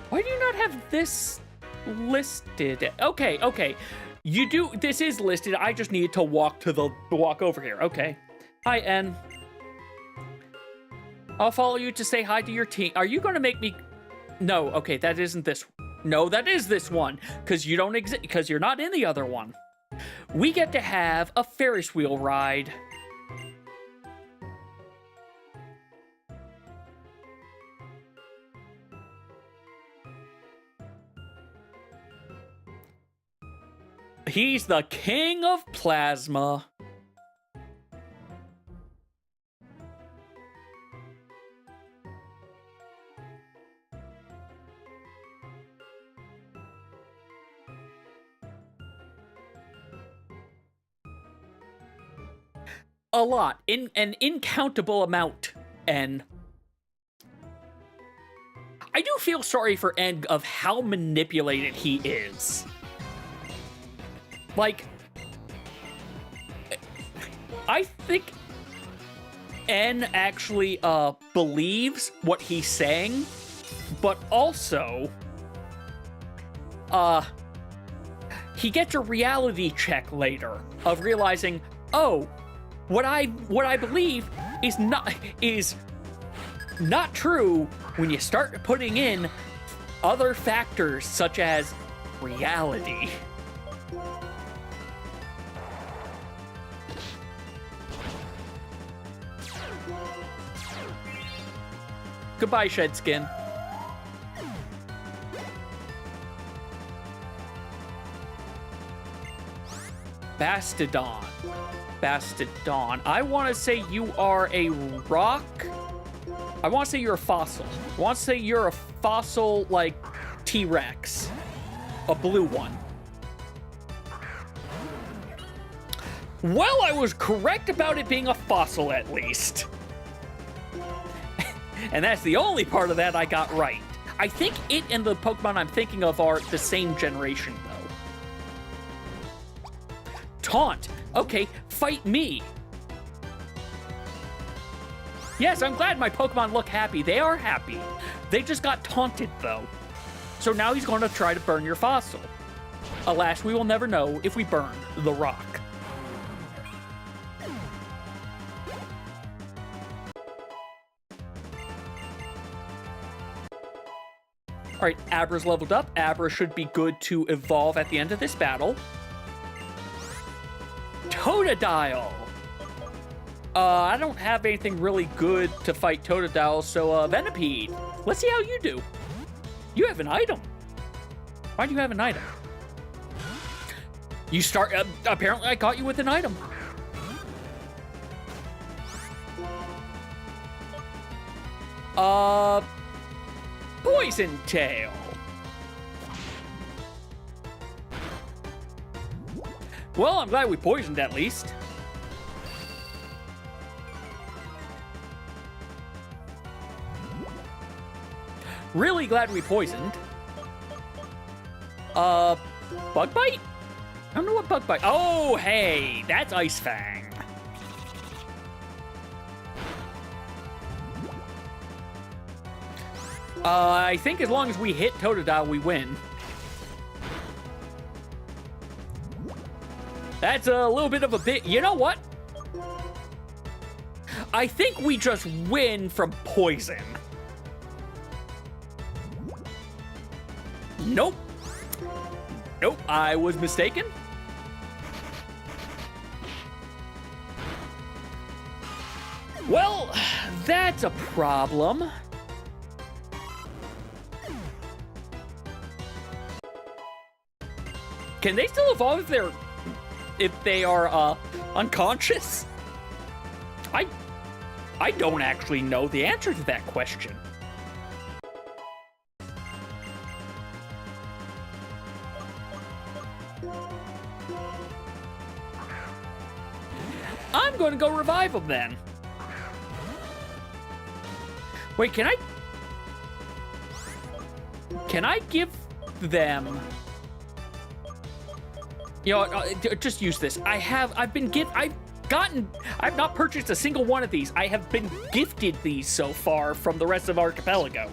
Why do you not have this listed? Okay, okay. You do, this is listed. I just need to walk over here. Okay. Hi, N. I'll follow you to say hi to your team. Are you going to make me? No, okay, that isn't this. No, that is this one. Because you don't exist, because you're not in the other one. We get to have a Ferris wheel ride. He's the king of plasma. A lot. In an incountable amount, N. I do feel sorry for N of how manipulated he is. Like, I think N actually believes what he's saying, but also he gets a reality check later of realizing, oh, what I believe is not true when you start putting in other factors such as reality. Goodbye, Shedskin. Bastodon. Bastodon. I want to say you are a rock. I want to say you're a fossil. I want to say you're a fossil, like, T-Rex. A blue one. Well, I was correct about it being a fossil, at least. And that's the only part of that I got right. I think it and the Pokemon I'm thinking of are the same generation, though. Taunt. Okay, fight me. Yes, I'm glad my Pokemon look happy. They are happy. They just got taunted, though. So now he's going to try to burn your fossil. Alas, we will never know if we burn the rock. All right, Abra's leveled up. Abra should be good to evolve at the end of this battle. Totodile. I don't have anything really good to fight Totodile, so Venipede. Let's see how you do. You have an item. Why do you have an item? You start. Apparently, I caught you with an item. Poison Tail. Well, I'm glad we poisoned at least. Really glad we poisoned. Bug Bite? I don't know what Bug Bite. Oh, hey, that's Ice Fang. I think as long as we hit Totodile, we win. That's a little bit of a bit. You know what? I think we just win from poison. Nope. Nope, I was mistaken. Well, that's a problem. Can they still evolve if they are unconscious? I don't actually know the answer to that question. I'm going to go revive them then. Wait, can I give them... You know, just use this. I've not purchased a single one of these. I have been gifted these so far from the rest of Archipelago.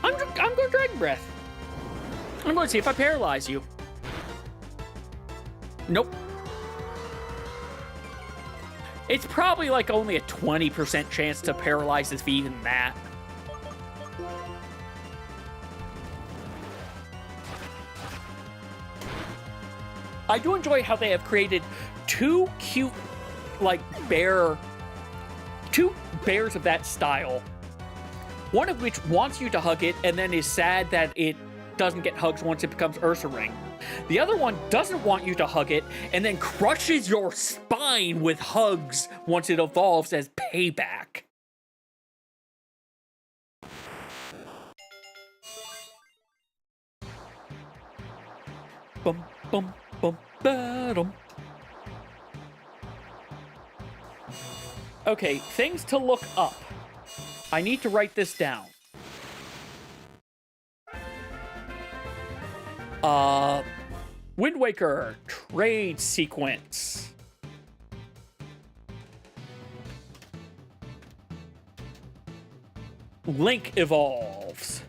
I'm going to Dragon Breath. I'm going to see if I paralyze you. Nope. It's probably like only a 20% chance to paralyze if even that. I do enjoy how they have created two cute, like, two bears of that style. One of which wants you to hug it and then is sad that it doesn't get hugs once it becomes Ursaring. The other one doesn't want you to hug it and then crushes your spine with hugs once it evolves as payback. Bum, bum, bum, ba-dum. Okay, things to look up. I need to write this down. Wind Waker trade sequence. Link evolves.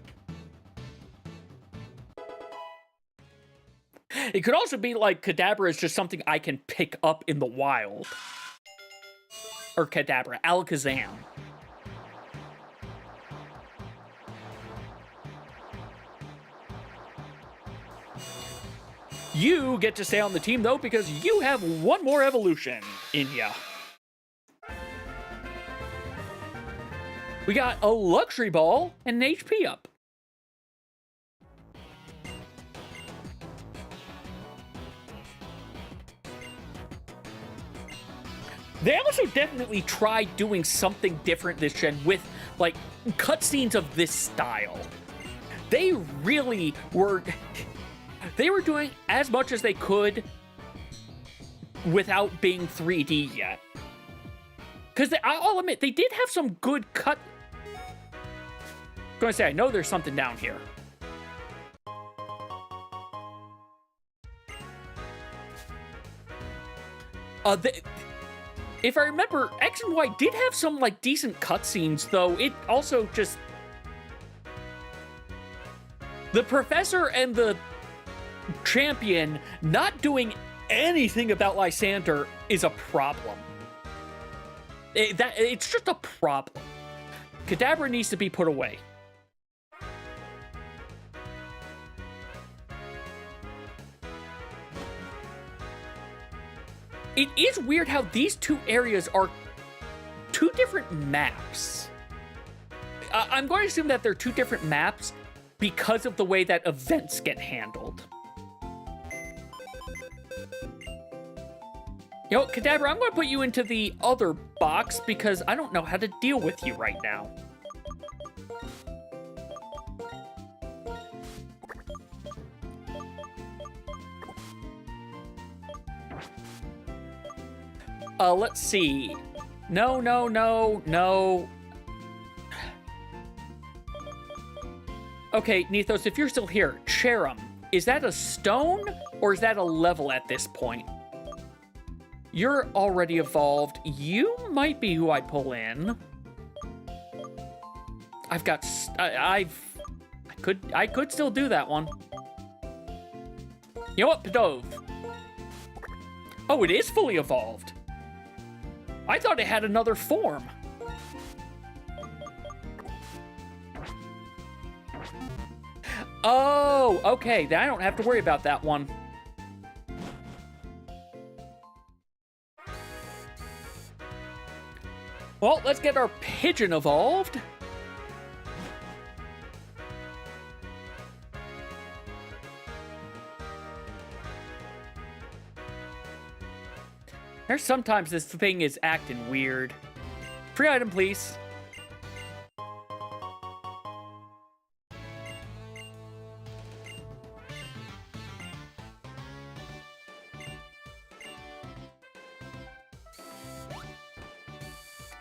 It could also be like Kadabra is just something I can pick up in the wild. Or Kadabra, Alakazam. You get to stay on the team, though, because you have one more evolution in ya. We got a Luxury Ball and an HP up. They also definitely tried doing something different this gen with, like, cutscenes of this style. They really were... They were doing as much as they could without being 3D yet. Because I'll admit, they did have some good cut... I'm going to say, I know there's something down here. If I remember, X and Y did have some, like, decent cutscenes, though it also just... The Professor and the Champion not doing anything about Lysander is a problem. It's just a problem. Kadabra needs to be put away. It is weird how these two areas are two different maps. I'm going to assume that they're two different maps because of the way that events get handled. You know, Kadabra, I'm going to put you into the other box because I don't know how to deal with you right now. Let's see. No. Okay, Nethos, if you're still here, Cherum, is that a stone or is that a level at this point? You're already evolved. You might be who I pull in. I could still do that one. You know what, Pidove? Oh, it is fully evolved. I thought it had another form. Oh, okay, then I don't have to worry about that one. Well, let's get our pigeon evolved. There's sometimes this thing is acting weird. Free item, please.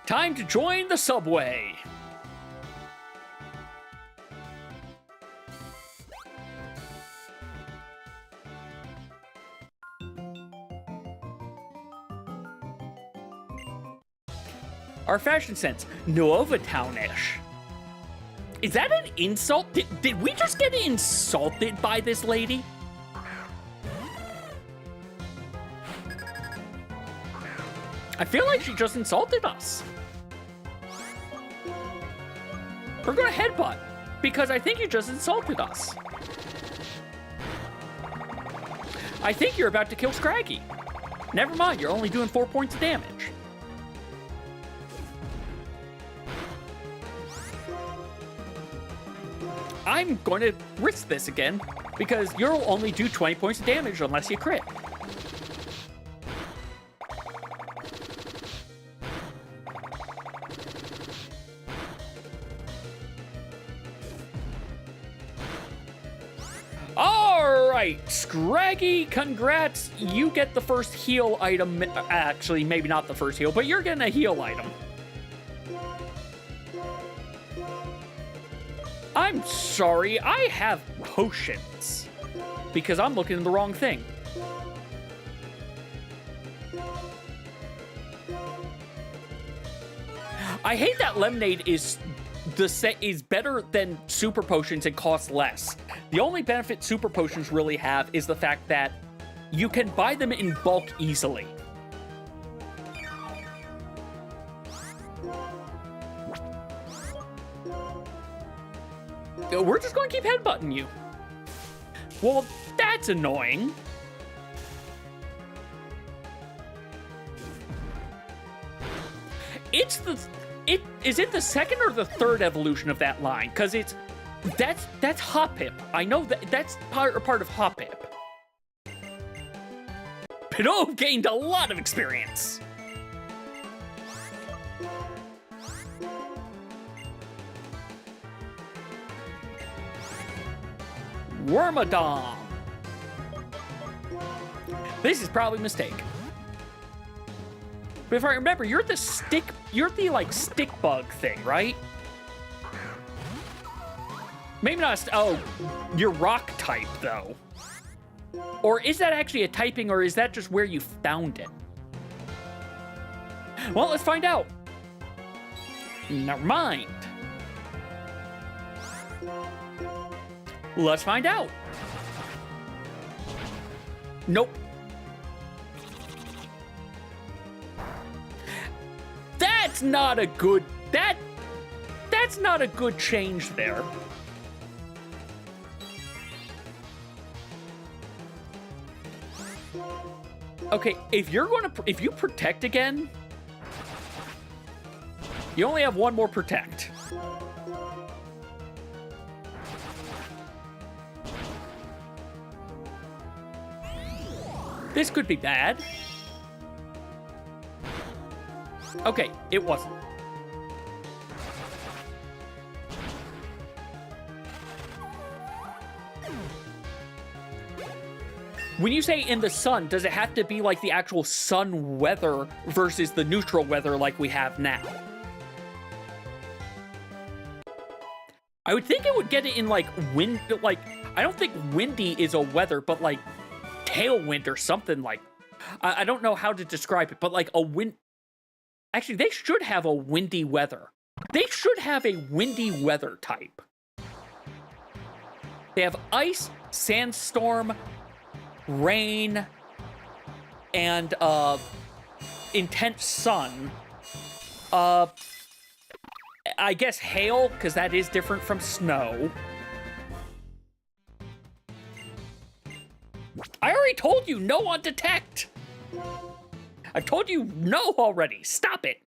Time to join the subway. Our fashion sense, Nova Townish. Is that an insult? Did we just get insulted by this lady? I feel like she just insulted us. We're gonna headbutt, because I think you just insulted us. I think you're about to kill Scraggy. Never mind, you're only doing 4 points of damage. I'm going to risk this again, because you'll only do 20 points of damage unless you crit. Alright, Scraggy, congrats. You get the first heal item. Actually, maybe not the first heal, but you're getting a heal item. I'm sorry, I have potions. Because I'm looking at the wrong thing. I hate that lemonade is better than super potions and costs less. The only benefit super potions really have is the fact that you can buy them in bulk easily. We're just going to keep headbutting you. Well, that's annoying. Is it the second or the third evolution of that line? Because that's Hoppip. I know that's part of Hoppip. Pidove gained a lot of experience. Wormadom. This is probably a mistake. But if I remember, you're the stick bug thing, right? Maybe not. Oh, you're rock type though. Or is that actually a typing, or is that just where you found it? Well, let's find out. Never mind. Let's find out. Nope. That's not a good... That's not a good change there. Okay, if you protect again, you only have one more protect. This could be bad. Okay, it wasn't. When you say in the sun, does it have to be like the actual sun weather versus the neutral weather like we have now? I would think it would get it in like wind, like, I don't think windy is a weather, but like tailwind or something like, I don't know how to describe it, but like a wind, actually they should have a windy weather. They should have a windy weather type. They have ice, sandstorm, rain, and intense sun. I guess hail, because that is different from snow. I already told you no on detect. I've told you no already. Stop it.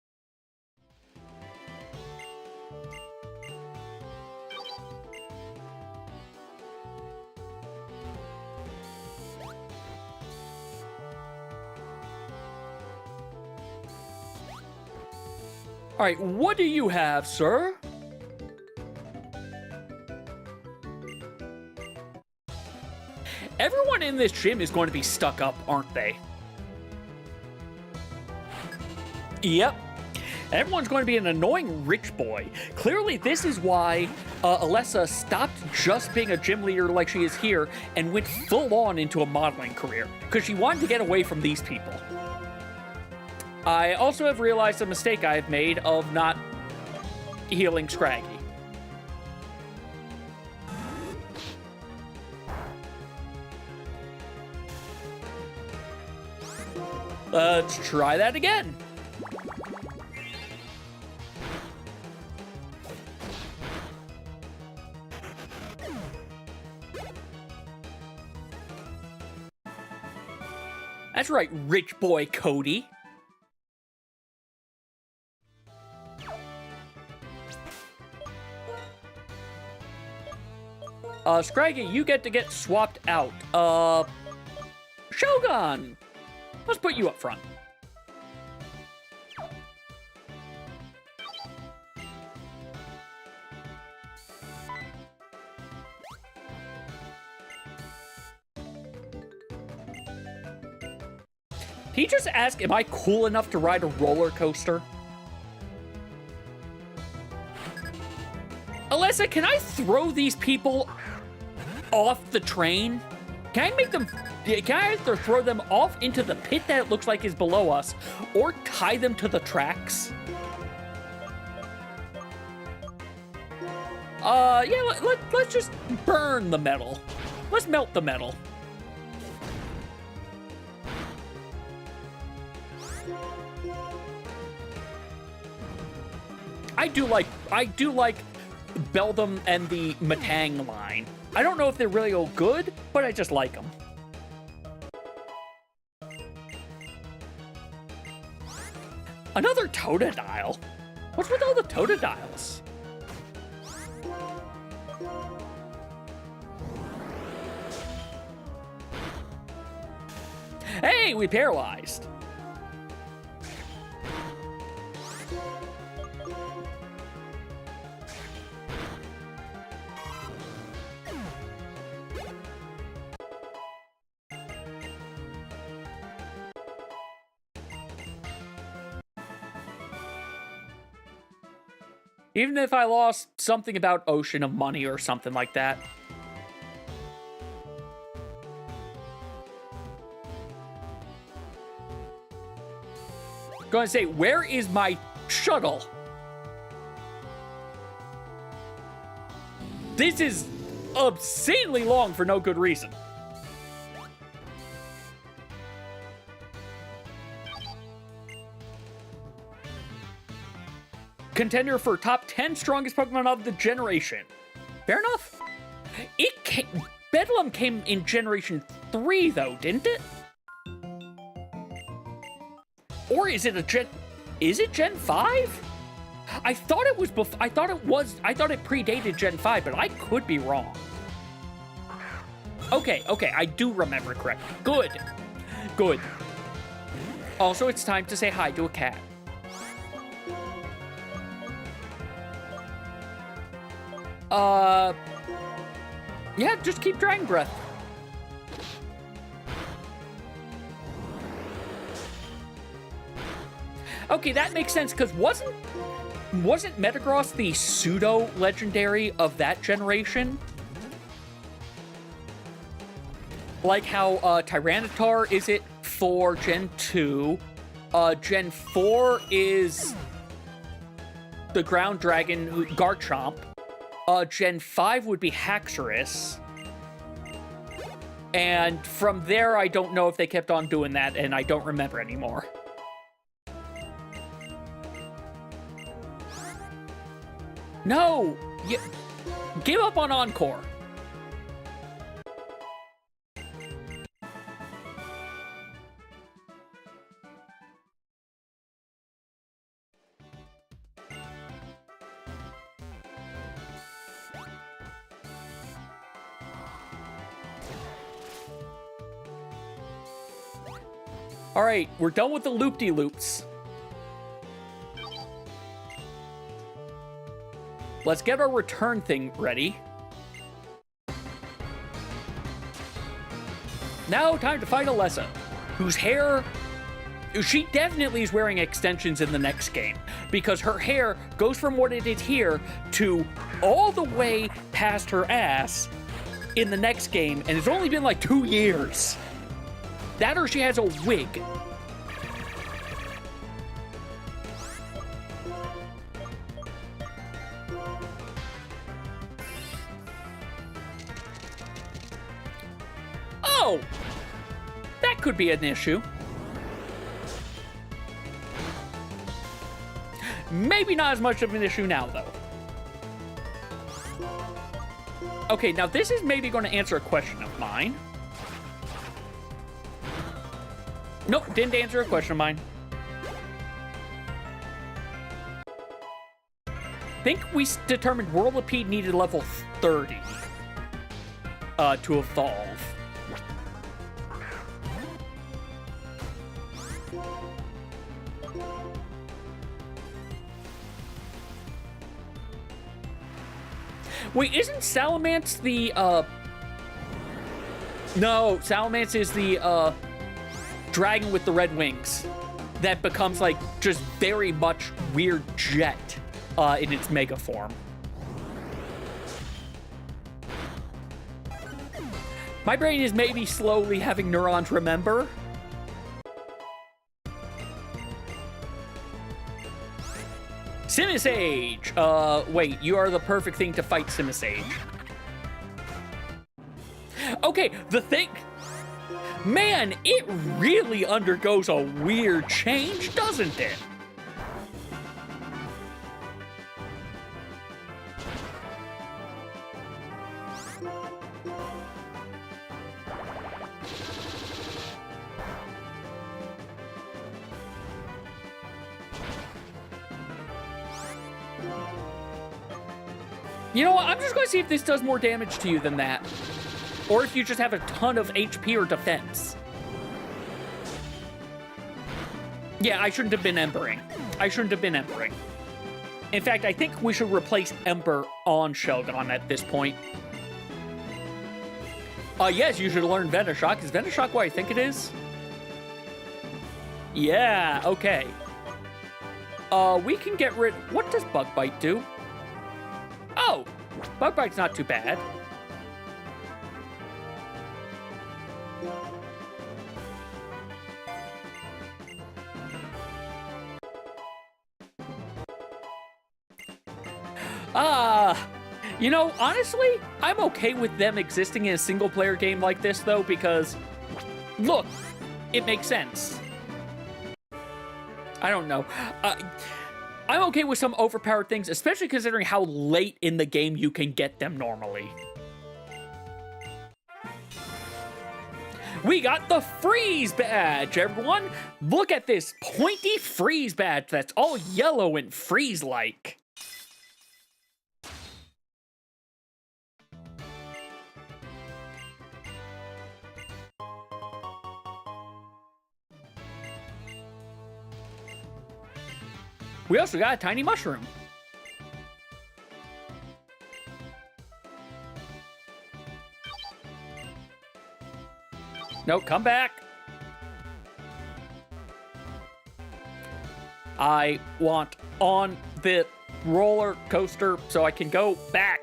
All right, what do you have, sir? Everyone in this gym is going to be stuck up, aren't they? Yep. Everyone's going to be an annoying rich boy. Clearly, this is why Alessa stopped just being a gym leader like she is here and went full on into a modeling career, because she wanted to get away from these people. I also have realized a mistake I have made of not healing Scraggy. Let's try that again. That's right, rich boy Cody. Scraggy, you get to get swapped out. Shogun! Let's put you up front. He just asked, am I cool enough to ride a roller coaster? Alessa, can I throw these people off the train? Can I make them... Can I either throw them off into the pit that it looks like is below us, or tie them to the tracks? Yeah, let's just burn the metal. Let's melt the metal. I do like Beldum and the Matang line. I don't know if they're really all good, but I just like them. Another Totodile? What's with all the Totodiles? Hey, we paralyzed. Even if I lost something about ocean of money or something like that. Gonna say, where is my shuttle? This is obscenely long for no good reason. Contender for top 10 strongest Pokemon of the generation. Fair enough. Bedlam came in Generation 3, though, didn't it? Or is it a Gen... Is it Gen 5? I thought it was before... I thought it predated Gen 5, but I could be wrong. Okay, I do remember correctly. Good. Also, it's time to say hi to a cat. Yeah, just keep Dragon Breath. Okay, that makes sense, because wasn't Metagross the pseudo-legendary of that generation? Like how Tyranitar is it for Gen 2, Gen 4 is the Ground Dragon Garchomp, Gen 5 would be Haxorus, and from there I don't know if they kept on doing that, and I don't remember anymore. No! Give up on Encore. All right, we're done with the loop-de-loops. Let's get our return thing ready. Now, time to fight Alessa, whose hair... She definitely is wearing extensions in the next game, because her hair goes from what it is here to all the way past her ass in the next game, and it's only been like 2 years. That or she has a wig. Oh! That could be an issue. Maybe not as much of an issue now, though. Okay, now this is maybe going to answer a question of mine. Nope, didn't answer a question of mine. Think we determined Whirlipede needed level 30 to evolve. Wait, isn't Salamence the, No, Salamence is the, dragon with the red wings that becomes, like, just very much weird jet, in its mega form. My brain is maybe slowly having neurons remember. Simisage! Wait, you are the perfect thing to fight Simisage. Okay, the thing... Man, it really undergoes a weird change, doesn't it? You know what? I'm just going to see if this does more damage to you than that. Or if you just have a ton of HP or defense. Yeah, I shouldn't have been Embering. In fact, I think we should replace Ember on Sheldon at this point. Yes, you should learn Venoshock. Is Venoshock what I think it is? Yeah, okay. We can get rid... What does Bug Bite do? Oh, Bug Bite's not too bad. You know, honestly, I'm okay with them existing in a single-player game like this, though, because, look, it makes sense. I don't know. I'm okay with some overpowered things, especially considering how late in the game you can get them normally. We got the freeze badge, everyone. Look at this pointy freeze badge that's all yellow and freeze-like. We also got a tiny mushroom. No, come back. I want on the roller coaster so I can go back.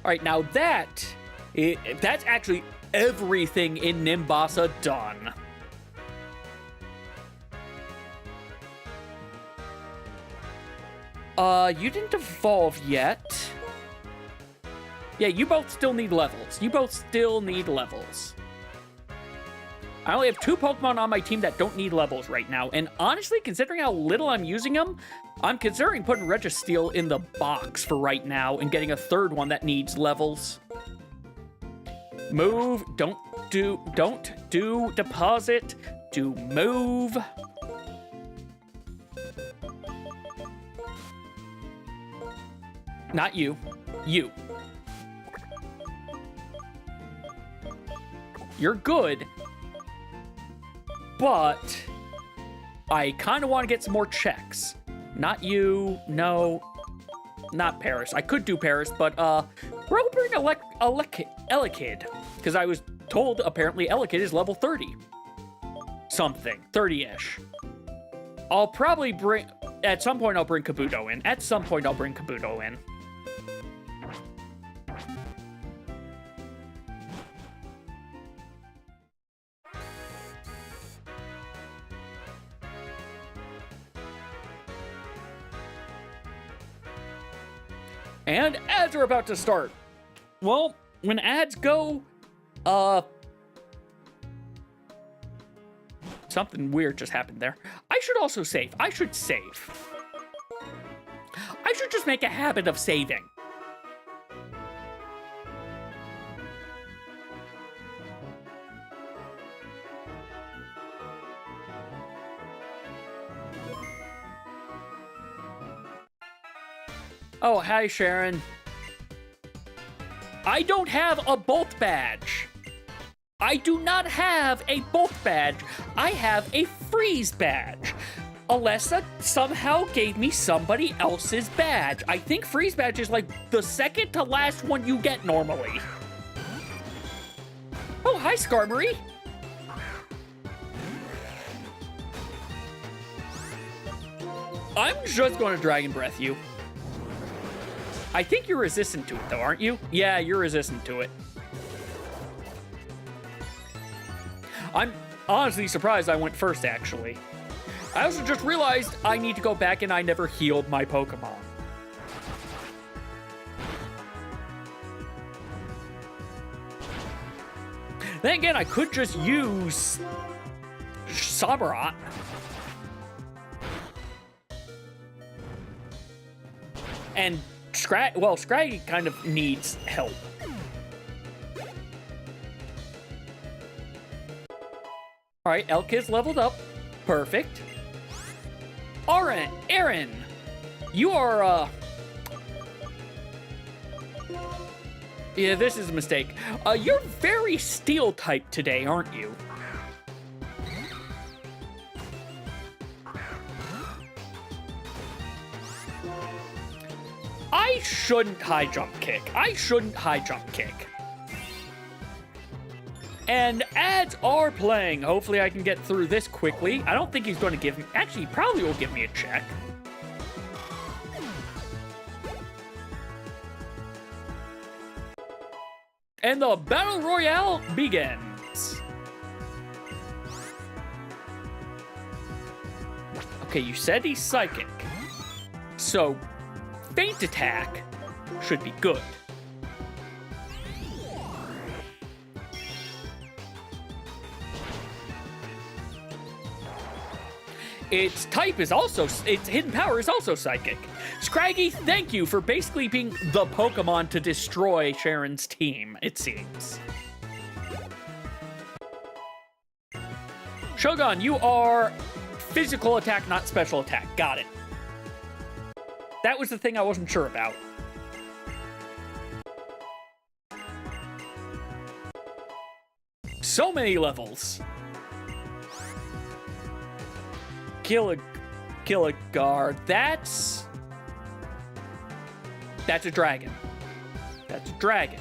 All right, now that's actually everything in Nimbasa done. You didn't evolve yet. Yeah, you both still need levels. I only have 2 Pokemon on my team that don't need levels right now, and honestly, considering how little I'm using them, I'm considering putting Registeel in the box for right now and getting a 3rd one that needs levels. Move, don't do deposit, do move. Not you. You. You're good. But I kind of want to get some more checks. Not you. No. Not Paris. I could do Paris, but we're opening Elekid. Because I was told apparently Elekid is level 30. Something. 30-ish. I'll probably bring... At some point, I'll bring Kabuto in. And ads are about to start. Well, when ads go, something weird just happened there. I should also save. I should just make a habit of saving. Oh, hi, Sharon. I don't have a Bolt badge. I do not have a Bolt badge. I have a Freeze badge. Alessa somehow gave me somebody else's badge. I think Freeze badge is like the second to last one you get normally. Oh, hi, Skarmory. I'm just going to Dragon Breath you. I think you're resistant to it, though, aren't you? Yeah, you're resistant to it. I'm honestly surprised I went first, actually. I also just realized I need to go back and I never healed my Pokemon. Then again, I could just use Sabarat. And Scraggy kind of needs help. All right, Elkid's leveled up. Perfect. Aaron, you are, yeah, this is a mistake. You're very Steel type today, aren't you? I shouldn't high jump kick. And ads are playing. Hopefully I can get through this quickly. I don't think he's going to give me... Actually, he probably will give me a check. And the Battle Royale begins. Okay, you said he's psychic. So, Feint Attack should be good. its type is also, its hidden power is also psychic. Scraggy, thank you for basically being the Pokemon to destroy Sharon's team, it seems. Shogun, you are physical attack, not special attack. Got it. That was the thing I wasn't sure about. So many levels. Killagar. That's a dragon. That's a dragon.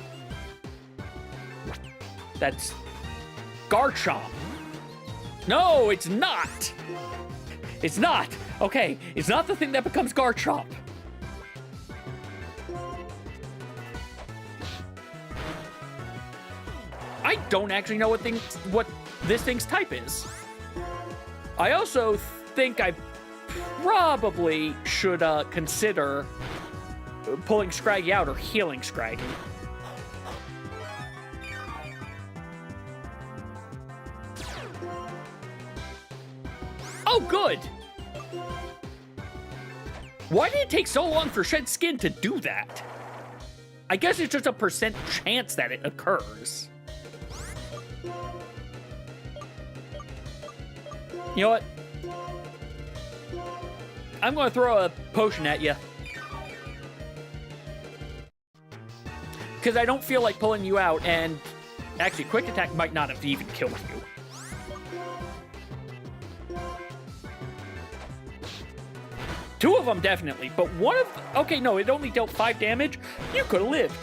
That's Garchomp. No, it's not. It's not. Okay, it's not the thing that becomes Garchomp. I don't actually know what this thing's type is. I also think I probably should consider pulling Scraggy out or healing Scraggy. Oh, good! Why did it take so long for Shed Skin to do that? I guess it's just a % chance that it occurs. You know what? I'm going to throw a potion at you. Because I don't feel like pulling you out, and actually, quick attack might not have even killed you. Two of them definitely, but one of... Okay, no, it only dealt 5 damage. You could have lived.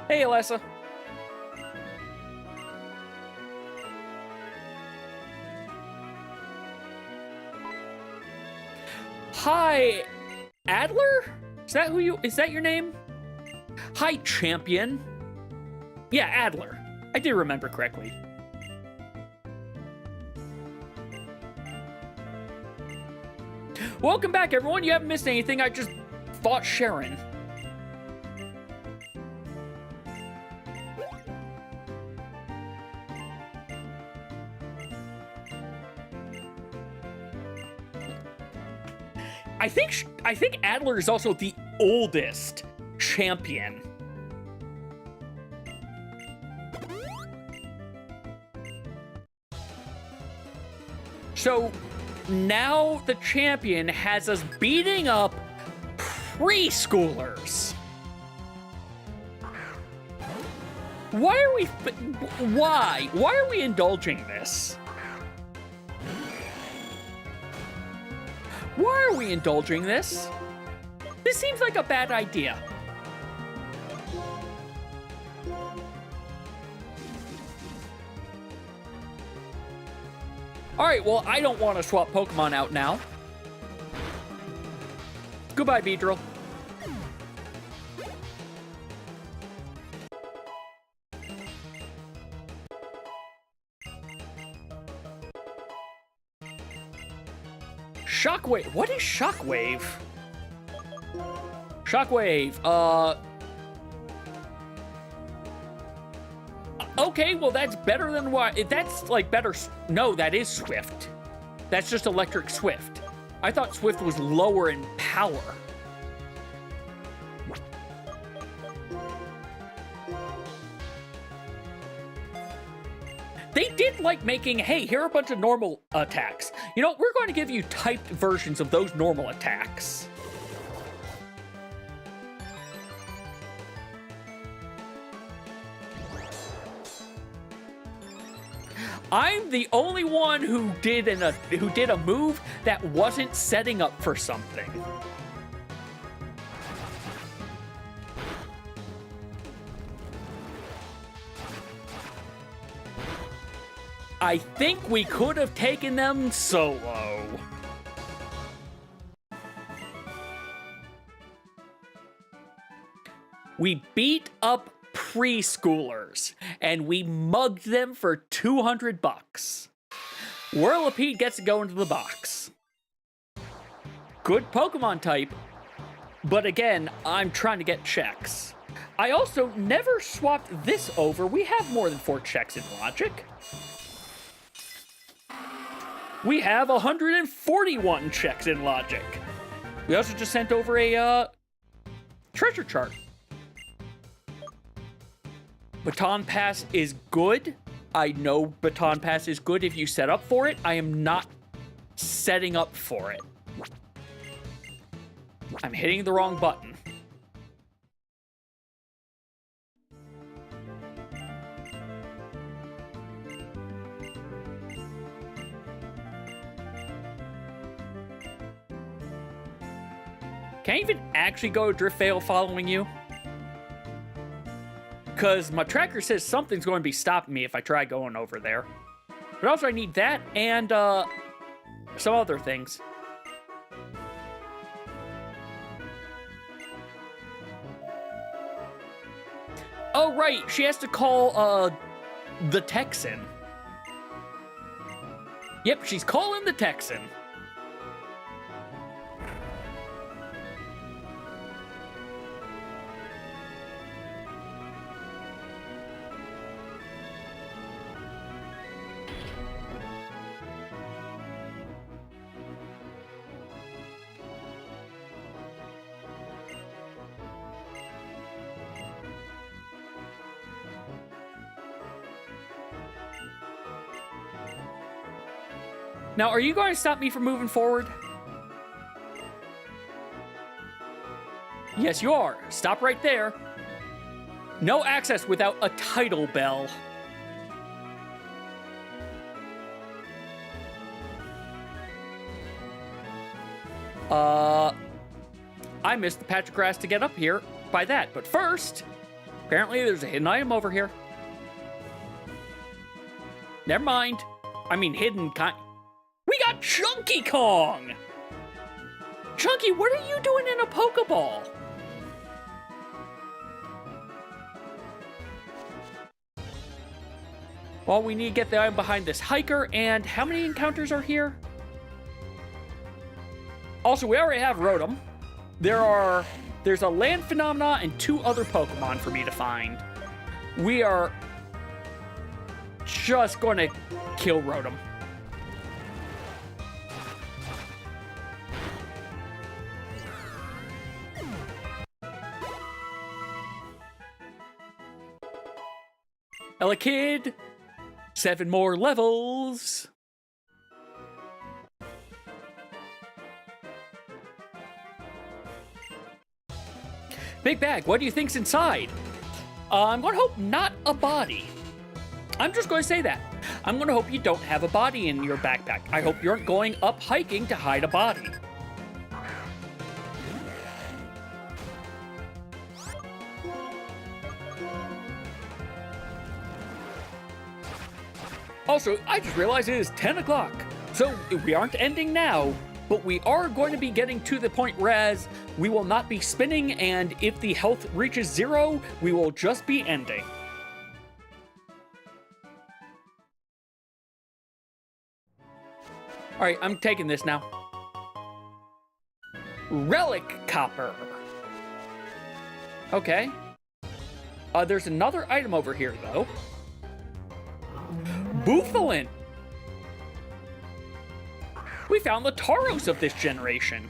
Hey, Alessa. Hi, Adler? Is that your name? Hi, champion. Yeah, Adler. I did remember correctly. Welcome back, everyone. You haven't missed anything. I just fought Sharon. I think Adler is also the oldest champion. So now the champion has us beating up preschoolers. Why are we indulging this? Why are we indulging this? This seems like a bad idea. Alright, well, I don't want to swap Pokemon out now. Goodbye, Beedrill. Shockwave. What is Shockwave? Shockwave. Okay, well, that's better than what... That's, like, better... No, that is Swift. That's just Electric Swift. I thought Swift was lower in power. They did like making, hey, here are a bunch of normal attacks. You know, we're going to give you typed versions of those normal attacks. I'm the only one who did a move that wasn't setting up for something. I think we could have taken them solo. We beat up preschoolers, and we mugged them for $200. Whirlipede gets to go into the box. good Pokemon type, but again, I'm trying to get checks. I also never swapped this over. We have more than 4 checks in Logic. We have 141 checks in Logic. We also just sent over a treasure chart. Baton Pass is good. I know Baton Pass is good if you set up for it. I am not setting up for it. I'm hitting the wrong button. Can't even actually go to Driftveil following you. Because my tracker says something's going to be stopping me if I try going over there. But also I need that and some other things. Oh, right. She has to call the Texan. Yep, she's calling the Texan. Now, are you going to stop me from moving forward? Yes, you are. Stop right there. No access without a title bell. I missed the patch of grass to get up here by that. But first, apparently there's a hidden item over here. Never mind. I mean, hidden kind... We got Chunky Kong! Chunky, what are you doing in a Pokeball? Well, we need to get the item behind this hiker, and how many encounters are here? Also, we already have Rotom. There's a land phenomena and 2 other Pokemon for me to find. We are just going to kill Rotom. Elekid, 7 more levels. Big bag, what do you think's inside? I'm gonna hope not a body. I'm just gonna say that. I'm gonna hope you don't have a body in your backpack. I hope you aren't going up hiking to hide a body. Also, I just realized it is 10 o'clock. So we aren't ending now, but we are going to be getting to the point whereas we will not be spinning, and if the health reaches 0, we will just be ending. Alright, I'm taking this now. Relic Copper. Okay. There's another item over here, though. Bouffalant! We found the Tauros of this generation.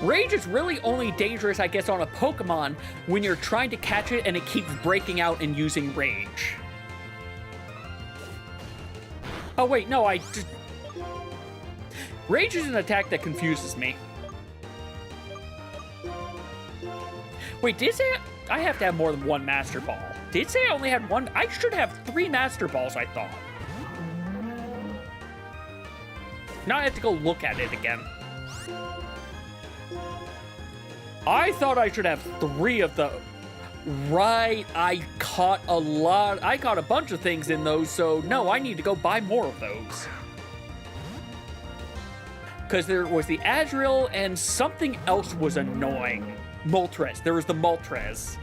Rage is really only dangerous, I guess, on a Pokemon when you're trying to catch it and it keeps breaking out and using Rage. Oh wait, no, Rage is an attack that confuses me. Wait, did it say I have to have more than 1 Master Ball? Did it say I only had 1? I should have 3 Master Balls, I thought. Now I have to go look at it again. I thought I should have 3 of the... Right, I caught a bunch of things in those, so no, I need to go buy more of those. Because there was the Azrael and something else was annoying. Moltres. There was the Moltres.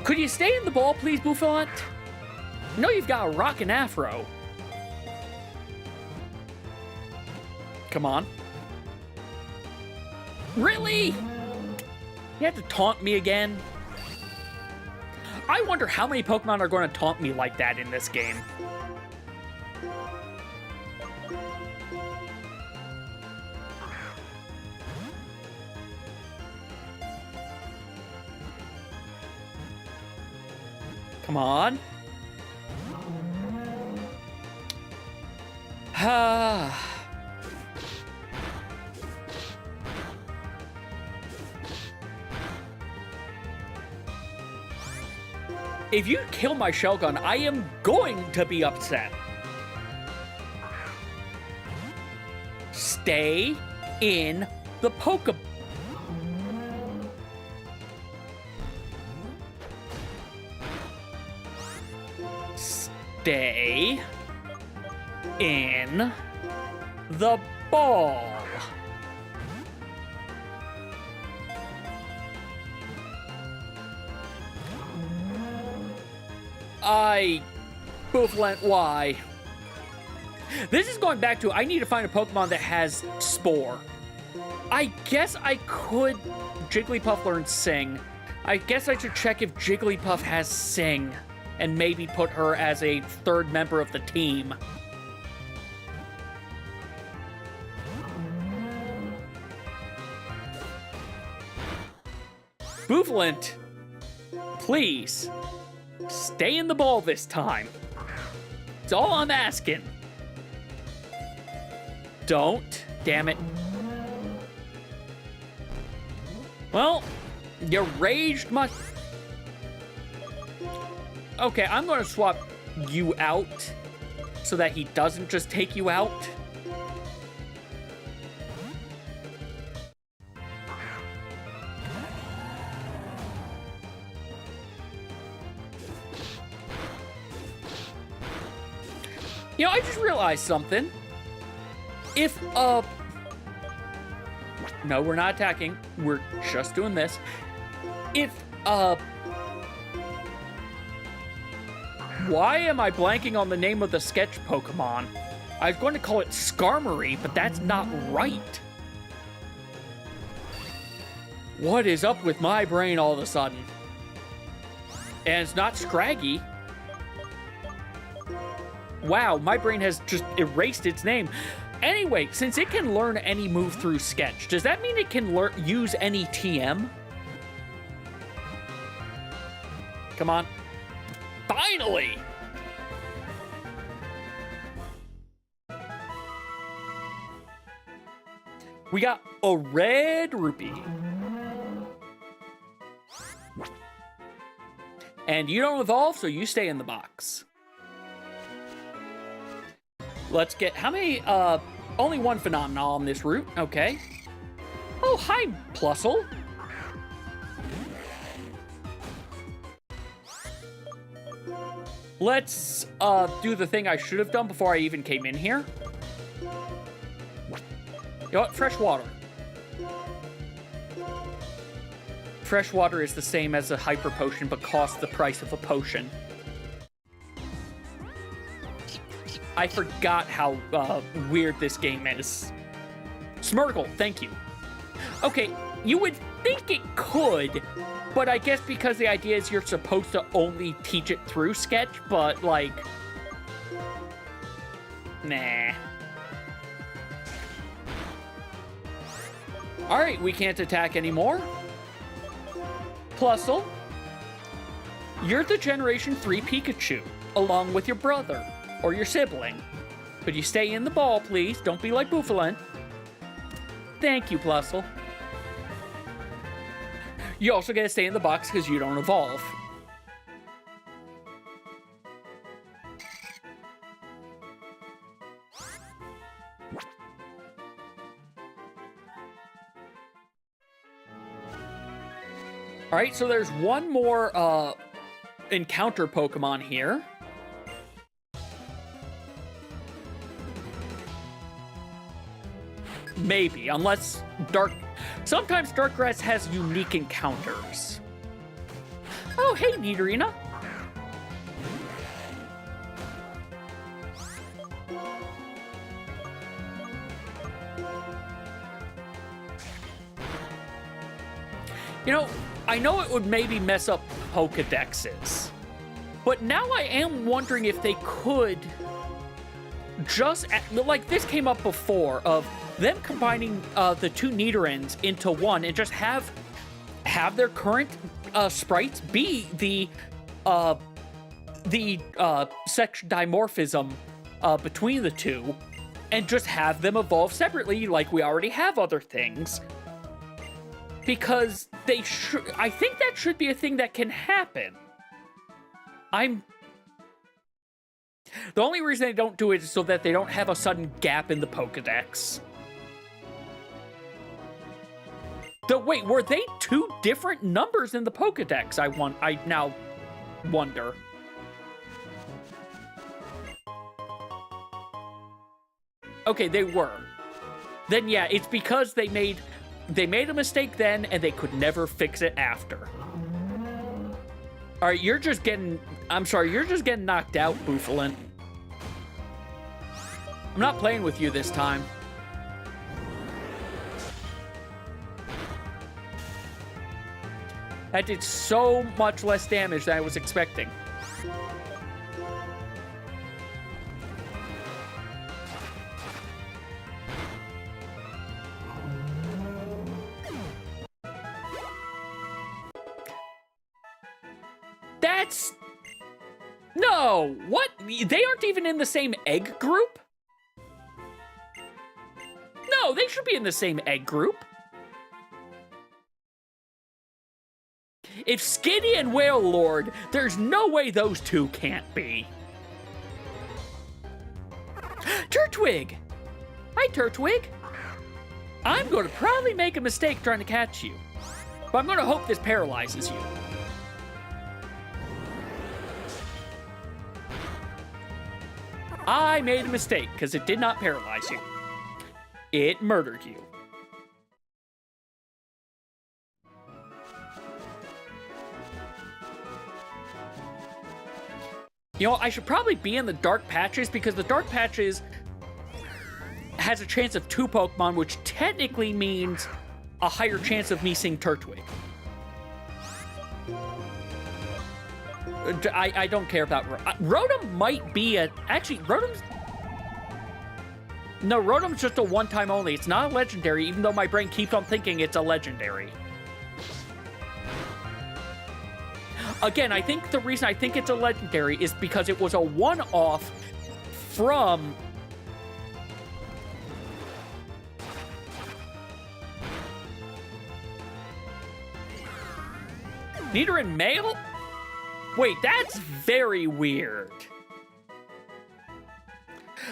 Could you stay in the ball, please, Bouffant? No, you've got a rockin' afro. Come on. Really? You have to taunt me again? I wonder how many Pokemon are going to taunt me like that in this game. Come on. If you kill my shell gun, I am going to be upset. Stay in the Pokeball. Stay in the ball. Booflent, why? This is going back to, I need to find a Pokemon that has Spore. I guess I could Jigglypuff learn Sing. I guess I should check if Jigglypuff has Sing and maybe put her as a third member of the team. Booflent, please, stay in the ball this time. It's all I'm asking. Don't. Damn it. Well, you raged much. Okay, I'm going to swap you out so that he doesn't just take you out. You know, I just realized something. If, no, we're not attacking. We're just doing this. If, why am I blanking on the name of the sketch Pokemon? I was going to call it Skarmory, but that's not right. What is up with my brain all of a sudden? And it's not Scraggy. Wow, my brain has just erased its name. Anyway, since it can learn any move through Sketch, does that mean it can use any TM? Come on. Finally! We got a red rupee. And you don't evolve, so you stay in the box. Let's get, how many, only one phenomenon on this route, okay. Oh, hi, Plusle. Let's, do the thing I should have done before I even came in here. You know what, fresh water. Fresh water is the same as a hyper potion, but costs the price of a potion. I forgot how weird this game is. Smirgle, thank you. Okay, you would think it could, but I guess because the idea is you're supposed to only teach it through Sketch, but like, nah. All right, we can't attack anymore. Plusle, you're the Generation 3 Pikachu, along with your brother. Or your sibling. Could you stay in the ball, please? Don't be like Bouffalant. Thank you, Plusle. You also get to stay in the box because you don't evolve. Alright, so there's one more encounter Pokemon here. Maybe, unless sometimes Darkgrass has unique encounters. Oh, hey, Nidorina. You know, I know it would maybe mess up Pokedexes, but now I am wondering if they could just, like this came up before, of them combining the two Nidorins into one and just have their current sprites be the sex dimorphism between the two, and just have them evolve separately like we already have other things. Because I think that should be a thing that can happen. The only reason they don't do it is so that they don't have a sudden gap in the Pokedex. Wait, were they two different numbers in the Pokedex? I now wonder. Okay, they were. Then yeah, it's because they made a mistake then, and they could never fix it after. All right, you're just getting knocked out, Bouffalant. I'm not playing with you this time. That did so much less damage than I was expecting. No! What? They aren't even in the same egg group? No, they should be in the same egg group. If Skinny and Whale Lord, there's no way those two can't be. Turtwig! Hi, Turtwig. I'm going to probably make a mistake trying to catch you, but I'm going to hope this paralyzes you. I made a mistake, because it did not paralyze you. It murdered you. You know, I should probably be in the dark patches, because the dark patches has a chance of 2 Pokemon, which technically means a higher chance of me seeing Turtwig. I don't care about Rotom. Might be actually Rotom's. No, Rotom's just a one-time only. It's not a legendary, even though my brain keeps on thinking it's a legendary. Again, I think the reason I think it's a legendary is because it was a one-off from Nidoran male? Wait, that's very weird.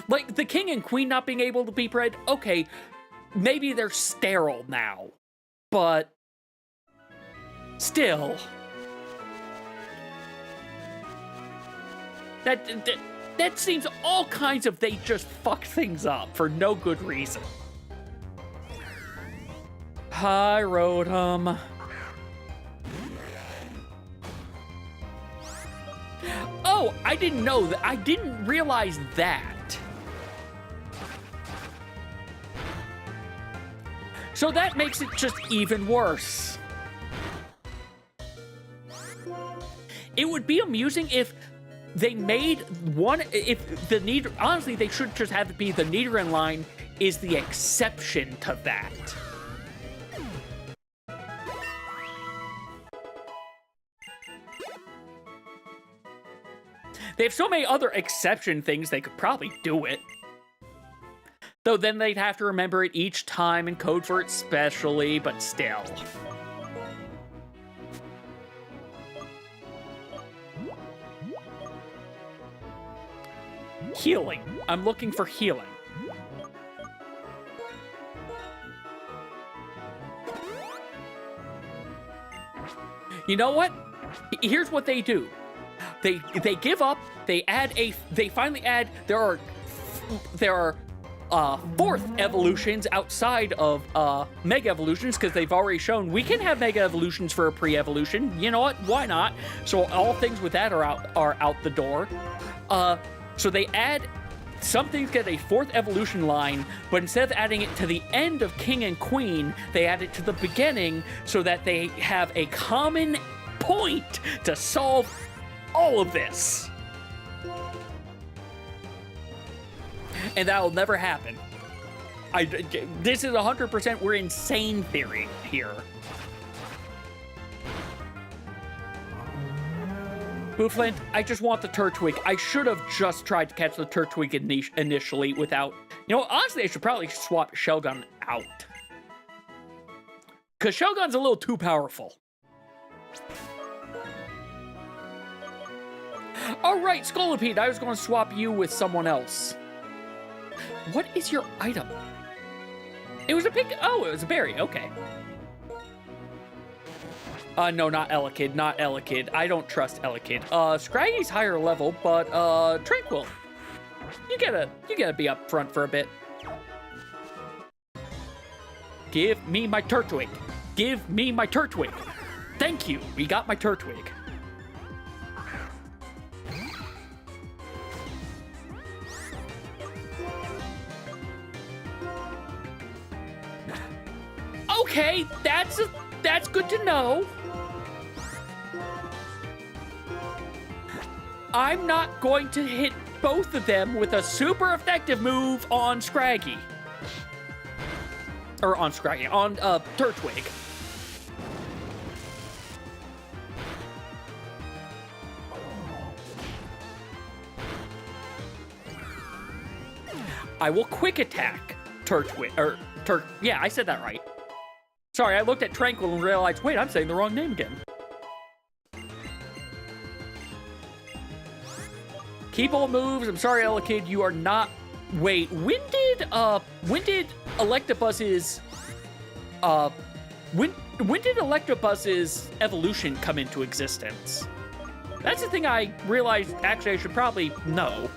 Like, the king and queen not being able to be bred, okay, maybe they're sterile now, but still. That seems all kinds of they just fuck things up for no good reason. Hi, Rotom. Oh, I didn't know that. I didn't realize that. So that makes it just even worse. It would be amusing if they made one, honestly, they should just have it be the Nidoran line is the exception to that. They have so many other exception things, they could probably do it. Though then they'd have to remember it each time and code for it specially, but still. Healing. I'm looking for healing. You know what? Here's what they do. They give up. They finally add. There are fourth evolutions outside of mega evolutions, because they've already shown we can have mega evolutions for a pre-evolution. You know what? Why not? So all things with that are out the door. So they add some things get a fourth evolution line, but instead of adding it to the end of King and Queen, they add it to the beginning so that they have a common point to solve all of this. And that'll never happen. This is 100% we're insane theory here. Booflint, I just want the Turtwig. I should have just tried to catch the Turtwig initially without... You know, honestly, I should probably swap Shellgun out. Because Shellgun's a little too powerful. Alright, Scolipede, I was going to swap you with someone else. What is your item? It was a pig. Oh, it was a berry. Okay. No, not Elekid. Not Elekid. I don't trust Elekid. Scraggy's higher level, but Tranquil. You gotta be up front for a bit. Give me my Turtwig. Give me my Turtwig. Thank you. We got my Turtwig. Okay, that's good to know. I'm not going to hit both of them with a super effective move on Scraggy. Or on Scraggy, on Turtwig. I will quick attack Turtwig, or yeah, I said that right. Sorry, I looked at Tranquil and realized, wait, I'm saying the wrong name again. Keep all moves. I'm sorry, Elekid, you are not... Wait, when did Electabuzz's... When did Electabuzz's evolution come into existence? That's the thing I realized, actually, I should probably know.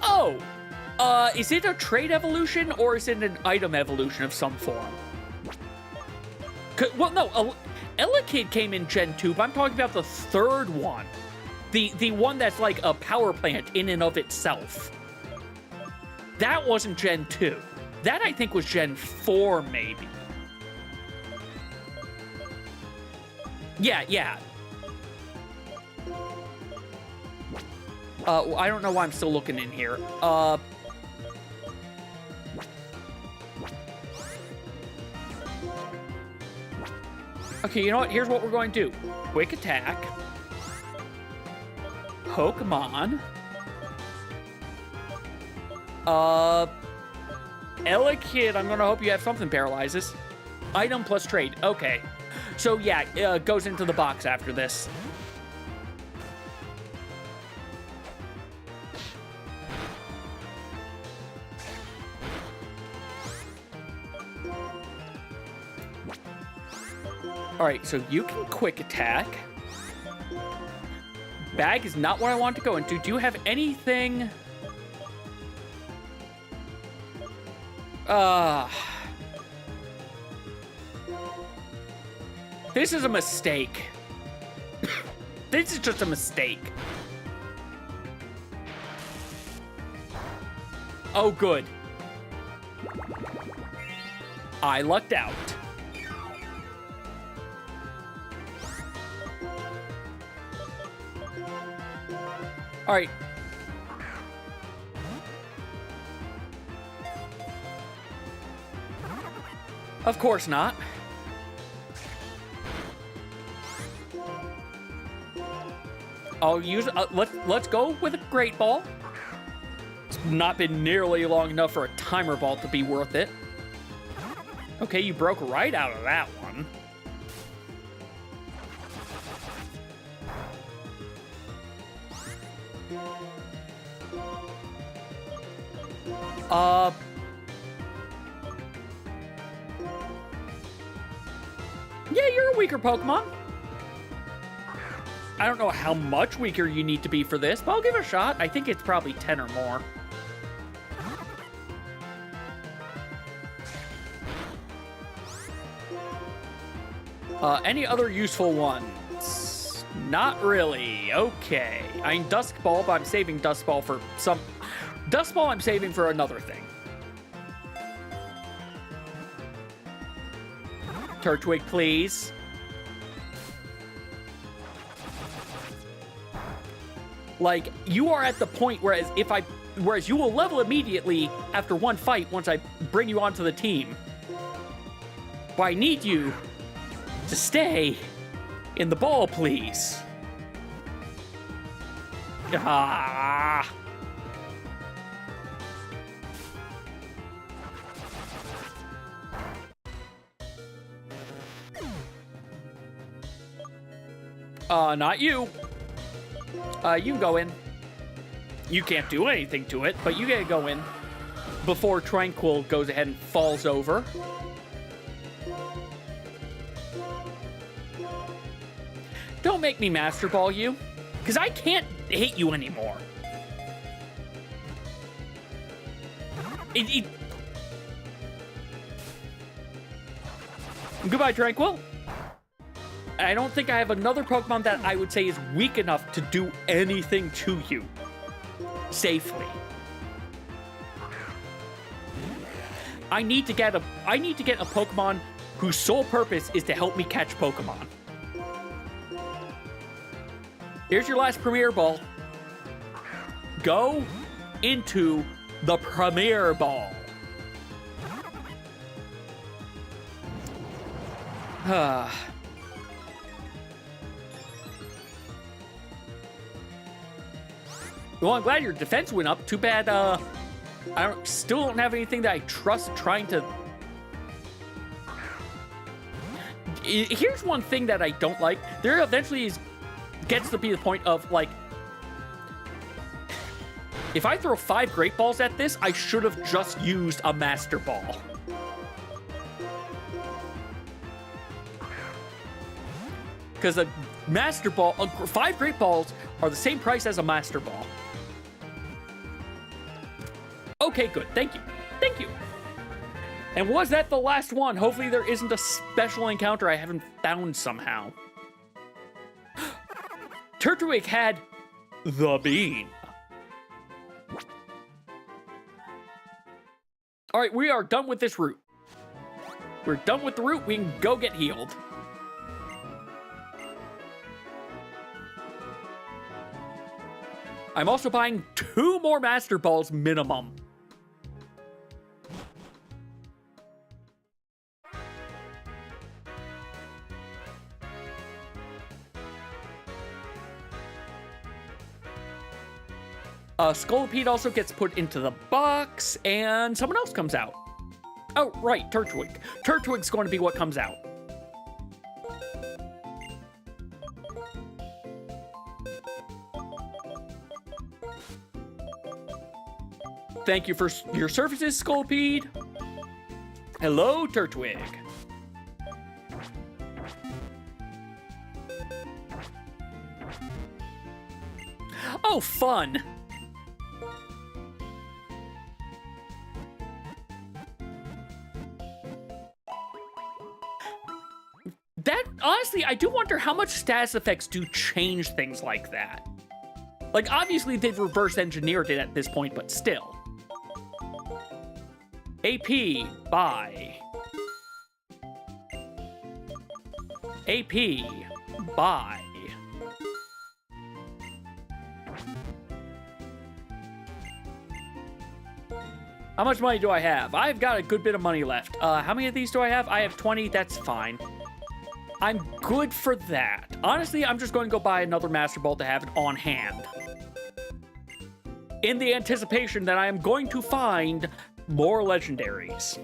Oh! Is it a trait evolution, or is it an item evolution of some form? Well, no, Elekid came in Gen 2, but I'm talking about the third one. The one that's like a power plant in and of itself. That wasn't Gen 2. That, I think, was Gen 4, maybe. Yeah. I don't know why I'm still looking in here. Okay, you know what? Here's what we're going to do. Quick attack. Pokemon. Elekid, I'm gonna hope you have something paralyzes. Item plus trade. Okay. So yeah, it goes into the box after this. Alright, so you can quick attack. Bag is not what I want to go into. Do you have anything? This is a mistake. This is just a mistake. Oh, good. I lucked out. All right. Of course not. I'll use let's go with a Great Ball. It's not been nearly long enough for a Timer Ball to be worth it. Okay, you broke right out of that one. Yeah, you're a weaker Pokemon. I don't know how much weaker you need to be for this, but I'll give it a shot. I think it's probably 10 or more. Any other useful ones? Not really. Okay. I mean, Dusk Ball, but I'm saving Dusk Ball for some... Dusk Ball I'm saving for another thing. Turtwig, please. Like, you are at the point whereas you will level immediately after one fight once I bring you onto the team. But I need you to stay in the ball, please. Ah. Not you. You can go in. You can't do anything to it, but you gotta go in before Tranquil goes ahead and falls over. Don't make me Master Ball you, because I can't hate you anymore. Goodbye, Tranquil. I don't think I have another Pokemon that I would say is weak enough to do anything to you safely. I need to get a Pokemon whose sole purpose is to help me catch Pokemon. Here's your last Premier Ball. Go into the Premier Ball. Well, I'm glad your defense went up. Too bad, still don't have anything that I trust trying to... Here's one thing that I don't like. There eventually gets to be the point of, like... If I throw 5 Great Balls at this, I should have just used a Master Ball. Because a Master Ball... 5 Great Balls are the same price as a Master Ball. Okay, good. Thank you. Thank you. And was that the last one? Hopefully there isn't a special encounter I haven't found somehow. Turtwig had the bean. All right, we are done with this route. We're done with the route. We can go get healed. I'm also buying 2 more Master Balls minimum. Scolipede also gets put into the box, and someone else comes out. Oh, right, Turtwig. Turtwig's going to be what comes out. Thank you for your services, Scolipede. Hello, Turtwig. Oh, fun. That, honestly, I do wonder how much status effects do change things like that. Like, obviously, they've reverse engineered it at this point, but still. AP, buy. AP, buy. How much money do I have? I've got a good bit of money left. How many of these do I have? I have 20, that's fine. I'm good for that. Honestly, I'm just going to go buy another Master Ball to have it on hand. In the anticipation that I am going to find more legendaries.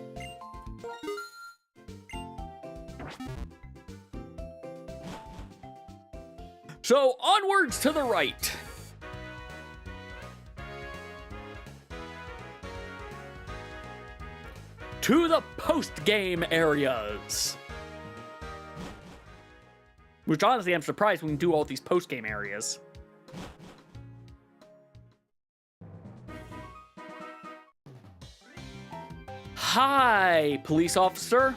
So, onwards to the right. To the post-game areas. Which honestly, I'm surprised we can do all these post-game areas. Hi, police officer.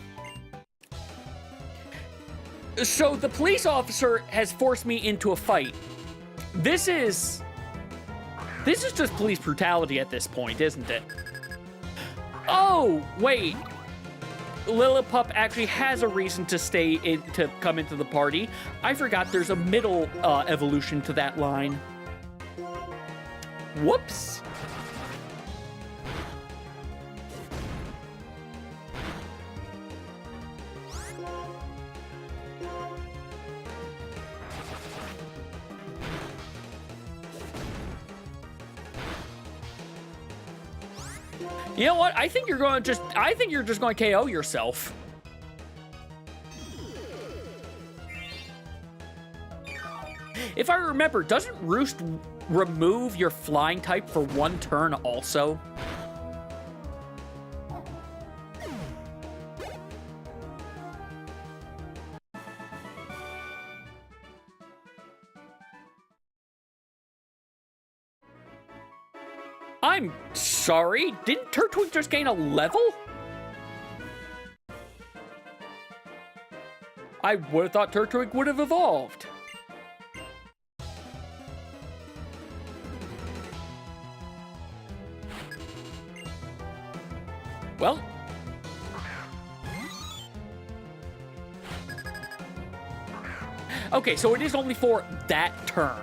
So the police officer has forced me into a fight. This is just police brutality at this point, isn't it? Oh, wait. Lillipup actually has a reason to to come into the party. I forgot there's a middle evolution to that line. Whoops. You know what? I think you're just going to KO yourself. If I remember, doesn't Roost remove your flying type for one turn also? I'm sorry, didn't Turtwig just gain a level? I would have thought Turtwig would have evolved. Well. Okay, so it is only for that turn.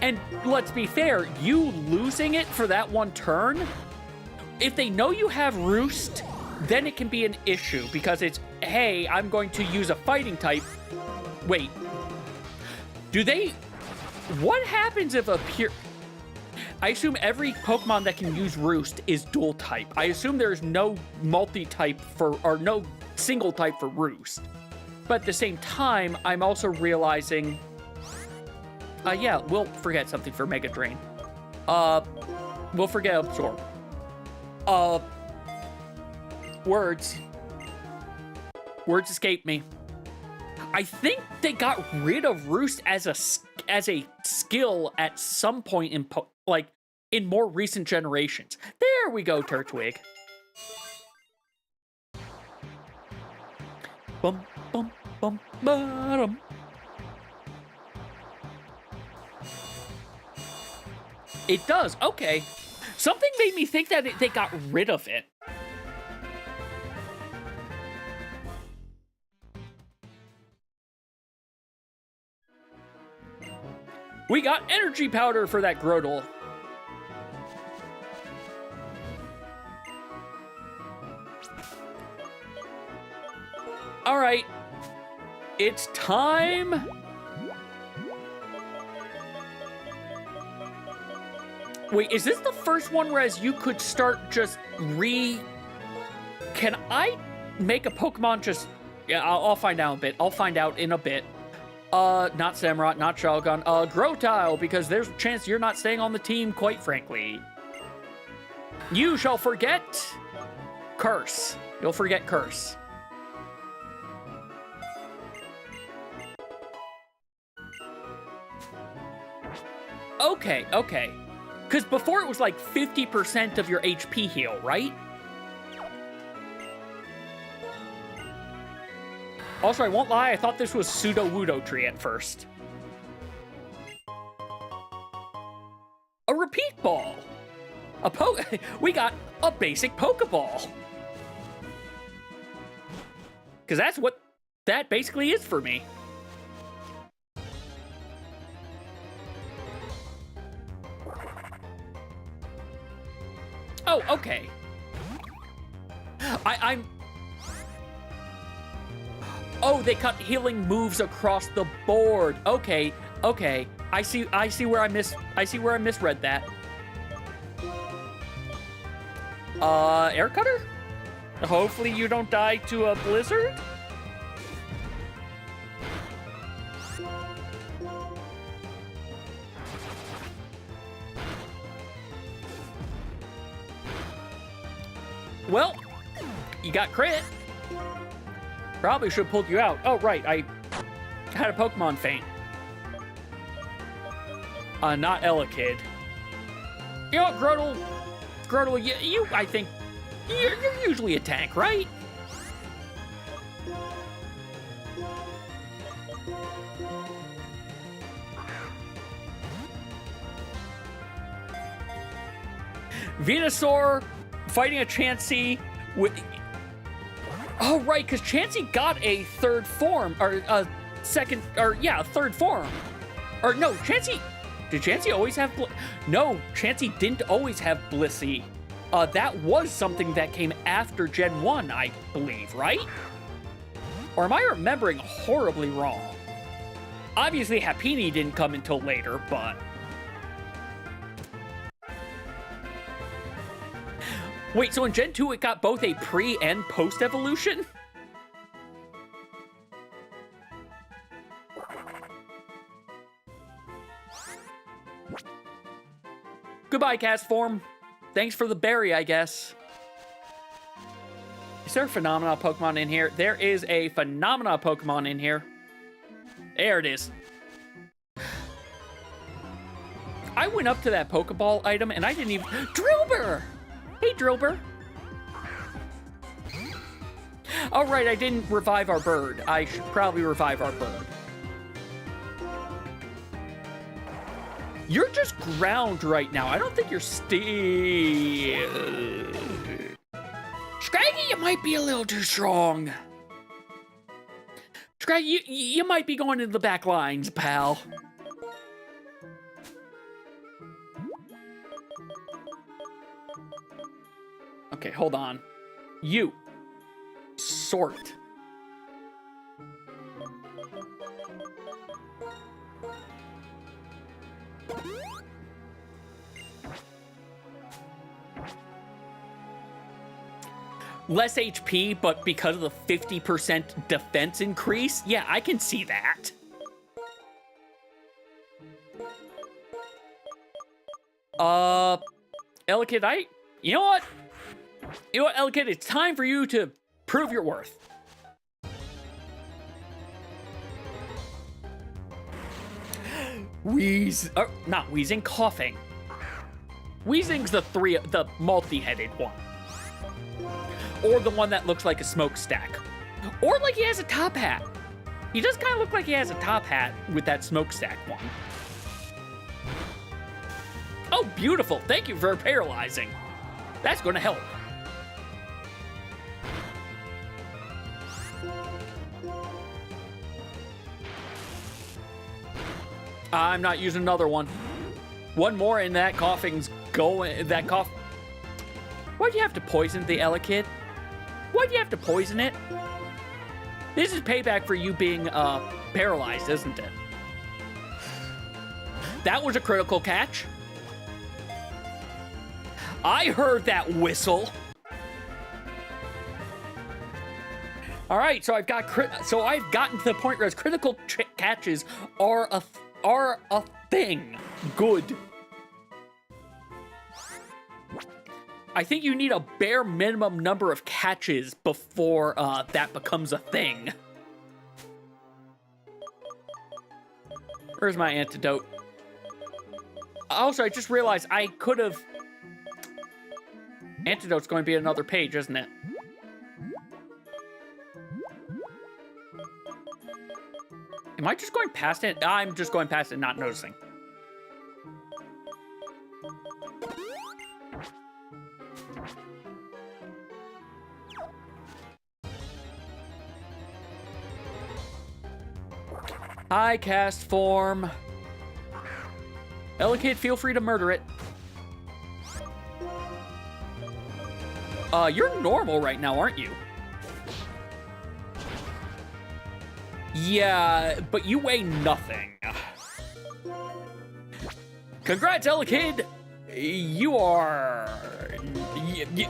And let's be fair, you losing it for that one turn, if they know you have Roost, then it can be an issue because it's, hey, I'm going to use a fighting type. Wait, do they, what happens if a pure, I assume every Pokemon that can use Roost is dual type. I assume there's no multi-type or no single type for Roost. But at the same time, I'm also realizing, yeah, we'll forget something for Mega Drain. We'll forget Absorb. Words escape me. I think they got rid of Roost as a skill at some point in more recent generations. There we go, Turtwig. Bum bum bum bottom. It does, okay. Something made me think that they got rid of it. We got energy powder for that Grotle. All right, it's time. Wait, is this the first one whereas you could start just Can I make a Pokemon just... Yeah, I'll find out a bit. I'll find out in a bit. Not Samurott, not Shotgun. Grotile, because there's a chance you're not staying on the team, quite frankly. You shall forget Curse. You'll forget Curse. Okay, okay. Because before it was like 50% of your HP heal, right? Also, I won't lie, I thought this was Pseudo-Wudo Tree at first. A repeat ball! We got a basic Pokeball! Because that's what that basically is for me. Oh, okay. I'm... Oh, they cut healing moves across the board. Okay, okay. I see where I misread that. Air Cutter? Hopefully you don't die to a blizzard? Well, you got crit. Probably should have pulled you out. Oh, right, I had a Pokemon faint. Not Elekid. You know what, Grotle, you I think, you're usually a tank, right? Venusaur fighting a Chansey with... Oh, right, because Chansey got a third form, or a second, or yeah, a third form. Or no, Chansey... Did Chansey always have... No, Chansey didn't always have Blissey. That was something that came after Gen 1, I believe, right? Or am I remembering horribly wrong? Obviously, Happiny didn't come until later, but... Wait, so in Gen 2, it got both a pre- and post-evolution? Goodbye, cast form. Thanks for the berry, I guess. Is there a Phenomena Pokemon in here? There is a Phenomena Pokemon in here. There it is. I went up to that Pokeball item and I didn't even... Drillbur! Hey, Drillbur. Oh, right, I didn't revive our bird. I should probably revive our bird. You're just ground right now. I don't think you're still... Scraggy, you might be a little too strong. Scraggy, you might be going into the back lines, pal. Okay, hold on. You. Sort. Less HP, but because of the 50% defense increase? Yeah, I can see that. Elekid, you know what? You know what, Elekid? It's time for you to prove your worth. Not wheezing, coughing. Wheezing's the multi-headed one. Or the one that looks like a smokestack. Or like he has a top hat. He does kind of look like he has a top hat with that smokestack one. Oh, beautiful. Thank you for paralyzing. That's going to help. I'm not using another one. One more and that coughing's going... That cough... Why'd you have to poison the Elekid? Why'd you have to poison it? This is payback for you being, paralyzed, isn't it? That was a critical catch. I heard that whistle. All right, so I've gotten to the point where critical catches are a thing. Good. I think you need a bare minimum number of catches before that becomes a thing. Where's my antidote? Also, I just realized I could have... Antidote's going to be another page, isn't it? Am I just going past it? I'm just going past it, not noticing. Hi, cast form. Elekid, feel free to murder it. You're normal right now, aren't you? Yeah, but you weigh nothing. Congrats, Elekid! You are...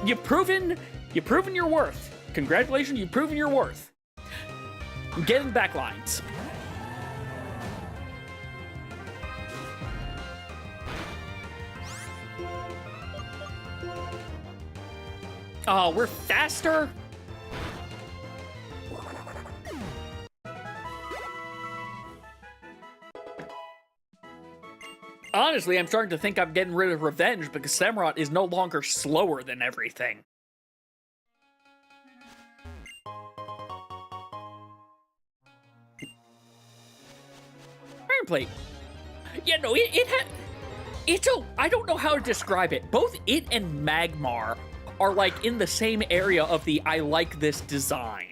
You've proven your worth. Congratulations, you've proven your worth. Get in the back lines. Oh, we're faster? Honestly, I'm starting to think I'm getting rid of Revenge because Samurott is no longer slower than everything. Iron Plate. Yeah, no, I don't know how to describe it. Both it and Magmar are like in the same area of the I like this design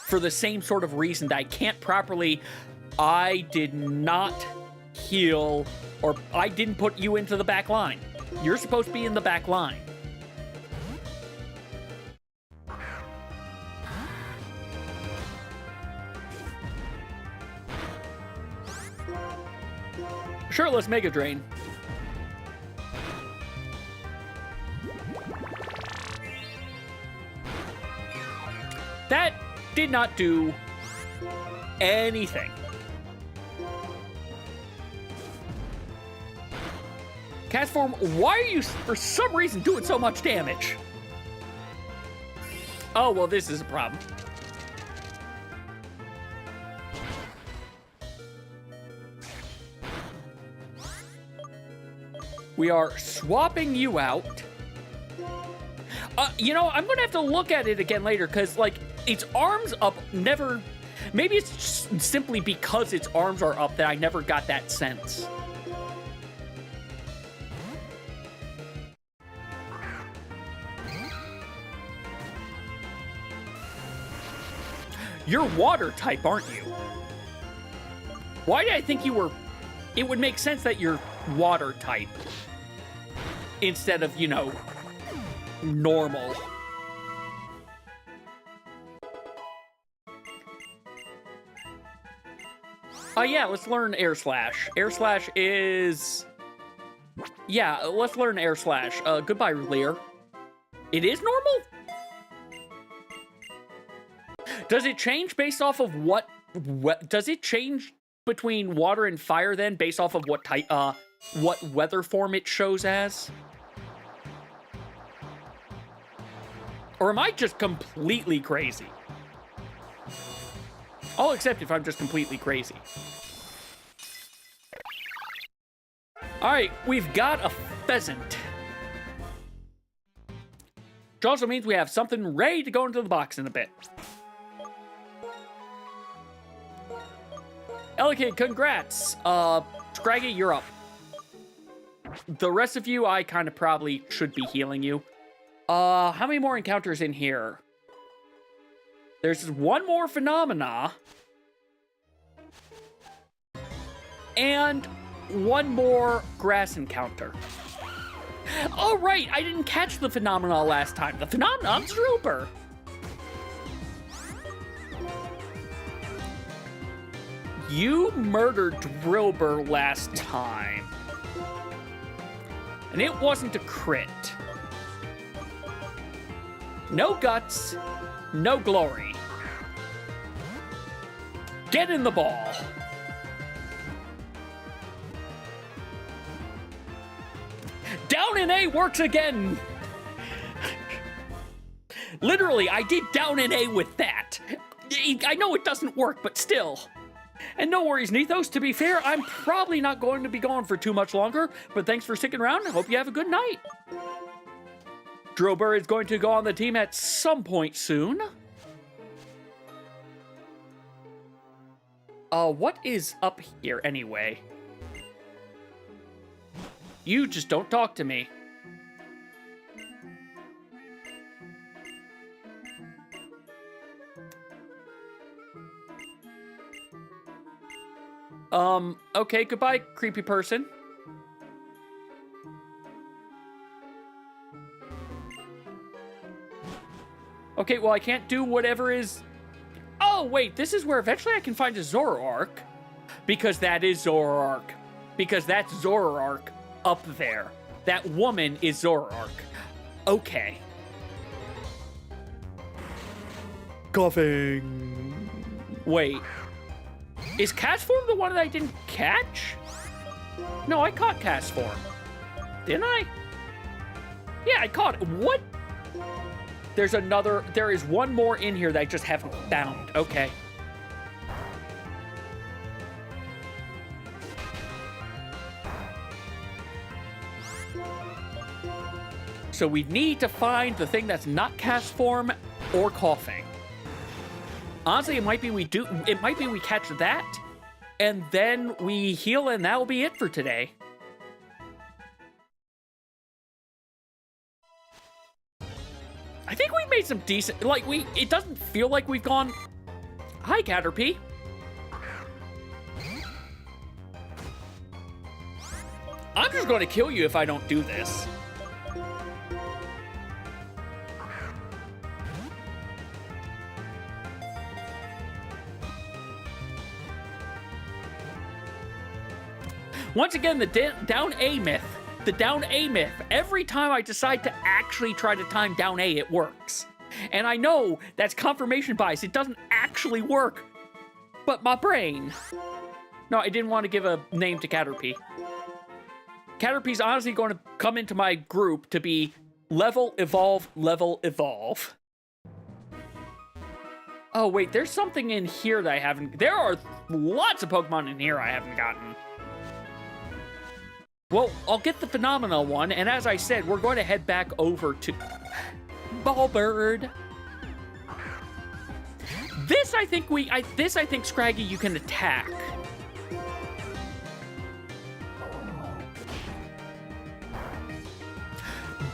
for the same sort of reason that I can't properly. I did not heal, or I didn't put you into the back line. You're supposed to be in the back line. Sure, let's Mega Drain. That did not do anything. Castform, why are you, for some reason, doing so much damage? Oh, well, this is a problem. We are swapping you out. You know, I'm going to have to look at it again later, because, like, its arms up never... Maybe it's just simply because its arms are up that I never got that sense. You're water type, aren't you? Why did I think you were... It would make sense that you're water type instead of, you know, normal. Yeah, let's learn Air Slash. Air Slash is... Yeah, let's learn Air Slash. Goodbye, Lear. It is normal? Does it change based off of what does it change between water and fire then, based off of what type, what weather form it shows as? Or am I just completely crazy? I'll accept if I'm just completely crazy. All right, we've got a pheasant. Which also means we have something ready to go into the box in a bit. Elikid, congrats. Scraggy, you're up. The rest of you, I kind of probably should be healing you. How many more encounters in here? There's one more phenomena. And one more grass encounter. Oh, right, I didn't catch the phenomena last time. The phenomenon's Drooper. You murdered Drillbur last time. And it wasn't a crit. No guts, no glory. Get in the ball. Down in A works again. Literally, I did down in A with that. I know it doesn't work, but still. And no worries, Nethos. To be fair, I'm probably not going to be gone for too much longer, but thanks for sticking around. I hope you have a good night. Drillbur is going to go on the team at some point soon. What is up here anyway? You just don't talk to me. Okay, goodbye, creepy person. Okay, well, I can't do whatever is... Oh, wait, this is where eventually I can find a Zoroark. Because that is Zoroark. Because that's Zoroark up there. That woman is Zoroark. Okay. Coughing. Wait. Is Castform the one that I didn't catch? No, I caught Castform. Didn't I? Yeah, I caught it. What? there is one more in here that I just haven't found. Okay. So we need to find the thing that's not cast form or coughing. Honestly, it might be we catch that, and then we heal, and that'll be it for today. I think we made some decent, it doesn't feel like we've gone. Hi, Caterpie. I'm just going to kill you if I don't do this. Once again, the down A myth. The down A myth. Every time I decide to actually try to time down A, it works. And I know that's confirmation bias. It doesn't actually work. But my brain. No, I didn't want to give a name to Caterpie. Caterpie's honestly going to come into my group to be level, evolve, level, evolve. Oh, wait, there's something in here that I haven't... There are lots of Pokemon in here I haven't gotten. Well, I'll get the Phenomena one, and as I said, we're going to head back over to Ballbird. This, I think, Scraggy, you can attack.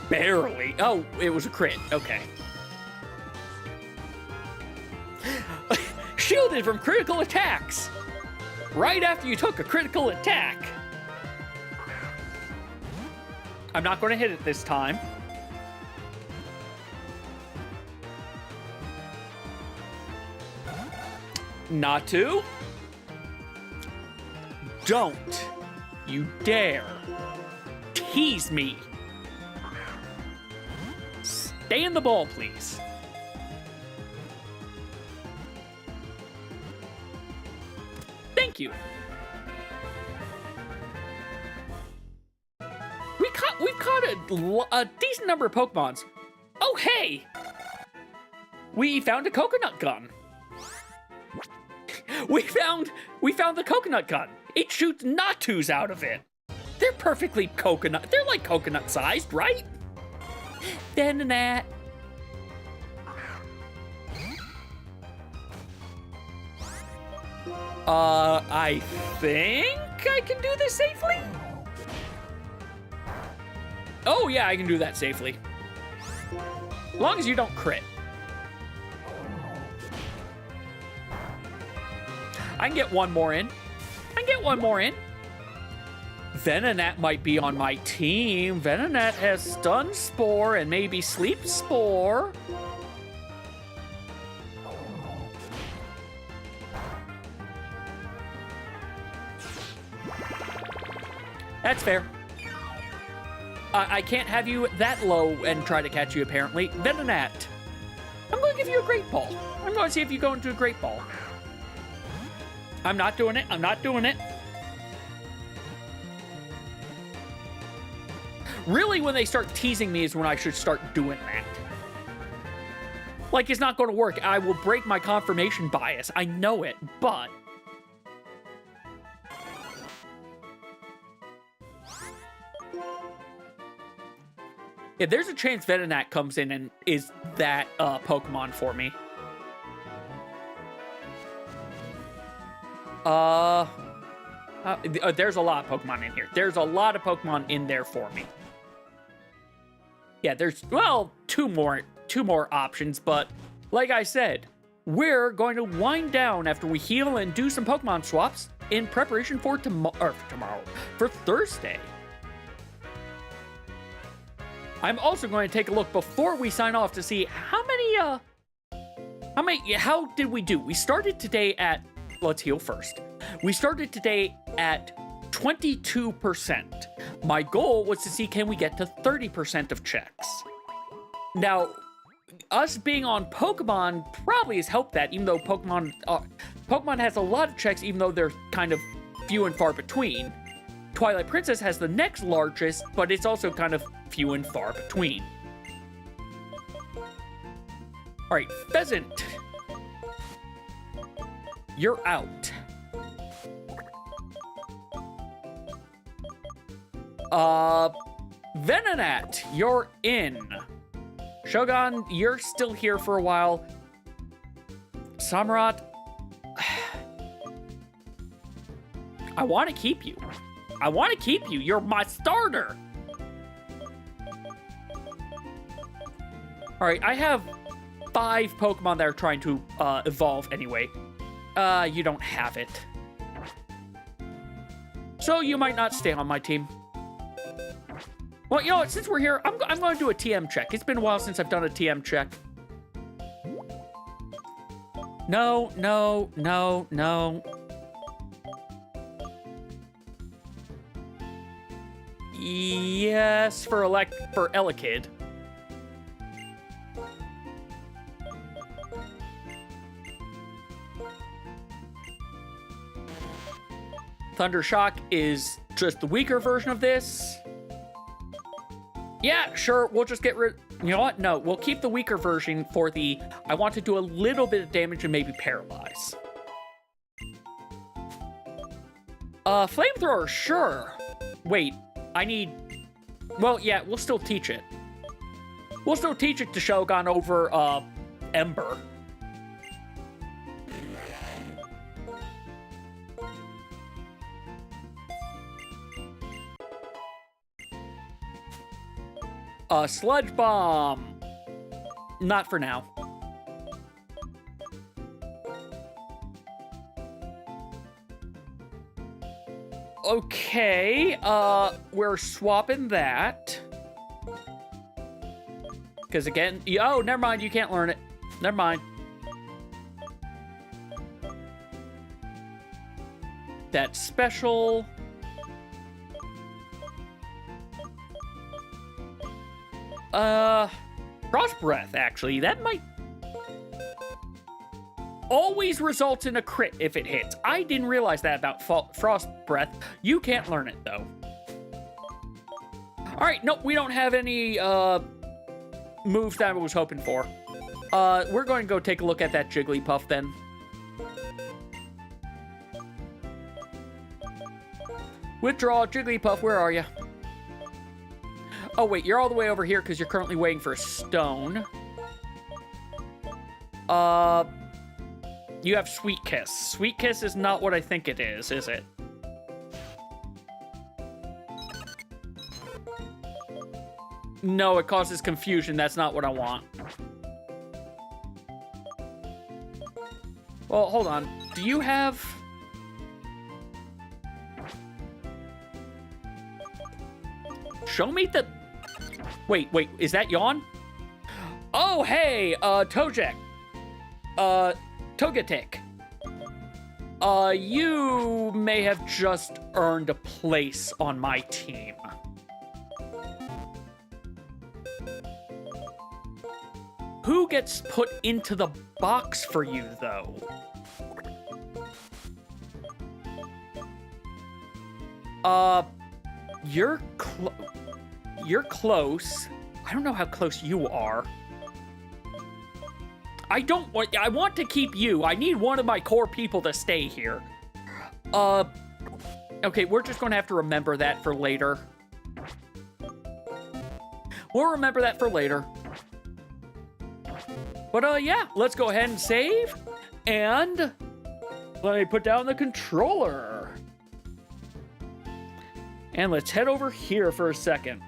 Barely. Oh, it was a crit. Okay. Shielded from critical attacks. Right after you took a critical attack. I'm not going to hit it this time. Not to. Don't you dare tease me. Stay in the ball, please. Thank you. We've caught a decent number of Pokemons. Oh, hey! We found a coconut gun. We found the coconut gun. It shoots Natus out of it. They're perfectly coconut. They're like coconut-sized, right? Then and that. I think I can do this safely? Oh, yeah, I can do that safely. As long as you don't crit. I can get one more in. Venonat might be on my team. Venonat has Stun Spore and maybe Sleep Spore. That's fair. I can't have you that low and try to catch you, apparently. Venonat, I'm going to give you a Great Ball. I'm going to see if you go into a Great Ball. I'm not doing it. Really, when they start teasing me is when I should start doing that. Like, it's not going to work. I will break my confirmation bias. I know it, but... Yeah, there's a chance Venonat comes in and is that Pokemon for me. There's a lot of Pokemon in here. There's a lot of Pokemon in there for me. Yeah, there's, well, two more options, but like I said, we're going to wind down after we heal and do some Pokemon swaps in preparation for for Thursday. I'm also going to take a look before we sign off to see how did we do? We started today at, let's heal first. We started today at 22%. My goal was to see, can we get to 30% of checks? Now, us being on Pokemon probably has helped that, even though Pokemon has a lot of checks, even though they're kind of few and far between. Twilight Princess has the next largest, but it's also kind of few and far between. All right, Pheasant. You're out. Venonat, you're in. Shogun, you're still here for a while. Samurott, I want to keep you. I want to keep you. You're my starter. All right, I have 5 Pokemon that are trying to evolve anyway. You don't have it. So you might not stay on my team. Well, you know what? Since we're here, I'm going to do a TM check. It's been a while since I've done a TM check. No, no, no, no. Yes, for Elekid. Thundershock is just the weaker version of this. Yeah, sure, we'll just get rid... You know what? No, we'll keep the weaker version for the... I want to do a little bit of damage and maybe paralyze. Flamethrower, sure. Wait, I need... Well, yeah, we'll still teach it. We'll still teach it to Shogun over, Ember. Sludge Bomb. Not for now. Okay, we're swapping that. Because again, oh, never mind, you can't learn it. Never mind. That's special. Frost Breath, actually. That might always results in a crit if it hits. I didn't realize that about Frost Breath. You can't learn it, though. Alright, nope, we don't have any, moves that I was hoping for. We're going to go take a look at that Jigglypuff, then. Withdraw, Jigglypuff, where are you? Oh, wait, you're all the way over here because you're currently waiting for a stone. You have Sweet Kiss. Sweet Kiss is not what I think it is it? No, it causes confusion. That's not what I want. Well, hold on. Do you have... Show me the... Wait, is that Yawn? Oh, hey, Tojek. Togetic. You may have just earned a place on my team. Who gets put into the box for you, though? You're close. I don't know how close you are. I want to keep you. I need one of my core people to stay here. Okay, we're just gonna have to remember that for later. We'll remember that for later. But, yeah, let's go ahead and save. And let me put down the controller. And let's head over here for a second.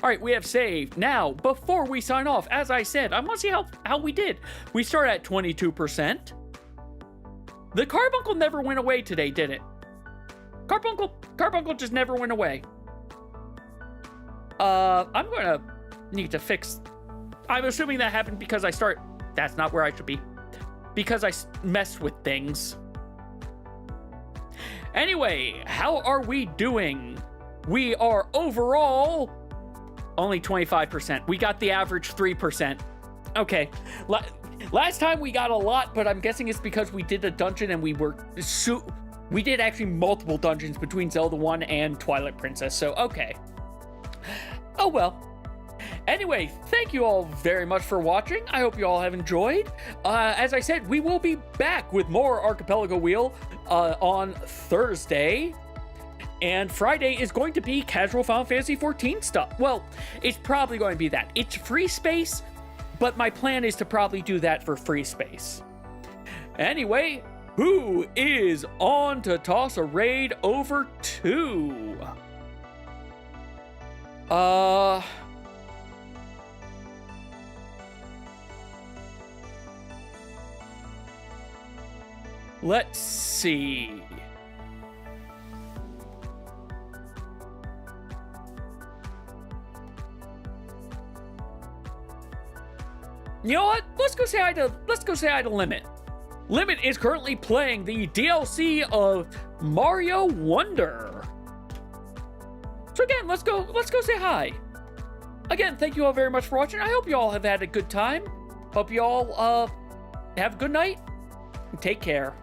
All right, we have saved. Now, before we sign off, as I said, I want to see how we did. We start at 22%. The Carbuncle never went away today, did it? Carbuncle just never went away. I'm going to need to fix... I'm assuming that happened because I start... That's not where I should be. Because I messed with things. Anyway, how are we doing? We are overall... Only 25%. We got the average 3%. Okay. Last time we got a lot, but I'm guessing it's because we did a dungeon and we did actually multiple dungeons between Zelda 1 and Twilight Princess, so okay. Oh well. Anyway, thank you all very much for watching. I hope you all have enjoyed. As I said, we will be back with more Archipelago Wheel on Thursday. And Friday is going to be casual Final Fantasy XIV stuff. Well, it's probably going to be that. It's free space, but my plan is to probably do that for free space. Anyway, who is on to toss a raid over to? Let's see. You know what? Let's go say hi to Limit. Limit is currently playing the DLC of Mario Wonder. So again, let's go say hi. Again, thank you all very much for watching. I hope you all have had a good time. Hope you all have a good night and take care.